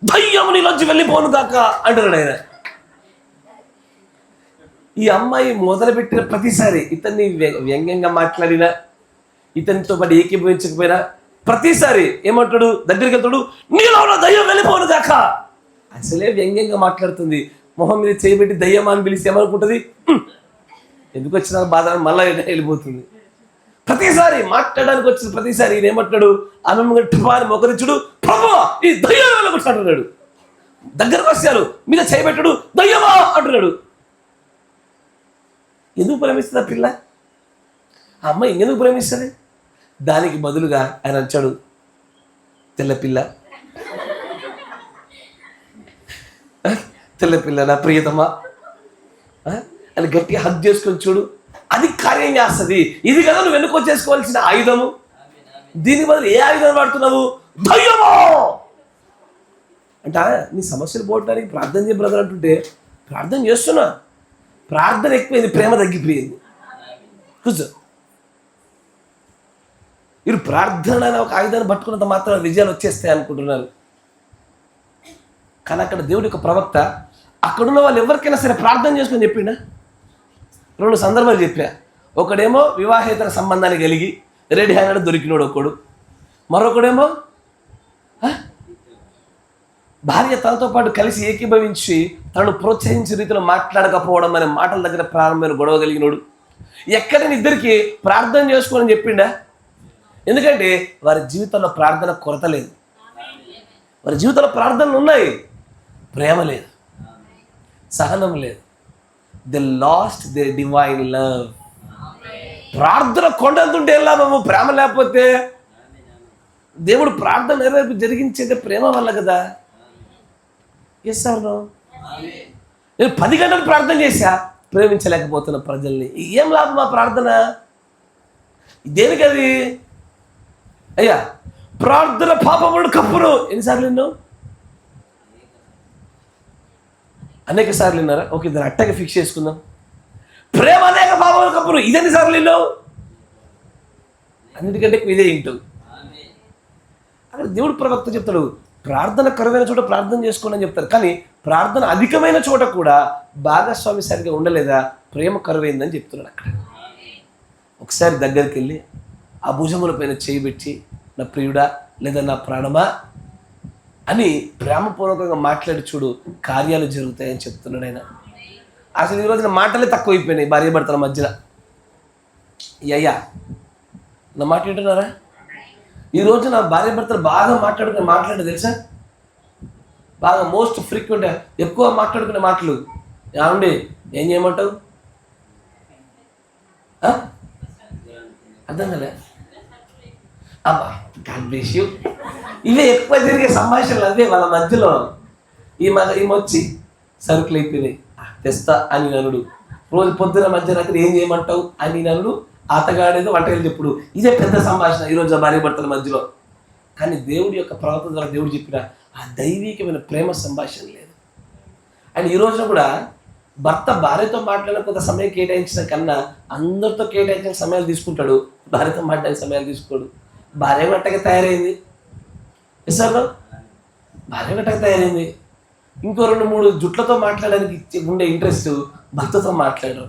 దయ్యము నీలోంచి వెళ్ళిపోను కాక అంటున్నాడు ఆయన. ఈ అమ్మాయి మొదలుపెట్టిన ప్రతిసారి ఇతన్ని వ్యంగ్యంగా మాట్లాడినా, ఇతనితో పాటు ఏకీభవించకపోయినా ప్రతిసారి ఏమంటాడు, దగ్గరికి వెళ్తాడు, నీలో ఉన్న దయ్యం వెళ్ళిపోను కాక. అసలే వ్యంగ్యంగా మాట్లాడుతుంది, మొహం మీద చేయబెట్టి దయ్యమా అని పిలిచి ఏమనుకుంటుంది, ఎందుకు వచ్చిన బాధ మళ్ళా వెళ్ళిపోతుంది. ప్రతిసారి మాట్లాడడానికి వచ్చిన ప్రతిసారి ఈయన ఏమంటాడు, ఆమె మొకరించుడు, ప్రభు ఈ దయ్యం వెళ్ళగొట్టాడు. దగ్గరకు వచ్చారు, మీద చేయబెట్టడు, దయ్యమా అంటున్నాడు. ఎందుకు ప్రేమిస్తుంది ఆ పిల్ల? ఆ అమ్మాయి ఇంకెందుకు ప్రేమిస్తుంది? దానికి బదులుగా ఆయన అంచాడు, తెల్లపిల్ల, తెల్లపిల్ల నా ప్రియతమా అని గట్టిగా హగ్ చేసుకొని చూడు, అది కార్యం చేస్తుంది. ఇది కదా నువ్వు వెనుక చేసుకోవాల్సిన ఆయుధము. దీని బదులు ఏ ఆయుధం వాడుతున్నావు? దయ్యమో అంటే నీ సమస్యలు పోవడానికి ప్రార్థన చేయ బ్రదర్ అంటుంటే ప్రార్థన చేస్తున్నా, ప్రార్థన ఎక్కువైంది, ప్రేమ తగ్గిపోయింది. కూర్చో. మీరు ప్రార్థన అనే ఒక ఆయుధాన్ని పట్టుకున్నంత మాత్రం విజయాలు వచ్చేస్తాయి అనుకుంటున్నారు. కానీ అక్కడ దేవుడి యొక్క ప్రవక్త అక్కడున్న వాళ్ళు ఎవరికైనా సరే ప్రార్థన చేసుకొని చెప్పిండా. 2 సందర్భాలు చెప్పా. ఒకడేమో వివాహేతర సంబంధాన్ని కలిగి రెడీ హ్యాండ్ దొరికినోడు ఒకడు, మరొకడేమో భార్య తనతో పాటు కలిసి ఏకీభవించి తనను ప్రోత్సహించే రీతిలో మాట్లాడకపోవడం అనే మాటల దగ్గర ప్రారంభమైన గొడవ కలిగినోడు. ఎక్కడైనా ఇద్దరికి ప్రార్థన చేసుకోని చెప్పిండా. ఎందుకంటే వారి జీవితంలో ప్రార్థన కొరత లేదు, వారి జీవితంలో ప్రార్థనలు ఉన్నాయి, ప్రేమ లేదు, సహనం లేదు. They last they divine love. ప్రార్థన కొండంతుంటే లాభము, ప్రేమ లేకపోతే. దేవుడు ప్రార్థన నెరవేర్పు జరిగించేది ప్రేమ వల్ల కదా. Yes or no? నేను 10 గంటలు ప్రార్థన చేశా, ప్రేమించలేకపోతున్న ప్రజల్ని, ఏం లాభం ఆ ప్రార్థన? దేనికి అది? అయ్యా ప్రార్థన పాపముడు కప్పును. ఎన్నిసార్లు విన్నావు? అనేక సార్లు విన్నారా? ఓకే, దాన్ని అట్టగా ఫిక్స్ చేసుకుందాం. ప్రేమ అనేక పాపములు కప్పును, ఇది ఎన్నిసార్లు విన్నావు? అన్నిటికంటే ఇదే వింటావు. అక్కడ దేవుడు ప్రవక్త చెప్తాడు, ప్రార్థన కరువైన చోట ప్రార్థన చేసుకోండి అని చెప్తారు. కానీ ప్రార్థన అధికమైన చోట కూడా భాగస్వామి సరిగా ఉండలేదా, ప్రేమ కరువైందని చెప్తున్నాడు అక్కడ. ఒకసారి దగ్గరికి వెళ్ళి ఆ భుజముల పైన చేయబెట్టి, నా ప్రియుడా లేదా నా ప్రాణమా అని ప్రేమపూర్వకంగా మాట్లాడి చూడు, కార్యాలు జరుగుతాయని చెప్తున్నాడు ఆయన. అసలు ఈ రోజున మాటలే తక్కువైపోయినాయి భార్య భర్తల మధ్యలో. అయ్యా నా మాట వింటున్నారా? ఈ రోజు నా భార్య భర్తలు బాగా మాట్లాడే తెలుసా, బాగా మోస్ట్ ఫ్రీక్వెంట్ ఎక్కువ మాట్లాడుకునే మాటలు ఏమండి, ఏం చేయమంటావు? అర్థం కలే అబ్బా, గాడ్ బ్లెస్ యూ. ఇవే ఎక్కువ జరిగే సంభాషణలు, అదే వాళ్ళ మధ్యలో. ఈమె వచ్చి సరుకులు అయిపోయినాయి తెస్తా అని నలుడు, రోజు పొద్దున మధ్యరాత్రి ఏం చేయమంటావు అని నలుడు, అతగాడేదో వంటలు చెప్పుడు. ఇదే పెద్ద సంభాషణ ఈరోజు భార్య భర్తల మధ్యలో. కానీ దేవుడి యొక్క ప్రవర్తన ద్వారా దేవుడు చెప్పిన ఆ దైవికమైన ప్రేమ సంభాషణ లేదు. అండ్ ఈ రోజున కూడా భర్త భార్యతో మాట్లాడిన కొంత సమయం కేటాయించిన కన్నా అందరితో కేటాయించిన సమయాలు తీసుకుంటాడు, భార్యతో మాట్లాడిన సమయాలు తీసుకోడు. భార్య గట్టగా తయారైంది. సార్ భార్య గట్టగా తయారైంది. ఇంకో 2-3 జుట్లతో మాట్లాడడానికి ఉండే ఇంట్రెస్ట్ భర్తతో మాట్లాడడం.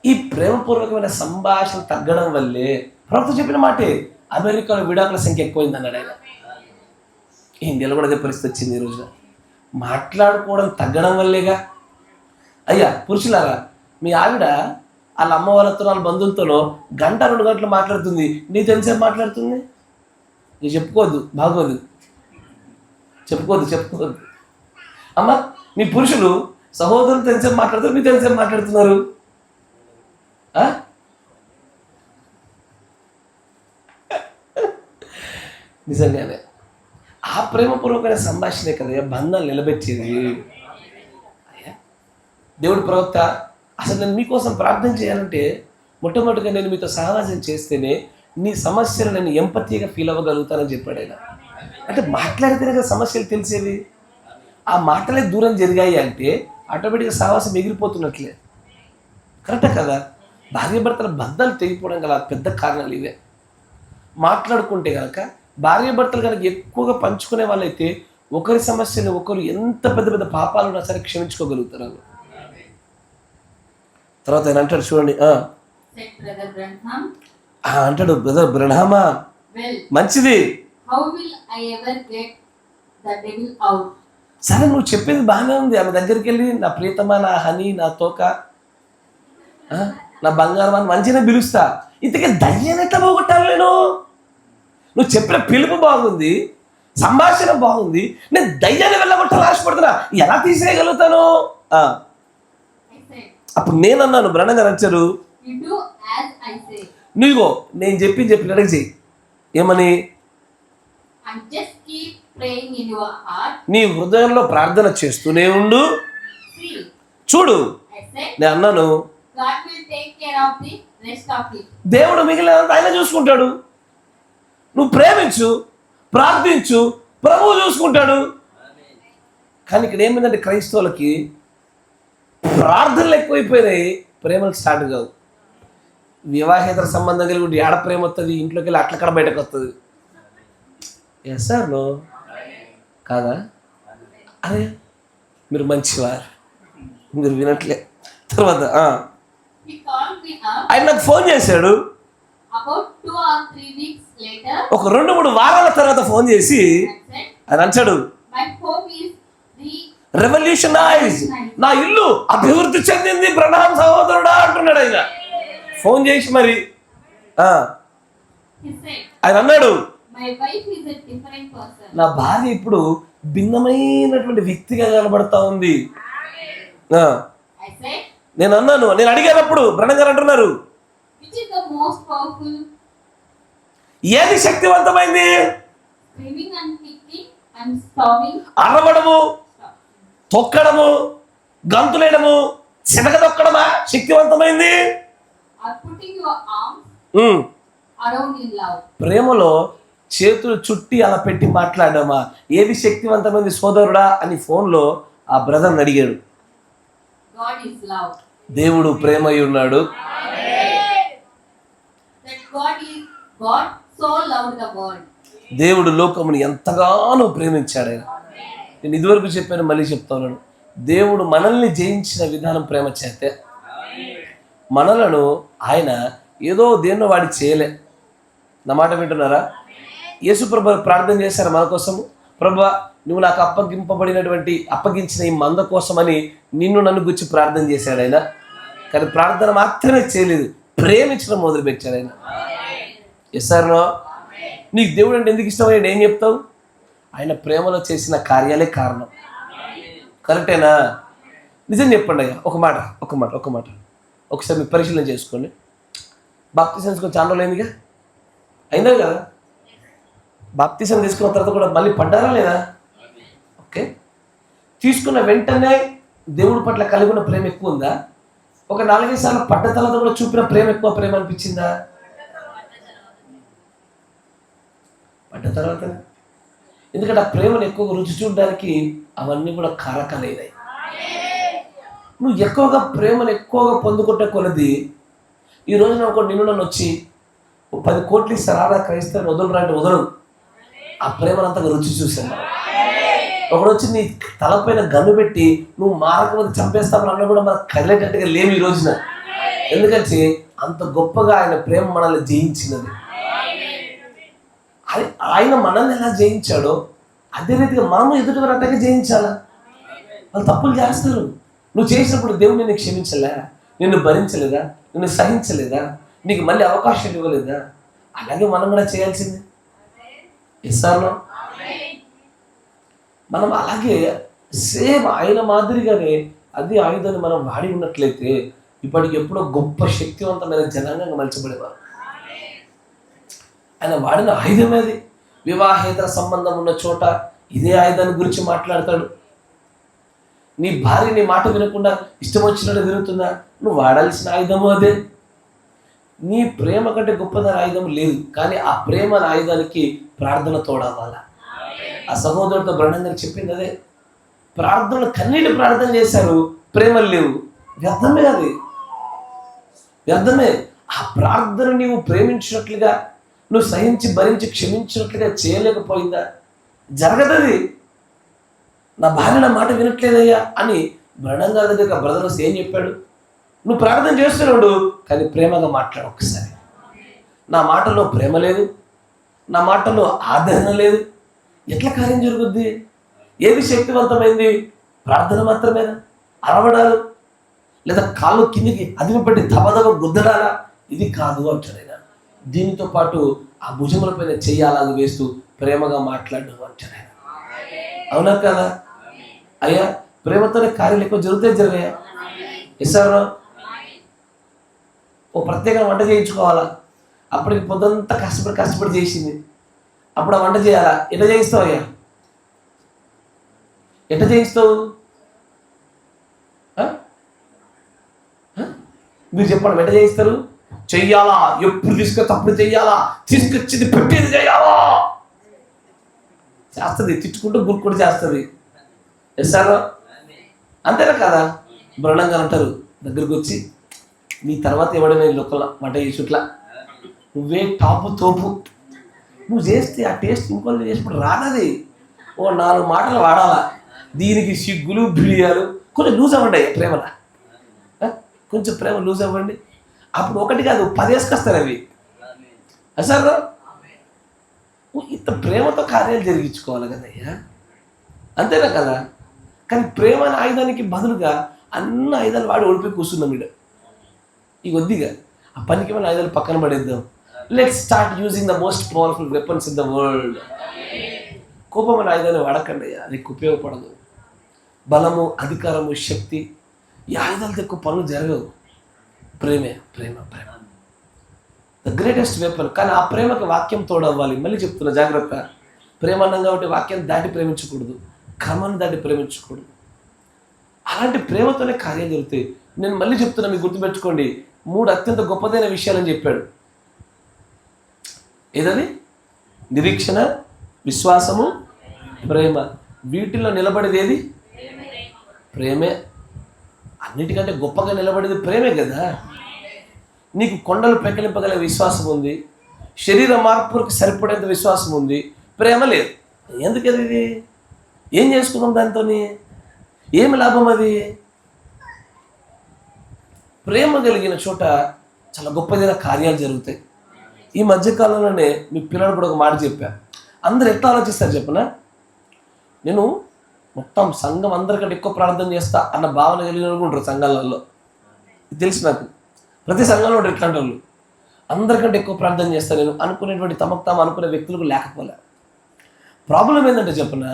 ఈ ప్రేమపూర్వకమైన సంభాషణ తగ్గడం వల్లే ప్రవక్త చెప్పిన మాటే, అమెరికాలో విడాకుల సంఖ్య ఎక్కువైంది అన్నాడు ఆయన. ఇండియాలో కూడా అదే పరిస్థితి వచ్చింది. ఈ రోజున మాట్లాడుకోవడం తగ్గడం వల్లేగా. అయ్యా పురుషులారా, మీ ఆవిడ వాళ్ళ అమ్మ వాళ్ళతో వాళ్ళ బంధువులతోనో 1-2 గంటలు మాట్లాడుతుంది, నీకు ఎంతసేపు మాట్లాడుతుంది? నీకు చెప్పుకోవద్దు, బాగోదు, చెప్పుకోవద్దు. అమ్మ మీ పురుషులు సహోదరులతో ఎంతసేపు మాట్లాడుతారు, మీతో ఎంతసేపు మాట్లాడుతున్నారు? నిజంగానే ఆ ప్రేమపూర్వకమైన సంభాషణే కదా బంధాలు నిలబెట్టేది. దేవుడి ప్రవక్త అసలు నేను మీకోసం ప్రార్థన చేయాలంటే మొట్టమొదటిగా నేను మీతో సహవాసం చేస్తేనే నీ సమస్యలు నేను ఎంపతిగా ఫీల్ అవ్వగలుగుతానని చెప్పాడు ఆయన. అంటే మాట్లాడితేనే కదా సమస్యలు తెలిసేవి. ఆ మాటలే దూరం జరిగాయి అంటే ఆటోమేటిక్గా సహవాసం ఎగిరిపోతున్నట్లే. కరెక్టా కదా? భార్యాభర్తల బంధాలు తెగిపోవడం గల పెద్ద కారణాలు ఇవే. మాట్లాడుకుంటే కనుక భార్యాభర్తలు కనుక ఎక్కువగా పంచుకునే వాళ్ళైతే ఒకరి సమస్యలు ఒకరు ఎంత పెద్ద పెద్ద పాపాలు ఉన్నా సరే క్షమించుకోగలుగుతారు. తర్వాత ఆయన అంటాడు చూడండి, అంటాడు బ్రదర్ బ్రహ్మా మంచిది, సరే నువ్వు చెప్పేది బాగానే ఉంది. ఆమె దగ్గరికి వెళ్ళి నా ప్రియతమా, నా హనీ, నా తోక, నా బంగారం అని మంచిగా పిలుస్తా. ఇంతకీ దయ్యాన్ని ఎట్లా పోగొట్టాలి నేను? నువ్వు చెప్పిన పిలుపు బాగుంది, సంభాషణ బాగుంది, నేను దయ్యాన్ని వెళ్ళగొట్టాలి ఆశపడుతున్నా, ఎలా తీసేయగలుగుతాను? అప్పుడు నేను అన్నాను, బ్రహ్మ గారు వచ్చారు, నువ్వు నేను చెప్పినట్టు చెయ్యి. ఏమని? నీ హృదయంలో ప్రార్థన చేస్తూనే ఉండు. చూడు నేను అన్నాను, దేవుడు మిగిలినంత ఆయన చూసుకుంటాడు. నువ్వు ప్రేమించు, ప్రార్థించు, ప్రభువు చూసుకుంటాడు. కానీ ఇక్కడ ఏమైందంటే క్రైస్తవులకి ప్రార్థనలు ఎక్కువైపోయినాయి, ప్రేమలు స్టార్ట్ కావు. వివాహేతర సంబంధం కలిగి ఏడ ప్రేమ వస్తుంది, ఇంట్లోకి వెళ్ళి అట్లక్కడ బయటకు వస్తుంది. ఎస్ సార్ నో కాదా? అరే మీరు మంచివారు, మీరు వినట్లే. తర్వాత ఆయన నాకు ఫోన్ చేశాడు. ఒక 2-3 వారాల తర్వాత ఫోన్ చేసి ఆయన అంటాడు, రెవల్యూషనైజ్, నా ఇల్లు అభివృద్ధి చెందింది బ్రహ్మ సహోదరుడా అంటున్నాడు ఆయన ఫోన్ చేసి. మరి ఆయన అన్నాడు, నా భార్య ఇప్పుడు భిన్నమైనటువంటి వ్యక్తిగా కనబడతా ఉంది. నేను అన్నాను, నేను అడిగానప్పుడు బ్రహ్మ గారు అంటున్నారు, ఏది శక్తివంతమైంది? అరవడము, తొక్కడము, గంతులేయడము, చితక తొక్కడమా శక్తివంతమైంది? ప్రేమలో చేతులు చుట్టి అలా పెట్టి మాట్లాడమా ఏది శక్తివంతమైంది సోదరుడా అని ఫోన్లో ఆ బ్రదర్ని అడిగాడు. దేవుడు ప్రేమై ఉన్నాడు. దేవుడు లోకముని ఎంతగానో ప్రేమించాడు ఆయన. నేను ఇదివరకు చెప్పాను, మళ్ళీ చెప్తా ఉన్నాను. దేవుడు మనల్ని జయించిన విధానం ప్రేమ చేతే. మనలను ఆయన ఏదో దేన్నో వాడి చేయలే. నా మాట వింటున్నారా? యేసు ప్రభు ప్రార్థన చేశారు మన కోసము. ప్రభువా నువ్వు నాకు అప్పగించిన ఈ మంద కోసమని నిన్ను నన్ను గురించి ప్రార్థన చేశాడు ఆయన. కానీ ప్రార్థన మాత్రమే చేయలేదు, ప్రేమించడం మొదలుపెట్టాడు ఆయన. ఎస్ఆర్నో నీకు దేవుడు అంటే ఎందుకు ఇష్టమయ్యాడు? ఏం చెప్తావు? ఆయన ప్రేమలో చేసిన కార్యాలే కారణం. కరెక్టేనా? నిజం చెప్పండి అయ్యా. ఒక మాట ఒకసారి మీరు పరిశీలన చేసుకోండి. బాప్తిసం తీసుకొని చాలా రోజులు అయిందిగా, అయిందా కదా? బాప్తిసం తీసుకున్న తర్వాత కూడా మళ్ళీ పడ్డారా లేదా? ఓకే, తీసుకున్న వెంటనే దేవుడి పట్ల కలిగి ఉన్న ప్రేమ ఎక్కువ ఉందా? ఒక 4-5 సార్లు పడ్డ తర్వాత కూడా చూపిన ప్రేమ ఎక్కువ ప్రేమ అనిపించిందా? పడ్డ తర్వాత. ఎందుకంటే ఆ ప్రేమను ఎక్కువగా రుచి చూడడానికి అవన్నీ కూడా కారకాలైనాయి. నువ్వు ఎక్కువగా ప్రేమను ఎక్కువగా పొందుకుంటే కొలది ఈ రోజున ఒక నిన్ను నన్ను వచ్చి 10 కోట్లు ఇస్తారా క్రైస్తవుని వదలరంటే వదలవు. ఆ ప్రేమను అంతగా రుచి చూశాను. ఒకడు వచ్చి నీ తలపైన గన్ను పెట్టి నువ్వు మారకపోతే చంపేస్తామని అన్న కూడా మనకు కదిలేటట్టుగా లేవు ఈ రోజున. ఎందుకంటే అంత గొప్పగా ఆయన ప్రేమ మనల్ని జయించినది. ఆయన మనల్ని ఎలా జయించాడో అదే రీతిగా మనము ఎదుటి అట్టగా జయించాలా. వాళ్ళు తప్పులు చేస్తారు. నువ్వు చేసినప్పుడు దేవుడు నిన్ను క్షమించలే, నిన్ను భరించలేదా, నిన్ను సహించలేదా, నీకు మళ్ళీ అవకాశం ఇవ్వలేదా? అలాగే మనం కూడా చేయాల్సింది. ఎస్ఆర్లో మనం అలాగే సేమ్ ఆయన మాదిరిగానే అది ఆయుధాన్ని మనం వాడి ఉన్నట్లయితే ఇప్పటికి ఎప్పుడో గొప్ప శక్తివంతమైన జనాంగంగా మలచబడేవారు. ఆయన వాడిన ఆయుధం అది. వివాహేతర సంబంధం ఉన్న చోట ఇదే ఆయుధాన్ని గురించి మాట్లాడతాడు. నీ భార్య నీ మాట వినకుండా ఇష్టం వచ్చినట్టు తిరుగుతుందా? నువ్వు వాడాల్సిన ఆయుధము అదే. నీ ప్రేమ కంటే గొప్పదైన ఆయుధం లేదు. కానీ ఆ ప్రేమ ఆయుధానికి ప్రార్థన తోడవ్వాలా. ఆ సహోదరుడితో బ్రహ్మ చెప్పింది అదే. ప్రార్థనలు కన్నీటి ప్రార్థన చేశారు, ప్రేమలు లేవు. వ్యర్థమే అది. వ్యర్థమే. ఆ ప్రార్థన నీవు ప్రేమించినట్లుగా, నువ్వు సహించి భరించి క్షమించినట్లుగా చేయలేకపోయిందా? జరగదది. నా భార్య నా మాట వినట్లేదయ్యా అని బ్రహ్మం గారి దగ్గర బ్రదర్ వస్తే ఏం చెప్పాడు? నువ్వు ప్రార్థన చేస్తున్నాడు కానీ ప్రేమగా మాట్లాడు ఒకసారి. నా మాటలో ప్రేమ లేదు, నా మాటలో ఆదరణ లేదు, ఎట్లా కార్యం జరుగుద్ది? ఏది శక్తివంతమైంది? ప్రార్థన మాత్రమేనా? అరవడాలు లేదా కాళ్ళు కిందికి అదిమిపెట్టి దబదబ గుద్దడాలా? ఇది కాదు అంటాడు ఆయన. దీనితో పాటు ఆ భుజముల పైన చెయ్యాలని వేస్తూ ప్రేమగా మాట్లాడు అంటాడు ఆయన. అవునా కదా? అయ్యా, ప్రేమతోనే కార్యాలు ఎక్కువ జరిగాయా? ఇస్తారా? ఓ ప్రత్యేకంగా వంట చేయించుకోవాలా? అప్పటికి పొద్దంతా కష్టపడి చేసింది, అప్పుడు ఆ వంట చేయాలా? ఎట్లా చేయిస్తావు అయ్యా? ఎట్లా చేయిస్తావు? మీరు చెప్పండి, ఎట్లా చేయిస్తారు? చెయ్యాలా? ఎప్పుడు తీసుకొచ్చి అప్పుడు చెయ్యాలా? తీసుకొచ్చింది పెట్టేది చెయ్యాలా? చేస్తుంది, తిట్టుకుంటూ గుర్తుకుంటూ చేస్తుంది. సార్ అంతేనా కదా? బ్రహ్మంగా అంటారు దగ్గరికి వచ్చి, నీ తర్వాత ఎవడైనా లోకల్ వంట చేసుట్లా, నువ్వే టాపు తోపు, నువ్వు చేస్తే ఆ టేస్ట్ ఇంకోళ్ళు చేసినప్పుడు రాదది. ఓ 4 మాటలు వాడాలా. దీనికి సిగ్గులు బిడియాలు. కొంచెం లూజ్ అవ్వండి ప్రేమలా, కొంచెం ప్రేమ లూజ్ అవ్వండి. అప్పుడు ఒకటి కాదు 10 వేసుకొస్తారు అవి. అసలు ఇంత ప్రేమతో కార్యాలు జరిగించుకోవాలి కదయ్యా, అంతేనా కదా? కానీ ప్రేమ అనే ఆయుధానికి బదులుగా అన్ని ఆయుధాలు వాడి ఓడిపోయి కూర్చున్నాం ఇక్కడ. ఈ కొద్దిగా ఆ పనికిమైన ఆయుధాలు పక్కన పడేద్దాం. Let's start using the most powerful weapons in the world. కోపం అనే ఆయుధాన్ని వాడకండి, అది ఉపయోగపడదు. బలము, అధికారము, శక్తి, ఈ ఆయుధాలతో ఎక్కువ పనులు జరగవు. ప్రేమే, ప్రేమ, ప్రేమ ద గ్రేటెస్ట్ వెపన్. కానీ ఆ ప్రేమకి వాక్యం తోడవ్వాలి. మళ్ళీ చెప్తున్నా జాగ్రత్త. ప్రేమ అన్నాం కాబట్టి వాక్యాన్ని దాటి ప్రేమించకూడదు, క్రమాన్ని దాటి ప్రేమించకూడదు. అలాంటి ప్రేమతోనే కార్యం జరుగుతాయి. నేను మళ్ళీ చెప్తున్నా, మీకు గుర్తుపెట్టుకోండి, 3 అత్యంత గొప్పదైన విషయాలని చెప్పాడు. ఏదని? నిరీక్షణ, విశ్వాసము, ప్రేమ. వీటిల్లో నిలబడేది ఏది? ప్రేమే. అన్నిటికంటే గొప్పగా నిలబడేది ప్రేమే కదా. నీకు కొండలు పెకలింపగల విశ్వాసం ఉంది, శరీర మార్పులకు సరిపడేంత విశ్వాసం ఉంది, ప్రేమ లేదు. ఎందుకది? ఇది ఏం చేసుకుందాం దాంతో? ఏమి లాభం అది? ప్రేమ కలిగిన చోట చాలా గొప్పదైన కార్యాలు జరుగుతాయి. ఈ మధ్యకాలంలోనే మీ పిల్లలు కూడా ఒక మాట చెప్పా. అందరు ఎట్లా ఆలోచిస్తారు చెప్పనా? నేను మొత్తం సంఘం అందరికంటే ఎక్కువ ప్రార్థన చేస్తా అన్న భావన కలిగిన వాళ్ళు ఉంటారు సంఘాలలో. ఇది తెలుసు నాకు. ప్రతి సంఘంలో ఉంటారు ఇట్లాంటి వాళ్ళు. అందరికంటే ఎక్కువ ప్రార్థన చేస్తా నేను అనుకునేటువంటి తమకు తాము అనుకునే వ్యక్తులకు లేకపోలే. ప్రాబ్లం ఏంటంటే చెప్పనా,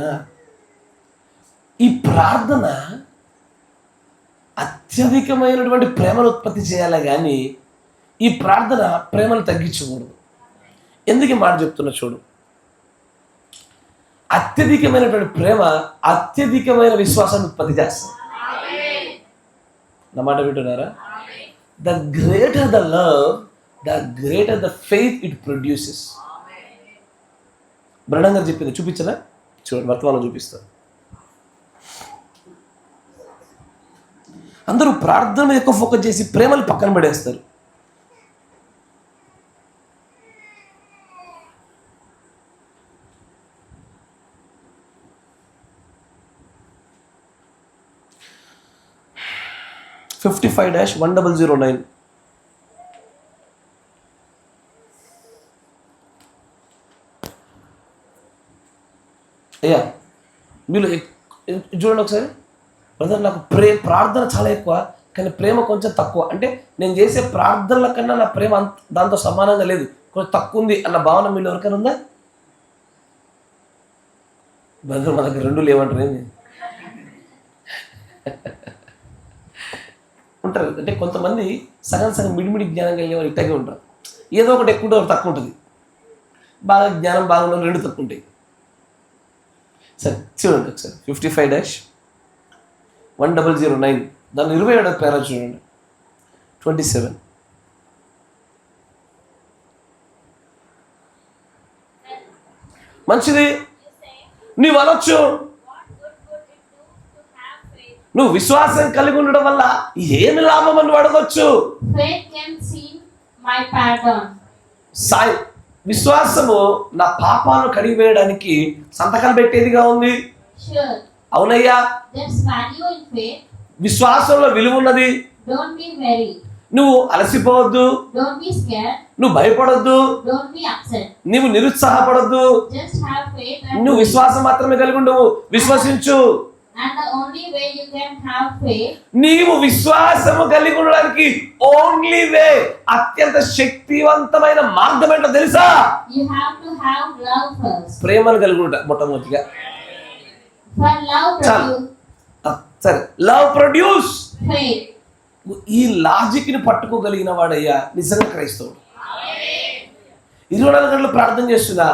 ఈ ప్రార్థన అత్యధికమైనటువంటి ప్రేమను ఉత్పత్తి చేయాలి కానీ ఈ ప్రార్థన ప్రేమను తగ్గించకూడదు. ఎందుకు మాట చెప్తున్నా చూడు. అత్యధికమైనటువంటి ప్రేమ అత్యధికమైన విశ్వాసాన్ని ఉత్పత్తి చేస్తుంది. నా మాట వింటున్నారా? The greater the love, the greater the faith it produces. Brahmam garu చెప్పింది చూపించనా? చూడండి, వర్తమానం చూపిస్తారు. అందరూ ప్రార్థన ఎక్కువ ఫోకస్ చేసి ప్రేమను పక్కన పడేస్తారు. (55-1009) అయ్యా మీరు చూడండి ఒకసారి. బ్రదర్, నాకు ప్రార్థన చాలా ఎక్కువ కానీ ప్రేమ కొంచెం తక్కువ. అంటే నేను చేసే ప్రార్థనల కన్నా నా ప్రేమ దాంతో సమానంగా లేదు, కొంచెం తక్కువ ఉంది అన్న భావన మీలో ఎవరికైనా ఉందా? బ్రదర్, మా దగ్గర 2 లేవంటారు. ఏంది ఉంటారు. అంటే కొంతమంది సగం సగం మిడిమిడి జ్ఞానం కలిగిన వాళ్ళు ఇట్టగే ఉంటారు. ఏదో ఒకటి ఎక్కువ ఉంటుంది, తక్కువ ఉంటుంది. బాగా జ్ఞానం బాగుండే 2 తక్కువ ఉంటాయి. సరే చూడండి ఒకసారి 55-1009 దాని 27వ పేరా చూడండి. 27. మంచిది నీవు అనొచ్చు, నువ్వు విశ్వాసం కలిగి ఉండడం వల్ల ఏమి లాభం అని అడగొచ్చు. Faith can see my pardon. విశ్వాసము నా పాపాలను కడిగివేయడానికి సంతకాలు పెట్టేదిగా ఉంది. Sure. అవునయ్యా, There's value in faith. విశ్వాసంలో విలువ ఉన్నది. Don't be worried. నువ్వు అలసిపోవద్దు, Don't be scared. నువ్వు భయపడొద్దు, Don't be upset. నువ్వు నిరుత్సాహపడొద్దు. Just have faith and నువ్వు విశ్వాసం మాత్రమే కలిగి ఉండు, విశ్వసించు. And the only way you can have faith, నీవు విశ్వాసము కలిగి ఉండడానికి ఓన్లీ వే, అత్యంత శక్తివంతమైన మార్గం ఏంటో తెలుసా? you have to have love first. ప్రేమను కలిగి ఉంటా మొట్టమొదటిగా. For love చాలు. produce సరే, లవ్ ప్రొడ్యూస్. faith. ఈ లాజిక్ ని పట్టుకోగలిగిన వాడయ్యా నిజంగా క్రైస్తవుడు. 24 గంటలు ప్రార్థన చేస్తున్నా,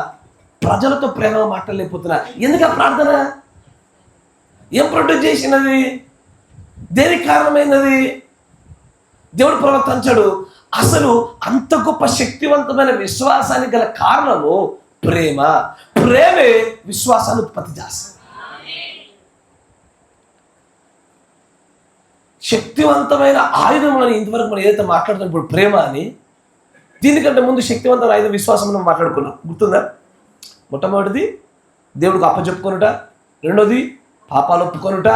ప్రజలతో ప్రేమగా మాట్లాడలేకపోతున్నా. ఎందుకు ఆ ప్రార్థన? ఏం ప్రొడ్యూస్ చేసినది? దేనికి కారణమైనది? దేవుడు ప్రవర్తించాడు. అసలు అంత గొప్ప శక్తివంతమైన విశ్వాసానికి గల కారణము ప్రేమ. ప్రేమే విశ్వాసాన్ని ఉత్పత్తి చేస్తుంది. శక్తివంతమైన ఆయుధం అని ఇంతవరకు మనం ఏదైతే మాట్లాడుతున్నాం ఇప్పుడు ప్రేమ అని, దీనికంటే ముందు శక్తివంతమైన ఆయుధం విశ్వాసం మనం మాట్లాడుకున్నాం. గుర్తుందా? మొట్టమొదటిది దేవుడికి అప్పచెప్పుకొనుట, రెండోది పాపాలు ఒప్పుకొనుట,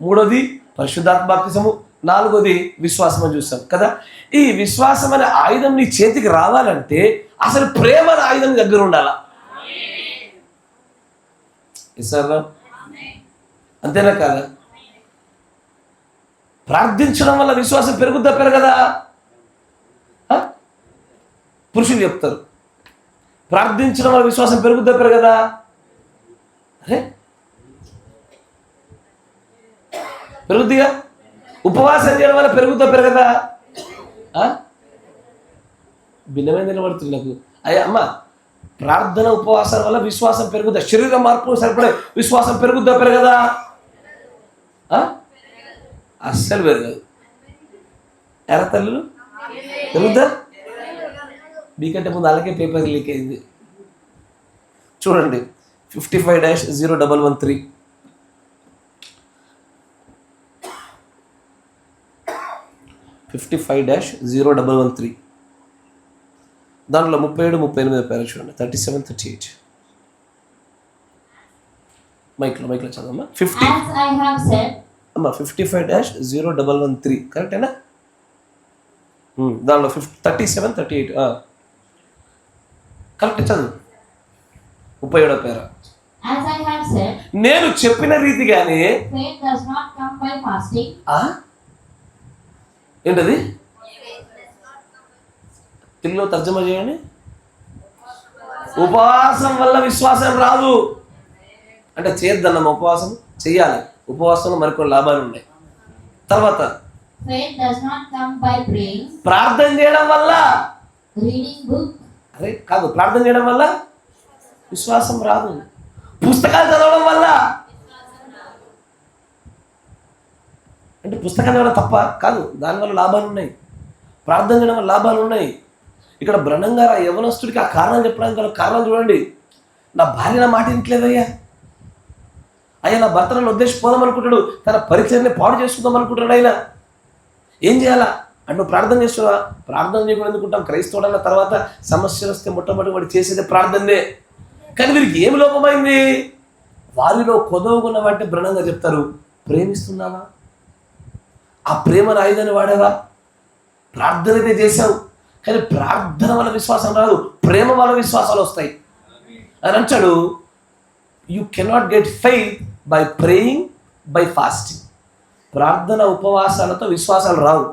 మూడోది పరిశుద్ధాత్మ బాప్తిసము, నాలుగోది విశ్వాసం అని చూస్తాం కదా. ఈ విశ్వాసం అనే ఆయుధం నీ చేతికి రావాలంటే అసలు ప్రేమ అనే ఆయుధం నీ దగ్గర ఉండాలా. ఇస్తారా? అంతేనా కాదా? ప్రార్థించడం వల్ల విశ్వాసం పెరుగుద్దా పెరగదా? పురుషులు చెప్తారు, ప్రార్థించడం వల్ల విశ్వాసం పెరుగుద్దా పెరగదా? అరే పెరుగుద్దిగా. ఉపవాసం చేయడం వల్ల పెరుగుద్దా పెరగదా? భిన్నమైన నిలబడుతుంది నాకు. అయ్యా అమ్మ, ప్రార్థన ఉపవాసాల వల్ల విశ్వాసం పెరుగుద్దా? శరీర మార్పు సరిపడే విశ్వాసం పెరుగుద్దా పెరగదా? అస్సలు పెరగదు. ఎర్ర తల్లులు పెరుగుద్దా? మీకంటే ముందు అలాగే పేపర్ లీక్ అయింది. చూడండి, 55-0113 55-0113 దాంట్లో 37-38 పేరు చూడండి. 37-38 మైక్లో చదవమ్మా. 50 as I have said, అమ్మా 55-0113 కరెక్టేనా? దానిలో 37-38 కరెక్ట్ చదువు. 37వ పేర. as I have said, నేను చెప్పిన రీతిగానే faith does not come by fasting. ఏంటది? తెలుగులో తర్జమా చేయండి. ఉపవాసం వల్ల విశ్వాసం రాదు అంటే చేయొద్దన్నమ్మ. ఉపవాసం చెయ్యాలి. ఉపవాసంలో మరికొన్ని లాభాలు ఉన్నాయి. తర్వాత faith does not come by praying, ప్రార్థన చేయడం వల్ల, reading book, అరే కాదు, ప్రార్థన చేయడం వల్ల విశ్వాసం రాదు. పుస్తకాలు చదవడం వల్ల అంటే పుస్తకాలు చదవడం తప్ప కాదు, దానివల్ల లాభాలు ఉన్నాయి. ప్రార్థన చేయడం వల్ల లాభాలు ఉన్నాయి. ఇక్కడ బ్రహ్నం గారు ఆ యవనస్తుడికి ఆ కారణం చెప్పడానికి గల కారణం చూడండి. నా భార్య నా మాట ఇంట్లేదయ్యా, అయ్యా నా భర్త నన్ను ఉద్దేశిపోదాం అనుకుంటాడు, తన పరిచయాన్ని పాడు చేసుకుందాం అనుకుంటాడు. ఆయన ఏం చేయాలా అంటే నువ్వు ప్రార్థన చేస్తున్నావా? ప్రార్థన చేయకుండా ఎందుకుంటాం? క్రైస్తవుడు అన్న తర్వాత సమస్యలు వస్తే మొట్టమొదటి వాడు చేసేదే ప్రార్థనే. కానీ వీరికి ఏమి లోపమైంది? వారిలో కొదవగున్న వాటి బ్రహ్నంగా చెప్తారు, ప్రేమిస్తున్నావా? ఆ ప్రేమను ఆయుధాన్ని వాడావా? ప్రార్థన అయితే చేశావు, కానీ ప్రార్థన వల్ల విశ్వాసం రాదు, ప్రేమ వల్ల విశ్వాసాలు వస్తాయి అని అంటాడు. You cannot get faith by praying, by fasting. ప్రార్థన ఉపవాసాలతో విశ్వాసాలు రావు.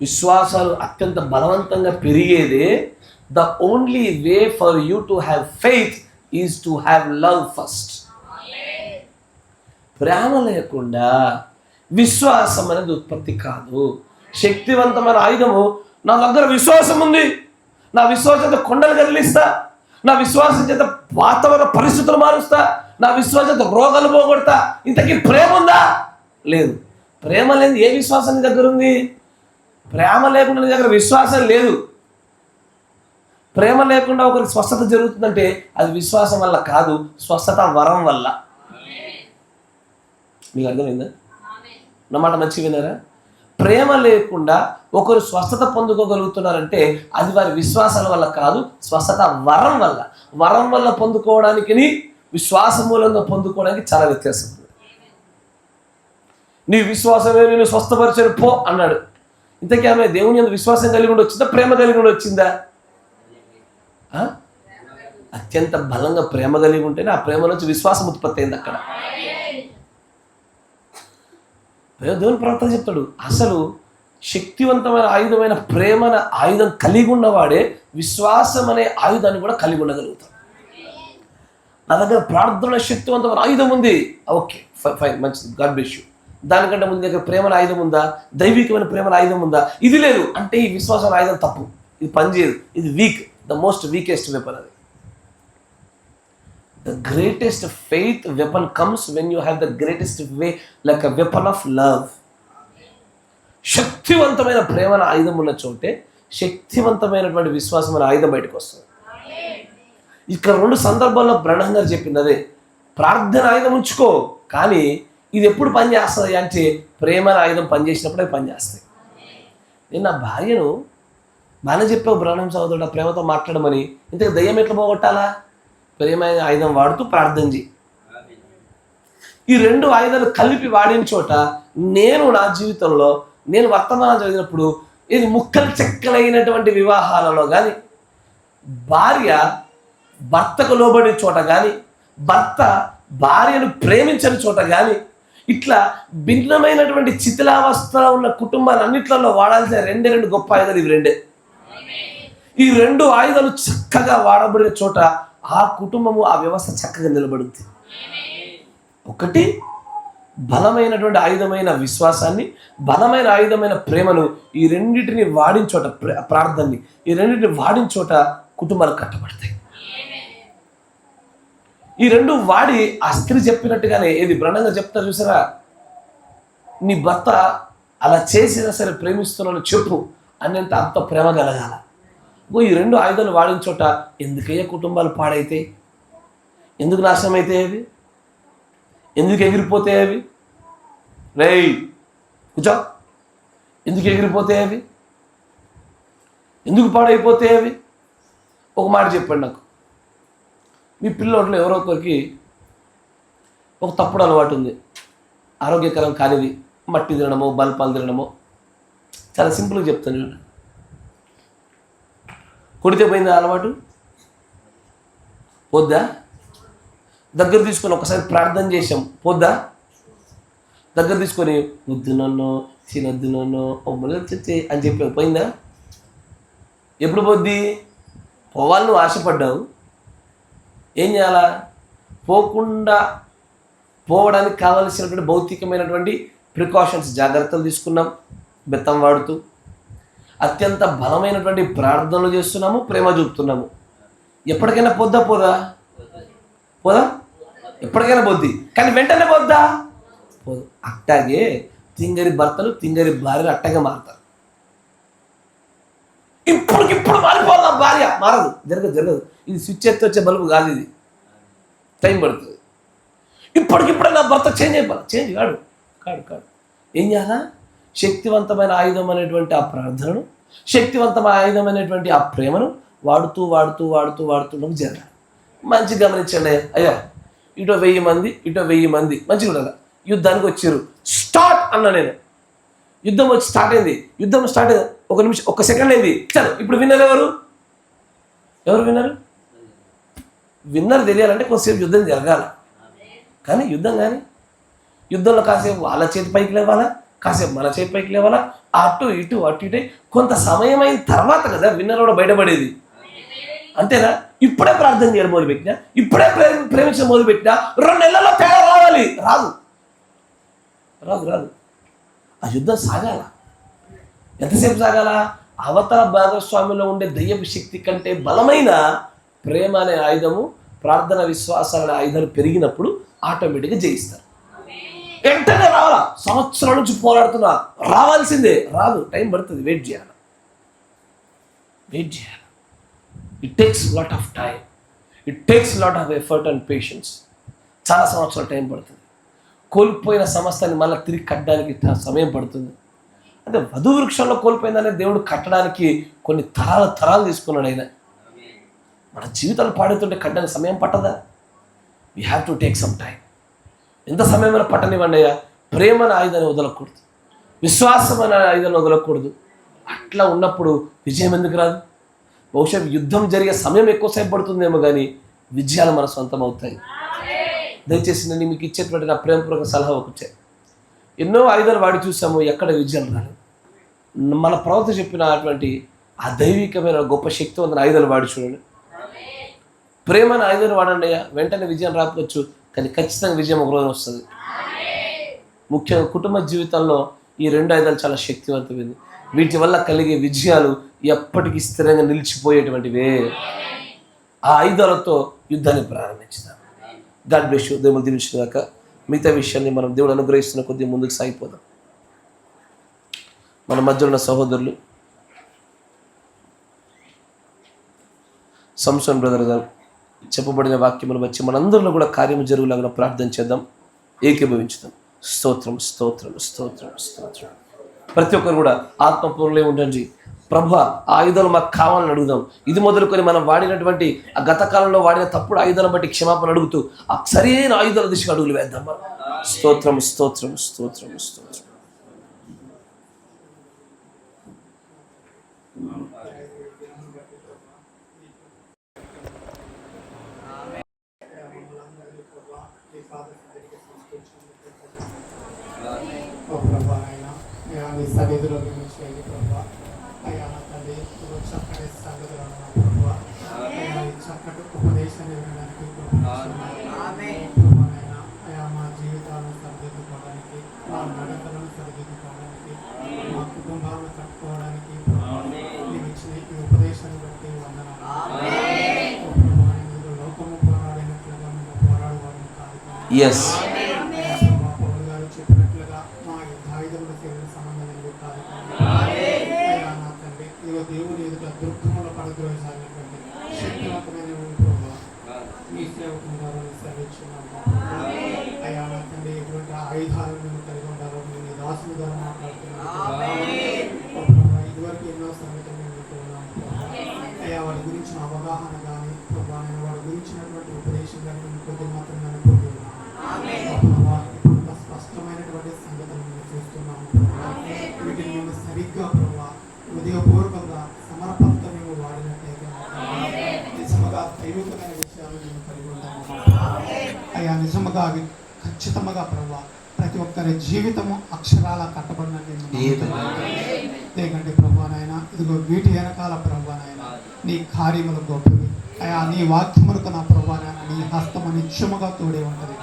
విశ్వాసాలు అత్యంత బలవంతంగా పెరిగేదే. The only way for you to have faith is to have love first. ప్రేమ లేకుండా విశ్వాసం అనేది ఉత్పత్తి కాదు. శక్తివంతమైన ఆయుధము, నా దగ్గర విశ్వాసం ఉంది, నా విశ్వాసం చేత కొండలు కదిలిస్తా, నా విశ్వాసం చేత వాతావరణ పరిస్థితులు మారుస్తా, నా విశ్వాసం చేత రోగాలు పోగొడతా. ఇంతకీ ప్రేమ ఉందా? లేదు. ప్రేమ లేని ఏ విశ్వాసం నీ దగ్గర ఉంది? ప్రేమ లేకుండా నీ దగ్గర విశ్వాసం లేదు. ప్రేమ లేకుండా ఒకరికి స్వస్థత జరుగుతుందంటే అది విశ్వాసం వల్ల కాదు, స్వస్థత వరం వల్ల. మీకు అర్థమైందా? నా మాట మంచిగా విన్నారా? ప్రేమ లేకుండా ఒకరు స్వస్థత పొందుకోగలుగుతున్నారంటే అది వారి విశ్వాసాల వల్ల కాదు, స్వస్థత వరం వల్ల. వరం వల్ల పొందుకోవడానికి, విశ్వాస మూలంగా పొందుకోవడానికి చాలా వ్యత్యాసం ఉంది. నీ విశ్వాసమే నేను స్వస్థపరిచాను పో అన్నాడు. ఇంతకీ ఆమె దేవుని యందు విశ్వాసం కలిగి ఉండి వచ్చిందా, ప్రేమ కలిగి ఉండి వచ్చిందా? అత్యంత బలంగా ప్రేమ కలిగి ఉంటేనే ఆ ప్రేమ నుంచి విశ్వాసం ఉత్పత్తి అయింది అక్కడ. దేవుని ప్రవక్త చెప్తాడు, అసలు శక్తివంతమైన ఆయుధమైన ప్రేమ అనే ఆయుధం కలిగి ఉన్నవాడే విశ్వాసం అనే ఆయుధాన్ని కూడా కలిగి ఉండగలుగుతాడు. నా దగ్గర ప్రార్థన శక్తివంతమైన ఆయుధం ఉంది, ఓకే ఫైన్, మంచిది, గాడ్ బ్లెస్ యూ. దానికంటే ముందు దగ్గర ప్రేమల ఆయుధం ఉందా, దైవికమైన ప్రేమల ఆయుధం ఉందా? ఇది లేదు అంటే ఈ విశ్వాసం ఆయుధం తప్పు, ఇది పనిచేయదు, ఇది week, the most weakest weapon. అది the greatest faith weapon comes when you have the greatest way, like a weapon of love. శక్తివంతమైన ప్రేమల ఆయుధం ఉన్న చోటే శక్తివంతమైనటువంటి విశ్వాసం అనే ఆయుధం బయటకు వస్తుంది. ఇక్కడ 2 సందర్భాల్లో బ్రహ్మం గారు చెప్పింది అదే, ప్రార్థన ఆయుధం ఉంచుకో, కానీ ఇది ఎప్పుడు పనిచేస్తుంది అంటే ప్రేమ ఆయుధం పనిచేసినప్పుడే పనిచేస్తాయి. నేను నా భార్యను బాగా చెప్పావు బ్రహ్మం సోదరుడు ప్రేమతో మాట్లాడమని, ఇంతకు దయ్యం ఎట్లా పోగొట్టాలా? ప్రేమ ఆయుధం వాడుతూ ప్రార్థన చేయి. ఈ 2 ఆయుధాలు కలిపి వాడిన చోట నేను నా జీవితంలో నేను వర్తమానం చదివినప్పుడు ఇది ముక్కలు చెక్కలైనటువంటి వివాహాలలో కానీ, భార్య భర్తకు లోబడే చోట కానీ, భర్త భార్యను ప్రేమించని చోట కానీ, ఇట్లా భిన్నమైనటువంటి శిథిలావస్థలో ఉన్న కుటుంబాలన్నిట్లలో వాడాల్సిన 2 గొప్ప ఆయుధాలు ఇవి 2. ఈ 2 ఆయుధాలు చక్కగా వాడబడిన చోట ఆ కుటుంబము, ఆ వ్యవస్థ చక్కగా నిలబడుతుంది. ఒకటి బలమైనటువంటి ఆయుధమైన విశ్వాసాన్ని, బలమైన ఆయుధమైన ప్రేమను, ఈ 2టిని వాడిన చోట, ప్రార్థనని, ఈ 2టిని వాడిన చోట కుటుంబాలు కట్టబడతాయి. ఈ 2 వాడి ఆ స్త్రీ చెప్పినట్టుగానే ఏది బ్రహ్మంగా చెప్తారు చూసారా, నీ భర్త అలా చేసినా సరే ప్రేమిస్తున్నాను చెప్పు అన్నంత అంత ప్రేమ కలగాల. ఈ 2 ఆయుధాలు వాడిన చోట ఎందుకయ్యా కుటుంబాలు పాడైతాయి? ఎందుకు నాశనం అవుతాయి అవి? ఎందుకు ఎగిరిపోతాయి అవి? రేయ్ కూర్చో, ఎందుకు ఎగిరిపోతాయి అవి? ఎందుకు పాడైపోతాయి అవి? ఒక మాట చెప్పండి నాకు. మీ పిల్లోట్లో ఎవరో ఒకరికి ఒక తప్పుడు అలవాటు ఉంది, ఆరోగ్యకరం కానిది, మట్టి తినడమో బల్పాలు తినడమో. చాలా సింపుల్గా చెప్తాను చూడండి. కొడితే పోయిందా అలవాటు? పోద్దా? దగ్గర తీసుకొని ఒకసారి ప్రార్థన చేసాం, పోద్దా? దగ్గర తీసుకొని వద్దు నన్ను, తినొద్దు నన్ను, ఒమ్మలు వచ్చి అని చెప్పి పోయిందా? ఎప్పుడు పోద్ది? పోవాలి, నువ్వు ఆశపడ్డావు, ఏం చేయాలా? పోకుండా పోవడానికి కావలసినటువంటి భౌతికమైనటువంటి ప్రికాషన్స్, జాగ్రత్తలు తీసుకున్నాం, బెత్తం వాడుతూ అత్యంత బలమైనటువంటి ప్రార్థనలు చేస్తున్నాము, ప్రేమ చూపుతున్నాము. ఎప్పటికైనా పోద్దా? పోదా? పోదా? ఎప్పటికైనా పోద్ది, కానీ వెంటనే పోద్దా? పోదు. అట్టాగే తింగరి భర్తలు, తింగరి భార్యలు అట్టగా మారుతారు. ఇప్పటికిప్పుడు మారిపోదాం, భార్య మారదు, జరగదు. ఇది స్విచ్ ఎత్తి వచ్చే బల్బు కాదు, ఇది టైం పడుతుంది. ఇప్పటికిప్పుడే నా భర్త చేంజ్ అయిపోవాలి, చేంజ్ కాడు. ఏం చేయాలా? శక్తివంతమైన ఆయుధం అనేటువంటి ఆ ప్రార్థనను, శక్తివంతమైన ఆయుధం అనేటువంటి ఆ ప్రేమను వాడుతూ జరగాలి. మంచి గమనించండి అయ్యా, ఇటో 1000 మంది, ఇటో 1000 మంది మంచిగా ఉండాలి. యుద్ధానికి వచ్చారు, స్టార్ట్ అన్న నేను. యుద్ధం వచ్చి స్టార్ట్ అయింది, యుద్ధం స్టార్ట్ అయింది, 1 నిమిషం 1 సెకండ్ అయింది. చలో ఇప్పుడు విన్నర్ ఎవరు విన్నరు? విన్నర్ తెలియాలంటే కొంతసేపు యుద్ధం జరగాల. కానీ యుద్ధంలో కాసేపు వాళ్ళ చేతి పైకి లేవాలా, కాసేపు మన చేతి పైకి లేవాలా, అటు ఇటు కొంత సమయం అయిన తర్వాత కదా విన్నర్ కూడా బయటపడేది. అంతేనా? ఇప్పుడే ప్రార్థన చేయడం మొదలుపెట్టినా, ఇప్పుడే ప్రేమించడం మొదలుపెట్టినా 2 నెలల్లో తేడా రావాలి. రాదు. ఆ యుద్ధం సాగాల. ఎంతసేపు సాగాల? అవతల భాగస్వామిలో ఉండే దయ్యపు శక్తి కంటే బలమైన ప్రేమ అనే ఆయుధము, ప్రార్థన విశ్వాసాల అనే ఆయుధాలు పెరిగినప్పుడు ఆటోమేటిక్గా జయిస్తారు. వెంటనే రావాలా? సంవత్సరాల నుంచి పోరాడుతున్నా, రావాల్సిందే. రాదు, టైం పడుతుంది, వెయిట్ చేయాలి. It takes lot of time, it takes lot of effort and patience. చాలా సంవత్సరాల టైం పడుతుంది. కోల్పోయిన సమస్తాన్ని మళ్ళీ తిరిగి కట్టడానికి సమయం పడుతుంది. అంటే వధు వృక్షంలో కోల్పోయిందనే దేవుడు కట్టడానికి కొన్ని తరాలు తీసుకున్నాడు ఆయన. మన జీవితాలు పాడుతుంటే కట్టడానికి సమయం పట్టదా? We have to take some time. ఎంత సమయమైనా పట్టనివ్వండి అయ్యా. ప్రేమ అనే ఆయుధాన్ని వదలకూడదు, విశ్వాసం అనే ఆయుధాన్ని వదలకూడదు. అట్లా ఉన్నప్పుడు విజయం ఎందుకు రాదు? బహుశా యుద్ధం జరిగే సమయం ఎక్కువసేపు పడుతుందేమో కానీ విజయాలు మన సొంతం అవుతాయి. దయచేసి నేను మీకు ఇచ్చేటువంటి నా ప్రేమపూర్వక సలహా ఒకటే. ఎన్నో ఆయుధాలు వాడి చూసాము, ఎక్కడ విజయాలు రాలేదు. మన ప్రవక్త చెప్పినటువంటి ఆ దైవికమైన గొప్ప శక్తివంతమైన ఆయుధాలు వాడి చూడండి. ప్రేమను ఆయుధాలు వాడండి అయ్యా. వెంటనే విజయం రాకపోవచ్చు, కానీ ఖచ్చితంగా విజయం ఒక రోజున వస్తుంది. ముఖ్యంగా కుటుంబ జీవితంలో ఈ 2 ఆయుధాలు చాలా శక్తివంతమైనది. వీటి వల్ల కలిగే విజయాలు ఎప్పటికీ స్థిరంగా నిలిచిపోయేటువంటివే. ఆ ఆయుధాలతో యుద్ధాన్ని ప్రారంభించుదాం. God bless you. దేవుడు దీవించుగాక. మిగతా విషయాన్ని మనం దేవుడు అనుగ్రహిస్తున్న కొద్దిగా ముందుకు సాగిపోదాం. మన మధ్యలో ఉన్న సహోదరులు సంసోన్ బ్రదర్ గారు చెప్పబడిన వాక్యమును వచ్చి మనందరిలో కూడా కార్యము జరుగులాగా ప్రార్థన చేద్దాం, ఏకీభవించుదాం. స్తోత్రం, స్తోత్రం, స్తోత్రం, స్తోత్రం. ప్రతి ఒక్కరు కూడా ఆత్మపూర్ణలే ఉండండి. ప్రభు ఆయుధాలు మాకు కావాలని అడుగుదాం. ఇది మొదలుకొని మనం వాడినటువంటి ఆ గత కాలంలో వాడిన తప్పుడు ఆయుధాలను బట్టి క్షమాపణ అడుగుతూ ఆ సరైన ఆయుధాల దిశగా అడుగులు వేద్దాం. స్తోత్రం, స్తోత్రం, స్తోత్రం, స్తోత్రం. సన్నిధిలోకి నుంచి ప్రభావ అయ్యా నా తండ్రి చక్కటి సంగతులను ప్రభావ అయ్యా చక్కటి ఉపదేశాన్ని వినడానికి అయ్యా మా జీవితాలను సరిదిద్దుకోవడానికి, మా నడతలను సరిదిద్దుకోవడానికి, మా కుటుంబాలను కట్టుకోవడానికి నీవు ఇచ్చిన ఈ ఉపదేశాన్ని బట్టి వందనాలు. లోకము పోరాడినట్లుగా మేము పోరాడేవాళ్ళం కాదు. పౌలు గారు చెప్పినట్లుగా మా ఆయుధముల తీరిన సంబంధం ఎందుకు కాదు. అయ్యా నా తండ్రి ఇదిగో దేవుని ఎదుట దుర్గముల పడద్రోసాలినటువంటి శక్తివంతమైన ప్రభావ మీ సేవకుని ద్వారా సెలవిచ్చున్నాము. అయ్యా నా తండ్రి ఎటువంటి ఆయుధాలను మేము కలిగి ఉండాలో మేము ఈ దాసుని ద్వారా మాట్లాడుతున్నాము. ఇదివరకు ఎన్నో సంగతులు మేము వింటూ ఉన్నాము. అయ్యా వాడి గురించిన అవగాహన కానీ ప్రభావ నేను వాడి గురించినటువంటి ఉపదేశం కానీ మేము కొద్ది మాత్రం అనుకుంటూ ఉన్నాము. స్పష్టమైనటువంటి సంగతులు మేము చూస్తున్నాము. వీటిని మేము సరిగ్గా ప్రభావ హృదయపూర్వకంగా సమర్పణతో మేము వాడినట్లయితే నిజముగా దైవికమైన విషయాలు మేము కలిగి ఉంటాము. అయ్యా నిజముగా అవి ఖచ్చితంగా ప్రభావ ప్రతి ఒక్కరి జీవితము అక్షరాల కట్టబడినట్టు లేకంటే ప్రభావనైనా ఇదిగో వీటి వెనకాల ప్రభావనైనా నీ కార్యములు గొప్పవి. అయ్యా నీ వాక్యములకు నా ప్రభావనైనా నీ హస్తము నిత్యముగా తోడే ఉంటుంది.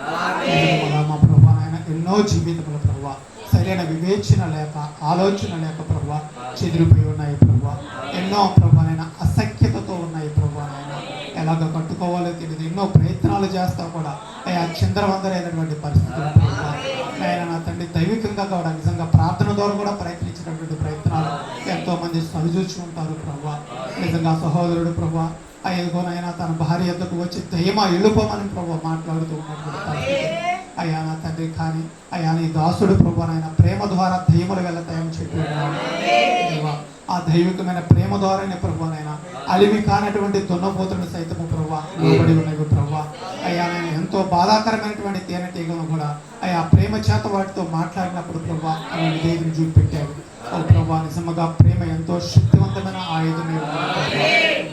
మా ప్రభావనైనా ఎన్నో జీవితముల ప్రభావ సరైన వివేచన లేక ఆలోచన లేక ప్రభావ చెదిరిపోయి ఉన్నాయి ప్రభావ. ఎన్నో ప్రభావనైనా అసఖ్యతతో ఉన్నాయి ప్రభావనైనా ఎలాగ కట్టుకోవాలో తెలియదు. ఎన్నో ప్రయత్నాలు చేస్తా కూడా అయ్యా చిందరవందరైనటువంటి పరిస్థితులు ప్రభావ. ఆయన నా తండ్రి దైవికంగా కూడా నిజంగా ప్రార్థన ద్వారా కూడా ప్రయత్నించినటువంటి ప్రయత్నాలు ఎంతో మంది సరిచూచి ఉంటారు ప్రభావ. నిజంగా సహోదరుడు ప్రభావ అయ్యగోనైనా తన భార్య ఎద్దకు వచ్చి దయమా వెళ్ళిపోమని ప్రభావ మాట్లాడుతూ ఉన్నటువంటి పరిస్థితి అయ్యా నా తండ్రి. కానీ అయ్యా నీ దాసుడు ప్రభావనైనా ప్రేమ ద్వారా దయ్యములు వెళ్తాయని చెప్పి ఆ దైవికమైన ప్రేమ ద్వారానే ప్రభావనైనా అలివి కానటువంటి దున్నపోతులను సైతము ప్రభావ లోబడి ఉన్నవి ప్రభావ. అయ్యా నేను ఎంతో బాధాకరమైనటువంటి తేనెటీగలను కూడా అయ్యా ప్రేమ చేత వాటితో మాట్లాడినప్పుడు ప్రభావ అవి దేవుని చూపెట్టావు. ఓ ప్రభావ నిజంగా ప్రేమ ఎంతో శక్తివంతమైన ఆయుధమే.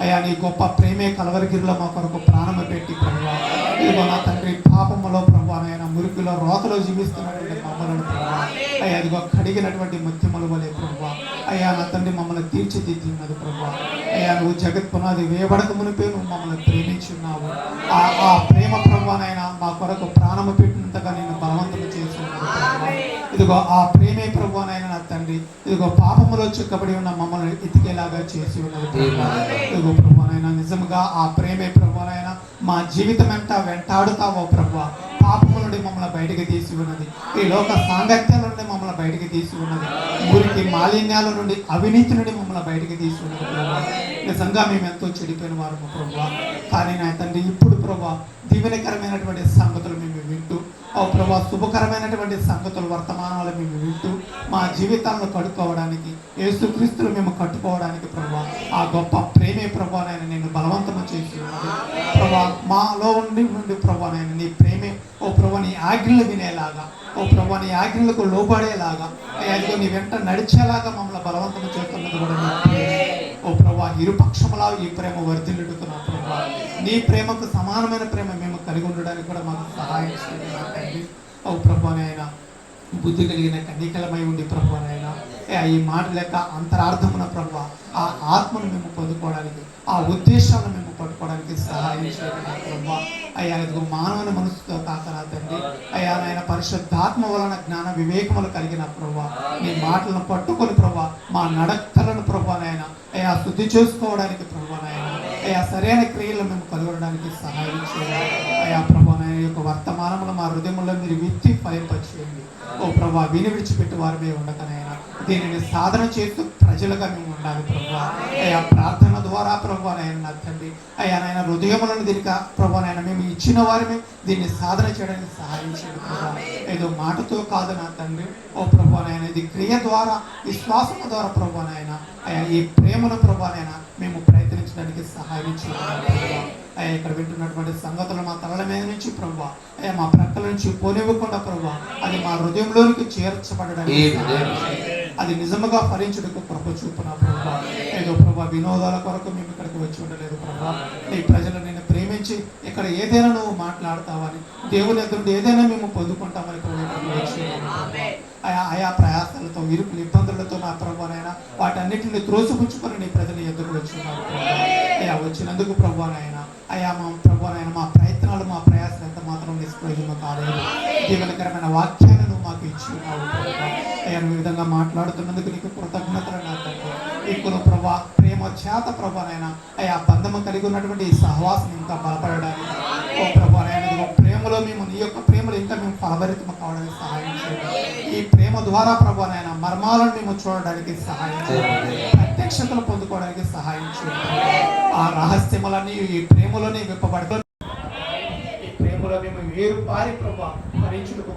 అయ్యా నీ గొప్ప ప్రేమే కలవరిగిరిలో మా కొరకు ప్రాణము పెట్టి ప్రభావ ఇదిగో నా తండ్రి పాపములో ప్రభావనైనా మురికిలో రోతలో జీవిస్తున్నటువంటి మమ్మలను ప్రభావ అయ్యా ఇదిగో కడిగినటువంటి ముత్యముల వలె ప్రభావ అయ్యా నా తండ్రి మమ్మల్ని తీర్చిదిద్దినది ప్రభావ. అయ్యా నువ్వు జగత్ పునాది వేయబడక మునిపే నువ్వు మమ్మల్ని ప్రేమించున్నావు. ఆ ప్రేమ ప్రభావనైనా మా కొరకు ప్రాణము పెట్టినంతగా నేను బలవంతము చేస్తున్నాను ప్రభావ. ఇదిగో ఆ ప్రేమే ప్రభువనైనా నా తండ్రి ఇదిగో పాపములో చిక్కబడి ఉన్న మమ్మల్ని ఎతికేలాగా చేసి ఉన్నది ప్రభావ. ఇదిగో ప్రభువనైనా నిజంగా ఆ ప్రేమే ప్రభువనైనా మా జీవితం అంతా వెంటాడుతావో ప్రభువ. పాపము నుండి మమ్మల్ని బయటకు తీసి ఉన్నది, ఈ లోక సాంగత్యాల నుండి మమ్మల్ని బయటకు తీసి ఉన్నది, ఊరికి మాలిన్యాల నుండి అవినీతి నుండి మమ్మల్ని బయటకు తీసి ఉన్నది ప్రభావ. నిజంగా మేము ఎంతో చెడిపోయిన వారము ప్రభా. కానీ నా తండ్రి ఇప్పుడు ప్రభా దీవెనకరమైనటువంటి సంగతులు మేము వింటూ, ఓ ప్రభా శుభకరమైనటువంటి సంగతులు వర్తమానాలు మేము వింటూ మా జీవితాలను కడుక్కోవడానికి, యేసుక్రీస్తులు మేము కట్టుకోవడానికి ప్రభా ఆ గొప్ప ప్రేమే ప్రభా నాయన నేను బలవంతము చేసి ఉన్నది ప్రభా. మాలో ఉండి ప్రభా నాయన నీ ప్రేమే ఓ ప్రభా నీ ఆజ్ఞలు వినేలాగా, ఓ ప్రభా నీ ఆజ్ఞలకు లోబడేలాగా, అయ్యా నీ వెంట నడిచేలాగా మమ్మల్ని బలవంతం చేస్తున్నది కూడా నీ ప్రేమే. ఓ ప్రభా ఇరుపక్షములా ఈ ప్రేమ వర్ధిల్లుతున్నా ప్రభా. నీ ప్రేమకు సమానమైన ప్రేమ మేము కలిగి ఉండడానికి కూడా మాకు సహాయం చేయండి. ఓ ప్రభా నాయన బుద్ధి కలిగిన కన్నికలమై ఉండి ప్రభా నాయన ఈ మాట లెక్క అంతరార్థమున ప్రభా ఆ ఆత్మను మేము పొందుకోవడానికి, ఆ ఉద్దేశాలను మేము పట్టుకోవడానికి సహాయం చేయండి ప్రభా. అయ్యా ఇదిగో మానవుని మనసుతో కాక నా తండ్రి, అయ్యా నాయన పరిశుద్ధాత్మ వలన జ్ఞాన వివేకములు కలిగిన ప్రభా నీ మాటలను పట్టుకొని ప్రభా మా నడకలను ప్రభా నాయన అయ్యా శుద్ధి చేసుకోవడానికి ప్రభా నాయన అయ్యా సరైన క్రియలు మేము కనుగొనడానికి సహాయం చేయాలి. అయ్యా ప్రభా నాయన యొక్క వర్తమానములు మా హృదయంలో మీరు విత్తి ఫలింపచేయండి. ఓ ప్రభా విని విడిచిపెట్టి వారిమే ఉండకనైనా దీనిని సాధన చేస్తూ ప్రజలుగా మేము ఉండాలి ప్రభా. అయ్యా ప్రార్థన ద్వారా ప్రభా నాయన నా తండ్రి అయ్యా నాయన హృదయములను దీనికి ప్రభా నాయన మేము ఇచ్చిన వారిమే దీన్ని సాధన చేయడానికి సహాయం చేయండి ప్రభా. ఏదో మాటతో కాదు నా తండ్రి, ఓ ప్రభా నాయన ఇది క్రియ ద్వారా విశ్వాసం ద్వారా ప్రభా నాయన అయ్యా ఈ ప్రేమను ప్రభా నాయన మేము ప్రయత్నించడానికి సహాయం చేయాలి ప్రభా. అయ్యా ఇక్కడ వింటున్నటువంటి సంగతులు మా తలల మీద నుంచి ప్రభా అయ్యా మా ప్రక్కల నుంచి పోనివ్వకుండా ప్రభా అది మా హృదయంలోనికి చేర్చబడడానికి, అది నిజముగా ఫలించుటకు కృప చూపున ప్రభా. ఏదో ప్రభా వినోదాల కొరకు మేము ఇక్కడికి వచ్చి ఉండలేదు ప్రభా. నీ ప్రజలు నిన్ను ప్రేమించి ఇక్కడ ఏదైనా నువ్వు మాట్లాడతావని, దేవుని ఎదురు ఏదైనా మేము పొందుకుంటామని ఆయా ప్రయాసాలతో ఇరుకులు ఇబ్బందులతో నా ప్రభునైనా వాటన్నిటిని త్రోసిపుచ్చుకొని నీ ప్రజలు ఎదురు వచ్చినారు ప్రభా. అయ్యా వచ్చినందుకు ప్రభునైనా అయ్యా మా ప్రభునైనా మా ప్రయత్నాలు మా ప్రయాసాలు ఎంత మాత్రం నిష్ప్రయోజనం కాలేదు. జీవనకరమైన వాక్యాలను నువ్వు మాకు ఇచ్చి ఉన్నావు ప్రభా. అయ్యా ఈ విధంగా మాట్లాడుతున్నందుకు నీకు కృతజ్ఞతలు నా తండ్రి. ఇప్పుడు ప్రభా ప్రేమ చేత ప్రభునైనా అయ్యా బంధము కలిగి ఉన్నటువంటి ఈ సహవాసం ఇంకా బలపడడానికి, ఓ ప్రభునైనా ప్రేమలో మేము నీ యొక్క ప్రేమలో ఇంకా మేము ఫలభరితం కావడానికి సహాయం చేయండి. ఈ ప్రేమ ద్వారా ప్రభునైనా మర్మాలను మేము చూడడానికి సహాయం చేయండి, ప్రత్యక్షతలు పొందుకోవడానికి సహాయం చేయండి. ఆ రహస్యములన్నీ ఈ ప్రేమలోనే విప్పబడుతుంది. ఈ ప్రేమలో మేము వేరు పారి ప్రభా భరించుటకు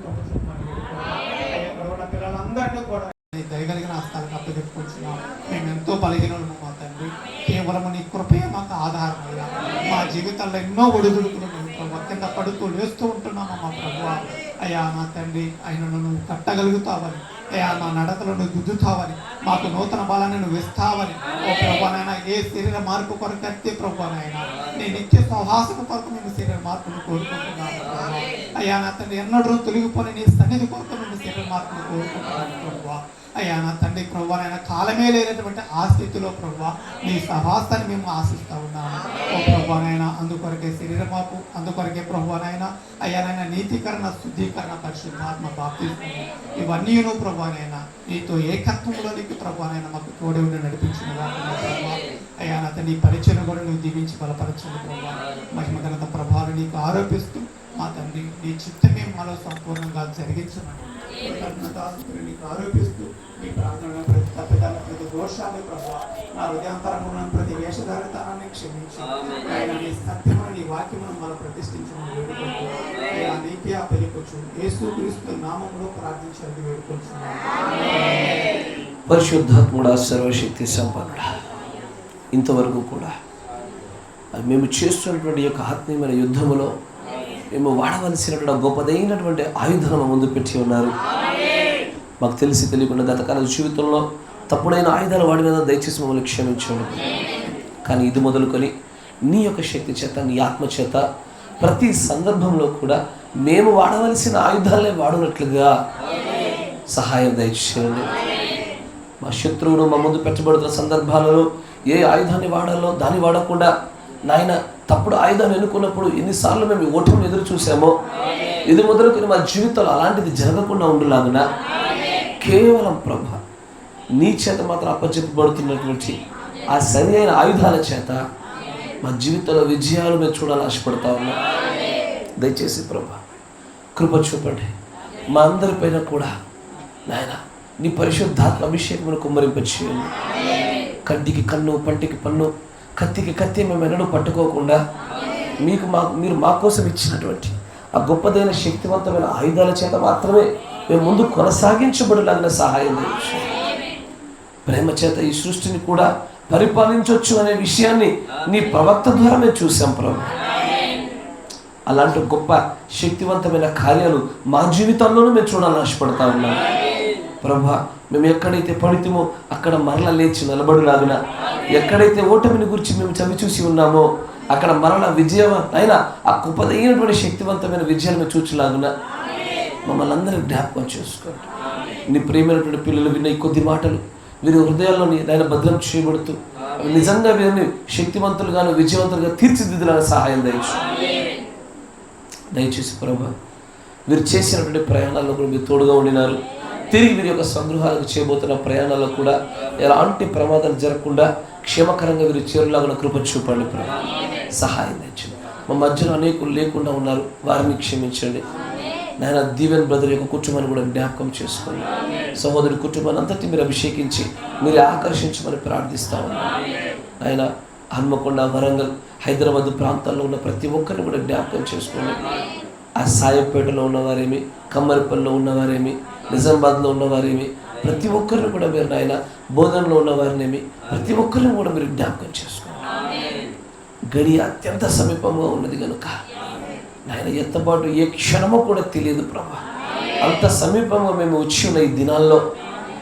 పిల్లలందరినీ కూడా దయగలిగిన హస్తాలకు అప్పచెప్పుకుంటున్నాం. మేము ఎంతో బలహీనము మా తండ్రి, కేవలం నీ కృపే మాకు ఆధారం. అయ్యా మా జీవితాల్లో ఎన్నో ఒడిదుడుకులు ప్రభా కింద పడుతూ లేస్తూ ఉంటున్నాము మా ప్రభు. అయ్యా నా తండ్రి ఆయనను నువ్వు కట్టగలుగుతావని, అయ్యా నా నడకలను గుద్దుతావని, మాకు నూతన బలాన్ని నువ్వు ఇస్తావని, ఓ ప్రభునైనా ఏ శరీర మార్పు కొరకు అయితే ప్రభునైనా నీ నిత్య సౌహాసన కొరకు మేము శరీర మార్పును కోరుకుంటున్నాము ప్రభు. అయ్యా నా తండ్రి ఎన్నడూ తొలగిపోయి నీ సన్నిధి కొరకు మేము శరీర మార్పును కోరుకుంటున్నాము ప్రభు. అయ్యా నా తండ్రి ప్రభువైనా కాలమే లేనటువంటి ఆ స్థితిలో ప్రభు నీ సహవాసాన్ని మేము ఆశిస్తూ ఉన్నాము. ఓ ప్రభువైనా అందుకొరకే శరీర మార్పు, అందుకొరకే ప్రభువైనా అయ్యానైనా నీతికరణ, శుద్ధీకరణ, పరిశుద్ధాత్మ బాప్తిస్మం ఇవన్నీ నువ్వు ప్రభువైనా నీతో ఏకత్వంలోనికి ప్రభువైనా మాకు తోడే ఉండి నడిపించిన ప్రభు. అయ్యా నా తండ్రి నీ పరిచయం కూడా నువ్వు దీవించి బలపరచండి ప్రభు. మహిమ ఘనత ప్రభావాలు నీకు ఆరోపిస్తూ మా తండ్రి నీ చిత్తమే మాలో సంపూర్ణంగా జరిగించమని నీకు ఆరోపిస్తూ నీ ప్రార్థన ప్రతి తప్పిదాన్ని, ప్రతి దోషాన్ని ప్రభు నా హృదయాంతరంలో ప్రతి వేషధారితనాన్ని క్షమించి ఆయన నీ సత్యమును నీ వాక్యమును మనం ప్రతిష్ఠించమని వేడుకుంటూ అయ్యా నీకే ఆ పెళ్ళికొచ్చు యేసుక్రీస్తు నామములో ప్రార్థించాలని వేడుకుంటున్నాను. పరిశుద్ధాత్ముడా, సర్వశక్తి సంపన్నుడా, ఇంతవరకు కూడా మేము చేస్తున్నటువంటి యొక్క ఆత్మీయమైన యుద్ధములో మేము వాడవలసినటువంటి గొప్పదైనటువంటి ఆయుధాలను ముందు పెట్టి ఉన్నారు. మాకు తెలిసి తెలియకుండా గతకాల జీవితంలో తప్పుడైన ఆయుధాలు వాడిన దయచేసి మమ్మల్ని క్షమించండి. కానీ ఇది మొదలుకొని నీ యొక్క శక్తి చేత, నీ ఆత్మ చేత ప్రతి సందర్భంలో కూడా మేము వాడవలసిన ఆయుధాలనే వాడినట్లుగా సహాయం దయచేయండి. మా శత్రువును మా ముందు పెట్టబడుతున్న సందర్భాలలో ఏ ఆయుధాన్ని వాడాలో దాన్ని వాడకుండా నాయన తప్పుడు ఆయుధాన్ని ఎన్నుకున్నప్పుడు ఎన్నిసార్లు మేము ఓటమిని ఎదురు చూసామో ఇది మొదలుకొని మా జీవితంలో అలాంటిది జరగకుండా ఉండేలాగున కేవలం ప్రభ నీ చేత మాత్రం అప్పచెప్పబడుతున్నటువంటి ఆ సరి అయిన ఆయుధాల చేత మా జీవితంలో విజయాలు మేము చూడాలని ఆశపడతా ఉన్నా. దయచేసి ప్రభ కృప చూపండి. మా అందరిపైన కూడా నాయన నీ పరిశుద్ధాత్మ అభిషేకమును కుమ్మరింపచేయండి. కంటికి కన్ను, పంటికి పన్ను, కత్తికి కత్తి మేము ఎన్నడూ పట్టుకోకుండా మీరు మా కోసం ఇచ్చినటువంటి ఆ గొప్పదైన శక్తివంతమైన ఆయుధాల చేత మాత్రమే మేము ముందు కొనసాగించబడలాగిన సహాయం దయచేయండి. ప్రేమ చేత ఈ సృష్టిని కూడా పరిపాలించవచ్చు అనే విషయాన్ని నీ ప్రవక్త ద్వారా మేము చూసాం ప్రభు. అలాంటి గొప్ప శక్తివంతమైన కార్యాలు మా జీవితంలోనూ మేము చూడాలని ఆశపడతా ఉన్నాం ప్రభా. మేము ఎక్కడైతే పడితేమో అక్కడ మరల లేచి నిలబడులాగిన, ఎక్కడైతే ఓటమిని గురించి మేము చవి చూసి ఉన్నామో అక్కడ మరల విజయం అయినా ఆ గొప్పదైనటువంటి శక్తివంతమైన విజయాన్ని మేము చూచలాగున మమ్మల్ని అందరినీ జ్ఞాపకం చేసుకోండి. నీ ప్రియమైనటువంటి పిల్లలు విన్న ఈ కొద్ది మాటలు వీరి హృదయాల్లోని ఆయన భద్రం చేయబడుతూ నిజంగా వీరిని శక్తివంతులుగాను విజయవంతులుగా తీర్చిదిద్దులాగా సహాయం దయచేసి ప్రభా. వీరు చేసినటువంటి ప్రయాణాల్లో కూడా మీరు తోడుగా ఉండినారు. తిరిగి వీరి యొక్క సంగృహాలకు చేయబోతున్న ప్రయాణాల్లో కూడా ఎలాంటి ప్రమాదాలు జరగకుండా క్షేమకరంగా వీరు చేరులాగా కృప చూపండి ప్రభా. సహాయం తెచ్చండి. మా మధ్యలో అనేకులు లేకుండా ఉన్నారు, వారిని క్షమించండి నాయన. దీవెన్ బ్రదర్ యొక్క కుటుంబాన్ని కూడా జ్ఞాపకం చేసుకోండి. సహోదరి కుటుంబాన్ని అంతటి మీరు అభిషేకించి మీరు ఆకర్షించమని ప్రార్థిస్తా ఉన్నాను ఆయన. హన్మకొండ, వరంగల్, హైదరాబాద్ ప్రాంతాల్లో ఉన్న ప్రతి ఒక్కరిని కూడా జ్ఞాపకం చేసుకోండి. ఆ సాయంపేటలో ఉన్నవారేమి, కమ్మరిపల్లిలో ఉన్నవారేమి, నిజామాబాద్లో ఉన్నవారేమి, ప్రతి ఒక్కరిని కూడా మీరు నాయన బోధనలో ఉన్నవారినేమి ప్రతి ఒక్కరిని కూడా మీరు జ్ఞాపకం చేసుకోండి. గడియ అత్యంత సమీపంగా ఉన్నది కనుక నాయన ఎంతపాటు ఏ క్షణమో కూడా తెలియదు ప్రభా. అంత సమీపంగా మేము వచ్చి ఉన్న ఈ దినాల్లో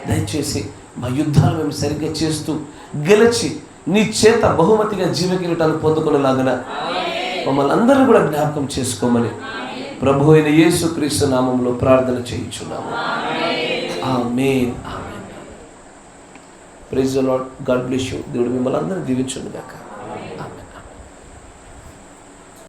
దయచేసి మా యుద్ధాలు మేము సరిగ్గా చేస్తూ గెలిచి నీ చేత బహుమతిగా జీవకిరీటాలు పొందుకునేలాగా మమ్మల్ని అందరూ కూడా జ్ఞాపకం చేసుకోమని ప్రభు అయిన యేసుక్రీస్తు నామంలో ప్రార్థన చేయించున్నాము. Amen. Amen. Praise the Lord. God bless you. దేవుడు మిమ్మల్ని అందరినీ దీవించును గాక.